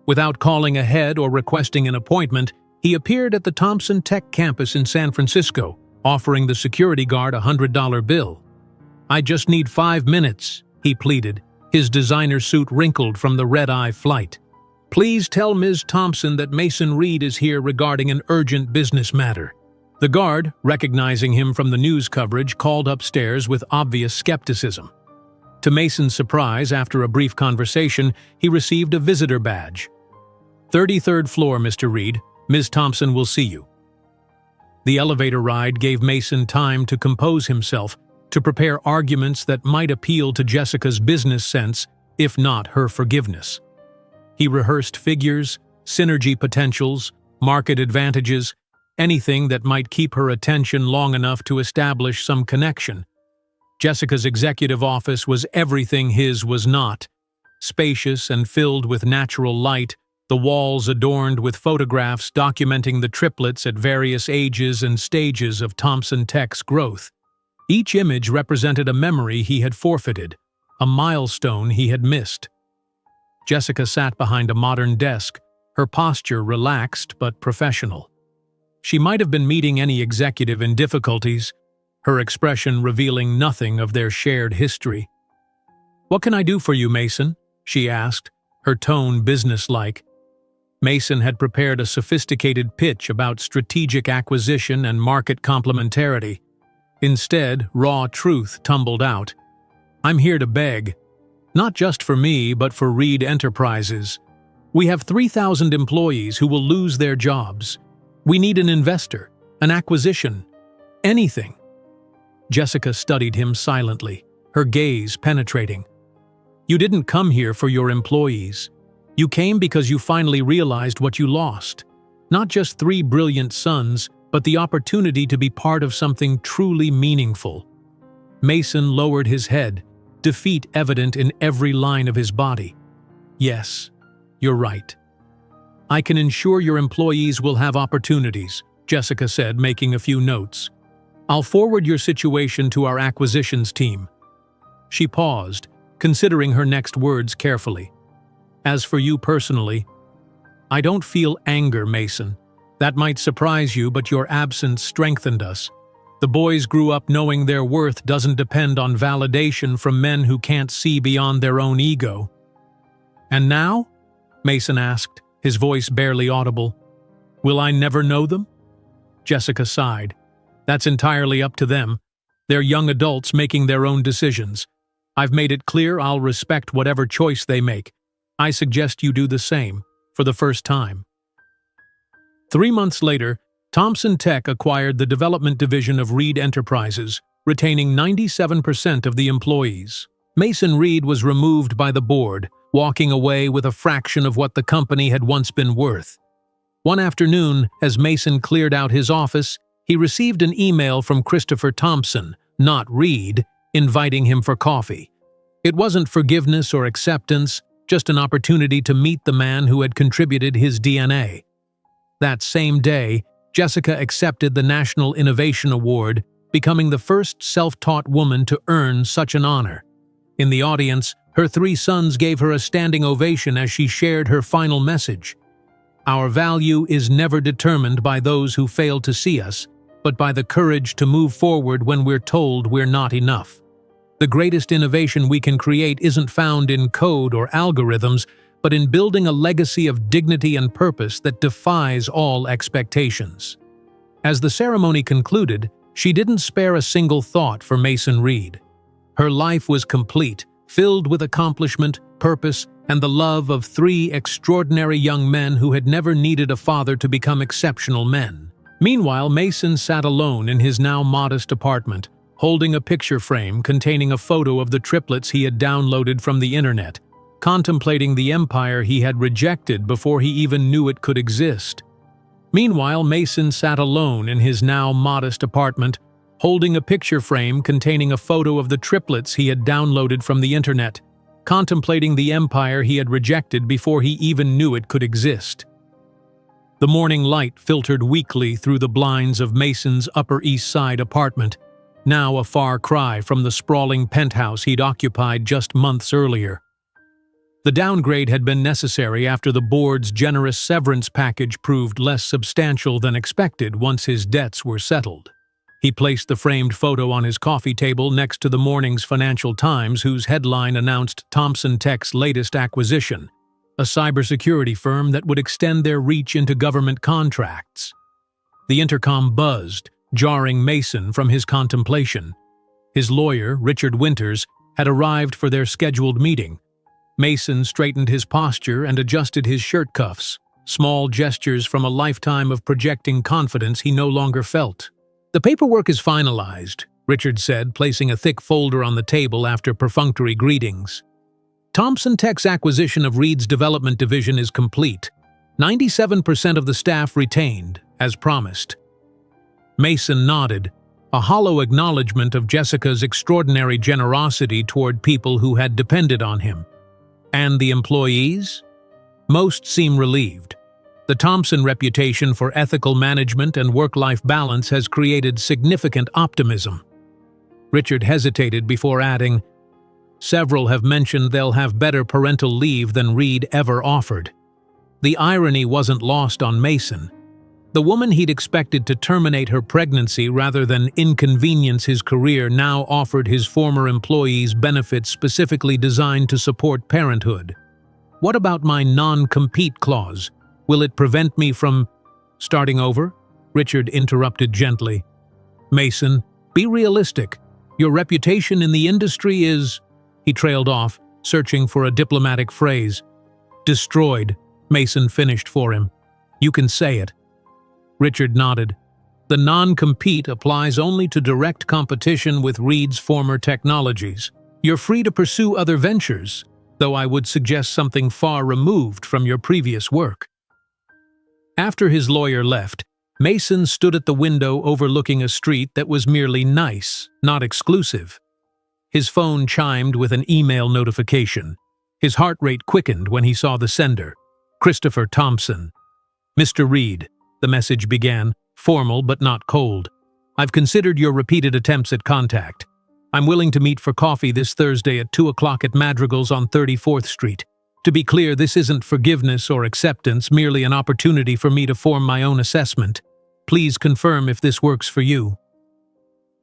Without calling ahead or requesting an appointment, he appeared at the Thompson Tech campus in San Francisco, offering the security guard a $100 bill. "I just need 5 minutes," he pleaded, his designer suit wrinkled from the red-eye flight. "Please tell Ms. Thompson that Mason Reed is here regarding an urgent business matter." The guard, recognizing him from the news coverage, called upstairs with obvious skepticism. To Mason's surprise, after a brief conversation, he received a visitor badge. "33rd floor, Mr. Reed. Ms. Thompson will see you." The elevator ride gave Mason time to compose himself, to prepare arguments that might appeal to Jessica's business sense, if not her forgiveness. He rehearsed figures, synergy potentials, market advantages, anything that might keep her attention long enough to establish some connection. Jessica's executive office was everything his was not. Spacious and filled with natural light, the walls adorned with photographs documenting the triplets at various ages and stages of Thompson Tech's growth. Each image represented a memory he had forfeited, a milestone he had missed. Jessica sat behind a modern desk, her posture relaxed but professional. She might have been meeting any executive in difficulties, her expression revealing nothing of their shared history. "What can I do for you, Mason?" she asked, her tone businesslike. Mason had prepared a sophisticated pitch about strategic acquisition and market complementarity. Instead, raw truth tumbled out. "I'm here to beg. Not just for me, but for Reed Enterprises. We have 3,000 employees who will lose their jobs. We need an investor, an acquisition, anything." Jessica studied him silently, her gaze penetrating. "You didn't come here for your employees. You came because you finally realized what you lost. Not just 3 brilliant sons, but the opportunity to be part of something truly meaningful." Mason lowered his head, defeat evident in every line of his body. "Yes, you're right. I can ensure your employees will have opportunities," Jessica said, making a few notes. "I'll forward your situation to our acquisitions team." She paused, considering her next words carefully. "As for you personally, I don't feel anger, Mason. That might surprise you, but your absence strengthened us. The boys grew up knowing their worth doesn't depend on validation from men who can't see beyond their own ego." "And now?" Mason asked, his voice barely audible. "Will I never know them?" Jessica sighed. "That's entirely up to them. They're young adults making their own decisions. I've made it clear I'll respect whatever choice they make. I suggest you do the same, for the first time." 3 months later, Thompson Tech acquired the development division of Reed Enterprises, retaining 97% of the employees. Mason Reed was removed by the board, walking away with a fraction of what the company had once been worth. One afternoon, as Mason cleared out his office, he received an email from Christopher Thompson, not Reed, inviting him for coffee. It wasn't forgiveness or acceptance, just an opportunity to meet the man who had contributed his DNA. That same day, Jessica accepted the National Innovation Award, becoming the first self-taught woman to earn such an honor. In the audience, her 3 sons gave her a standing ovation as she shared her final message. "Our value is never determined by those who fail to see us, but by the courage to move forward when we're told we're not enough. The greatest innovation we can create isn't found in code or algorithms, but in building a legacy of dignity and purpose that defies all expectations." As the ceremony concluded, she didn't spare a single thought for Mason Reed. Her life was complete, filled with accomplishment, purpose, and the love of 3 extraordinary young men who had never needed a father to become exceptional men. Meanwhile, Mason sat alone in his now modest apartment, holding a picture frame containing a photo of the triplets he had downloaded from the internet, contemplating the empire he had rejected before he even knew it could exist. Meanwhile, Mason sat alone in his now modest apartment, holding a picture frame containing a photo of the triplets he had downloaded from the internet, contemplating the empire he had rejected before he even knew it could exist. The morning light filtered weakly through the blinds of Mason's Upper East Side apartment, now a far cry from the sprawling penthouse he'd occupied just months earlier. The downgrade had been necessary after the board's generous severance package proved less substantial than expected once his debts were settled. He placed the framed photo on his coffee table next to the morning's Financial Times, whose headline announced Thompson Tech's latest acquisition, a cybersecurity firm that would extend their reach into government contracts. The intercom buzzed, jarring Mason from his contemplation. His lawyer, Richard Winters, had arrived for their scheduled meeting. Mason straightened his posture and adjusted his shirt cuffs, small gestures from a lifetime of projecting confidence he no longer felt. "The paperwork is finalized," Richard said, placing a thick folder on the table after perfunctory greetings. "Thompson Tech's acquisition of Reed's development division is complete. 97% of the staff retained, as promised." Mason nodded, a hollow acknowledgement of Jessica's extraordinary generosity toward people who had depended on him. "And the employees?" Most seem relieved. The Thompson reputation for ethical management and work-life balance has created significant optimism. Richard hesitated before adding, Several have mentioned they'll have better parental leave than Reed ever offered. The irony wasn't lost on Mason. The woman he'd expected to terminate her pregnancy rather than inconvenience his career now offered his former employees benefits specifically designed to support parenthood. "What about my non-compete clause? Will it prevent me from starting over?" Richard interrupted gently. "Mason, be realistic. Your reputation in the industry is—" He trailed off, searching for a diplomatic phrase. "Destroyed," Mason finished for him. "You can say it." Richard nodded. "The non-compete applies only to direct competition with Reed's former technologies. You're free to pursue other ventures, though I would suggest something far removed from your previous work." After his lawyer left, Mason stood at the window overlooking a street that was merely nice, not exclusive. His phone chimed with an email notification. His heart rate quickened when he saw the sender, Christopher Thompson. "Mr. Reed," the message began, formal but not cold. "I've considered your repeated attempts at contact. I'm willing to meet for coffee this Thursday at 2 o'clock at Madrigal's on 34th Street. To be clear, this isn't forgiveness or acceptance, merely an opportunity for me to form my own assessment. Please confirm if this works for you."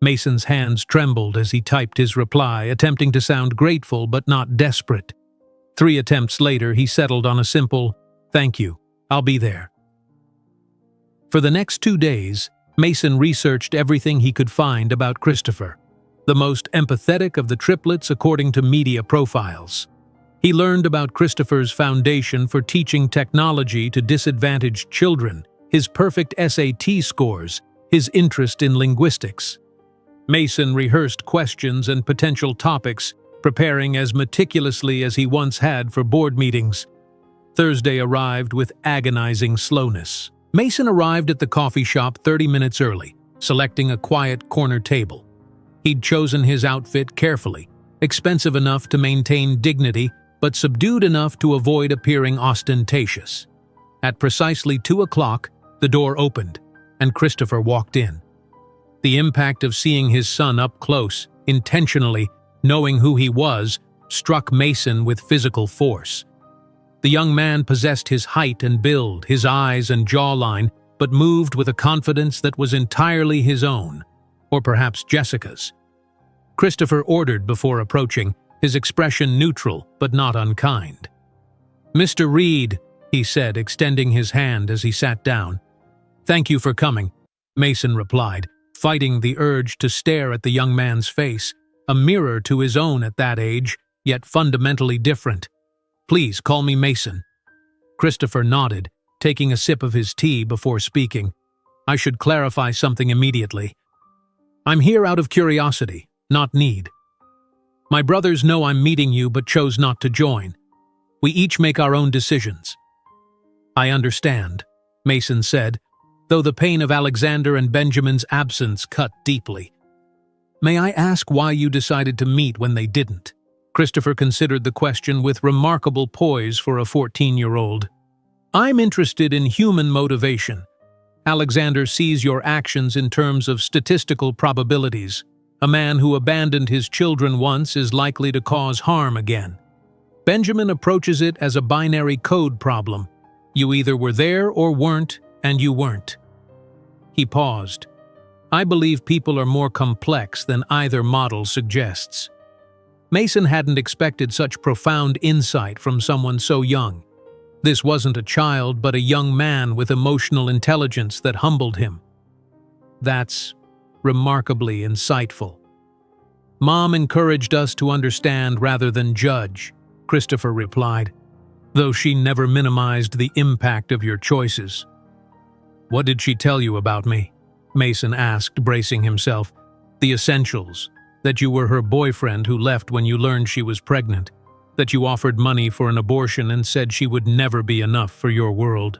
Mason's hands trembled as he typed his reply, attempting to sound grateful but not desperate. 3 attempts later, he settled on a simple, "Thank you, I'll be there." For the next 2 days, Mason researched everything he could find about Christopher, the most empathetic of the triplets according to media profiles. He learned about Christopher's foundation for teaching technology to disadvantaged children, his perfect SAT scores, his interest in linguistics. Mason rehearsed questions and potential topics, preparing as meticulously as he once had for board meetings. Thursday arrived with agonizing slowness. Mason arrived at the coffee shop 30 minutes early, selecting a quiet corner table. He'd chosen his outfit carefully, expensive enough to maintain dignity, but subdued enough to avoid appearing ostentatious. At precisely 2 o'clock, the door opened, and Christopher walked in. The impact of seeing his son up close, intentionally, knowing who he was, struck Mason with physical force. The young man possessed his height and build, his eyes and jawline, but moved with a confidence that was entirely his own, or perhaps Jessica's. Christopher ordered before approaching, his expression neutral but not unkind. "Mr. Reed," he said, extending his hand as he sat down. "Thank you for coming," Mason replied, fighting the urge to stare at the young man's face, a mirror to his own at that age, yet fundamentally different. "Please call me Mason." Christopher nodded, taking a sip of his tea before speaking. "I should clarify something immediately. I'm here out of curiosity, not need. My brothers know I'm meeting you but chose not to join. We each make our own decisions." "I understand," Mason said, though the pain of Alexander and Benjamin's absence cut deeply. "May I ask why you decided to meet when they didn't?" Christopher considered the question with remarkable poise for a 14-year-old. "I'm interested in human motivation. Alexander sees your actions in terms of statistical probabilities. A man who abandoned his children once is likely to cause harm again. Benjamin approaches it as a binary code problem. You either were there or weren't, and you weren't." He paused. "I believe people are more complex than either model suggests." Mason hadn't expected such profound insight from someone so young. This wasn't a child, but a young man with emotional intelligence that humbled him. "That's remarkably insightful." "Mom encouraged us to understand rather than judge," Christopher replied, "though she never minimized the impact of your choices." "What did she tell you about me?" Mason asked, bracing himself. "The essentials. That you were her boyfriend who left when you learned she was pregnant. That you offered money for an abortion and said she would never be enough for your world."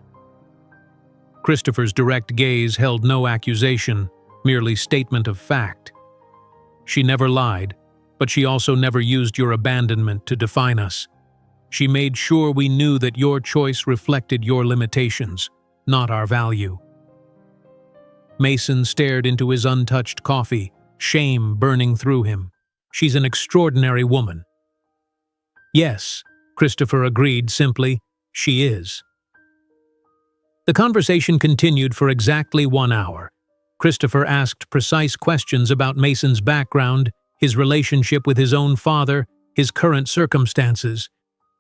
Christopher's direct gaze held no accusation, merely statement of fact. "She never lied, but she also never used your abandonment to define us. She made sure we knew that your choice reflected your limitations, not our value." Mason stared into his untouched coffee, shame burning through him. "She's an extraordinary woman, "Yes," Christopher agreed simply, "she is." The conversation continued for exactly 1 hour. Christopher asked precise questions about Mason's background, his relationship with his own father, his current circumstances.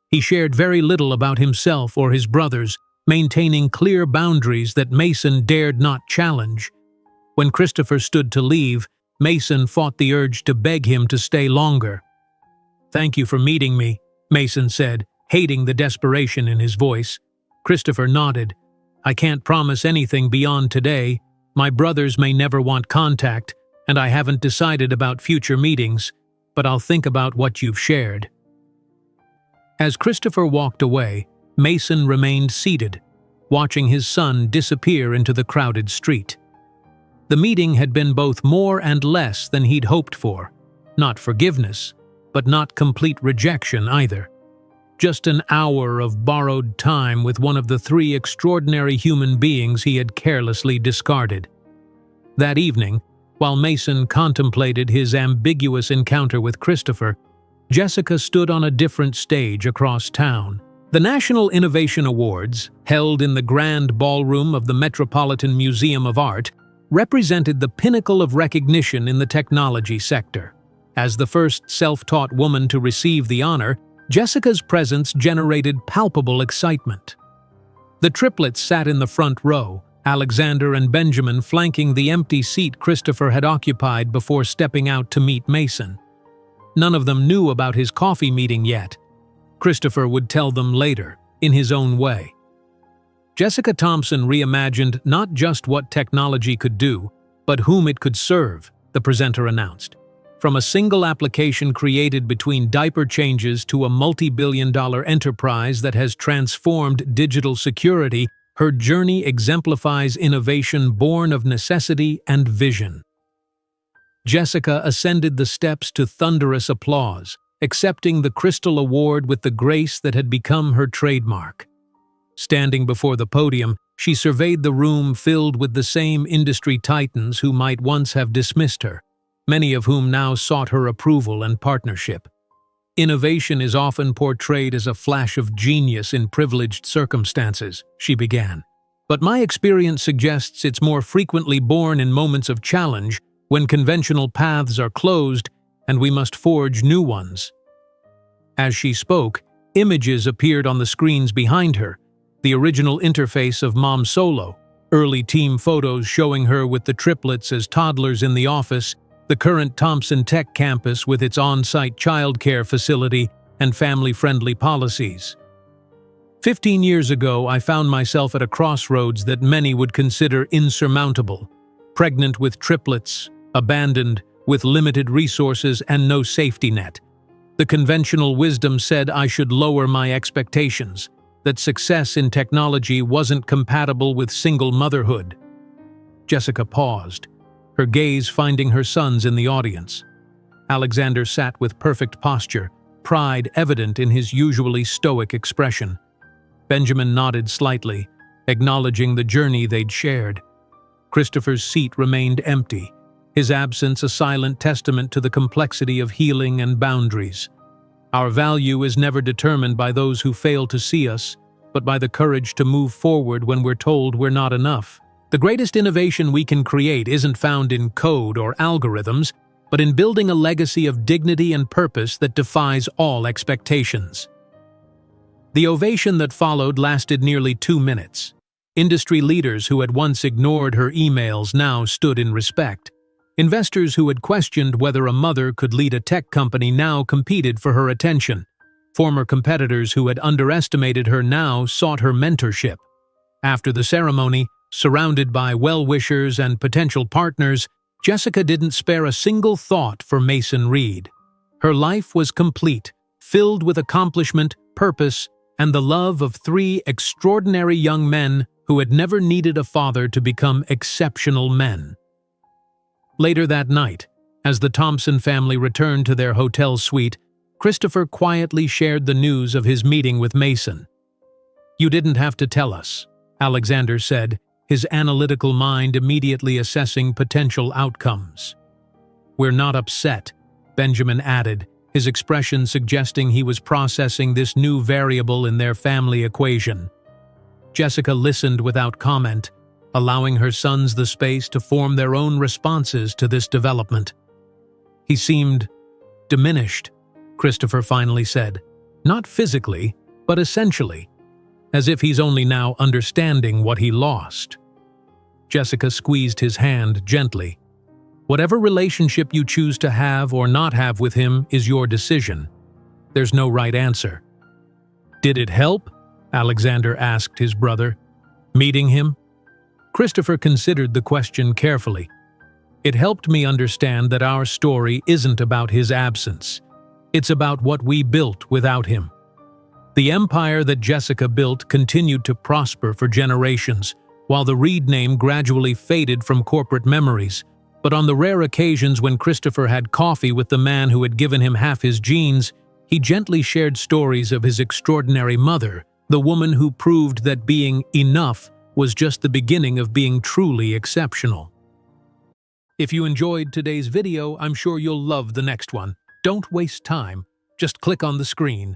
He shared very little about himself or his brothers, maintaining clear boundaries that Mason dared not challenge. When Christopher stood to leave, Mason fought the urge to beg him to stay longer. "Thank you for meeting me," Mason said, hating the desperation in his voice. Christopher nodded. "I can't promise anything beyond today. My brothers may never want contact, and I haven't decided about future meetings, but I'll think about what you've shared." As Christopher walked away, Mason remained seated, watching his son disappear into the crowded street. The meeting had been both more and less than he'd hoped for. Not forgiveness, but not complete rejection either. Just an hour of borrowed time with one of the 3 extraordinary human beings he had carelessly discarded. That evening, while Mason contemplated his ambiguous encounter with Christopher, Jessica stood on a different stage across town. The National Innovation Awards, held in the grand ballroom of the Metropolitan Museum of Art, represented the pinnacle of recognition in the technology sector. As the first self-taught woman to receive the honor, Jessica's presence generated palpable excitement. The triplets sat in the front row, Alexander and Benjamin flanking the empty seat Christopher had occupied before stepping out to meet Mason. None of them knew about his coffee meeting yet. Christopher would tell them later, in his own way. Jessica Thompson reimagined not just what technology could do, but whom it could serve, the presenter announced. From a single application created between diaper changes to a multi-billion-dollar enterprise that has transformed digital security, her journey exemplifies innovation born of necessity and vision. Jessica ascended the steps to thunderous applause, accepting the Crystal Award with the grace that had become her trademark. Standing before the podium, she surveyed the room filled with the same industry titans who might once have dismissed her, many of whom now sought her approval and partnership. "Innovation is often portrayed as a flash of genius in privileged circumstances," she began. "But my experience suggests it's more frequently born in moments of challenge, when conventional paths are closed and we must forge new ones." As she spoke, images appeared on the screens behind her, the original interface of Mom Solo, early team photos showing her with the triplets as toddlers in the office, the current Thompson Tech campus with its on-site childcare facility and family-friendly policies. 15 years ago, I found myself at a crossroads that many would consider insurmountable. Pregnant with triplets, abandoned, with limited resources and no safety net. The conventional wisdom said I should lower my expectations, that success in technology wasn't compatible with single motherhood. Jessica paused, her gaze finding her sons in the audience. Alexander sat with perfect posture, pride evident in his usually stoic expression. Benjamin nodded slightly, acknowledging the journey they'd shared. Christopher's seat remained empty, his absence a silent testament to the complexity of healing and boundaries. Our value is never determined by those who fail to see us, but by the courage to move forward when we're told we're not enough. The greatest innovation we can create isn't found in code or algorithms, but in building a legacy of dignity and purpose that defies all expectations. The ovation that followed lasted nearly 2 minutes. Industry leaders who had once ignored her emails now stood in respect. Investors who had questioned whether a mother could lead a tech company now competed for her attention. Former competitors who had underestimated her now sought her mentorship. After the ceremony, surrounded by well-wishers and potential partners, Jessica didn't spare a single thought for Mason Reed. Her life was complete, filled with accomplishment, purpose, and the love of 3 extraordinary young men who had never needed a father to become exceptional men. Later that night, as the Thompson family returned to their hotel suite, Christopher quietly shared the news of his meeting with Mason. "You didn't have to tell us," Alexander said, his analytical mind immediately assessing potential outcomes. "We're not upset," Benjamin added, his expression suggesting he was processing this new variable in their family equation. Jessica listened without comment, allowing her sons the space to form their own responses to this development. "He seemed diminished," Christopher finally said. "Not physically, but essentially, as if he's only now understanding what he lost." Jessica squeezed his hand gently. "Whatever relationship you choose to have or not have with him is your decision. There's no right answer." "Did it help?" Alexander asked his brother. "Meeting him?" Christopher considered the question carefully. "It helped me understand that our story isn't about his absence. It's about what we built without him." The empire that Jessica built continued to prosper for generations, while the Reed name gradually faded from corporate memories. But on the rare occasions when Christopher had coffee with the man who had given him half his genes, he gently shared stories of his extraordinary mother, the woman who proved that being enough was just the beginning of being truly exceptional. If you enjoyed today's video, I'm sure you'll love the next one. Don't waste time. Just click on the screen.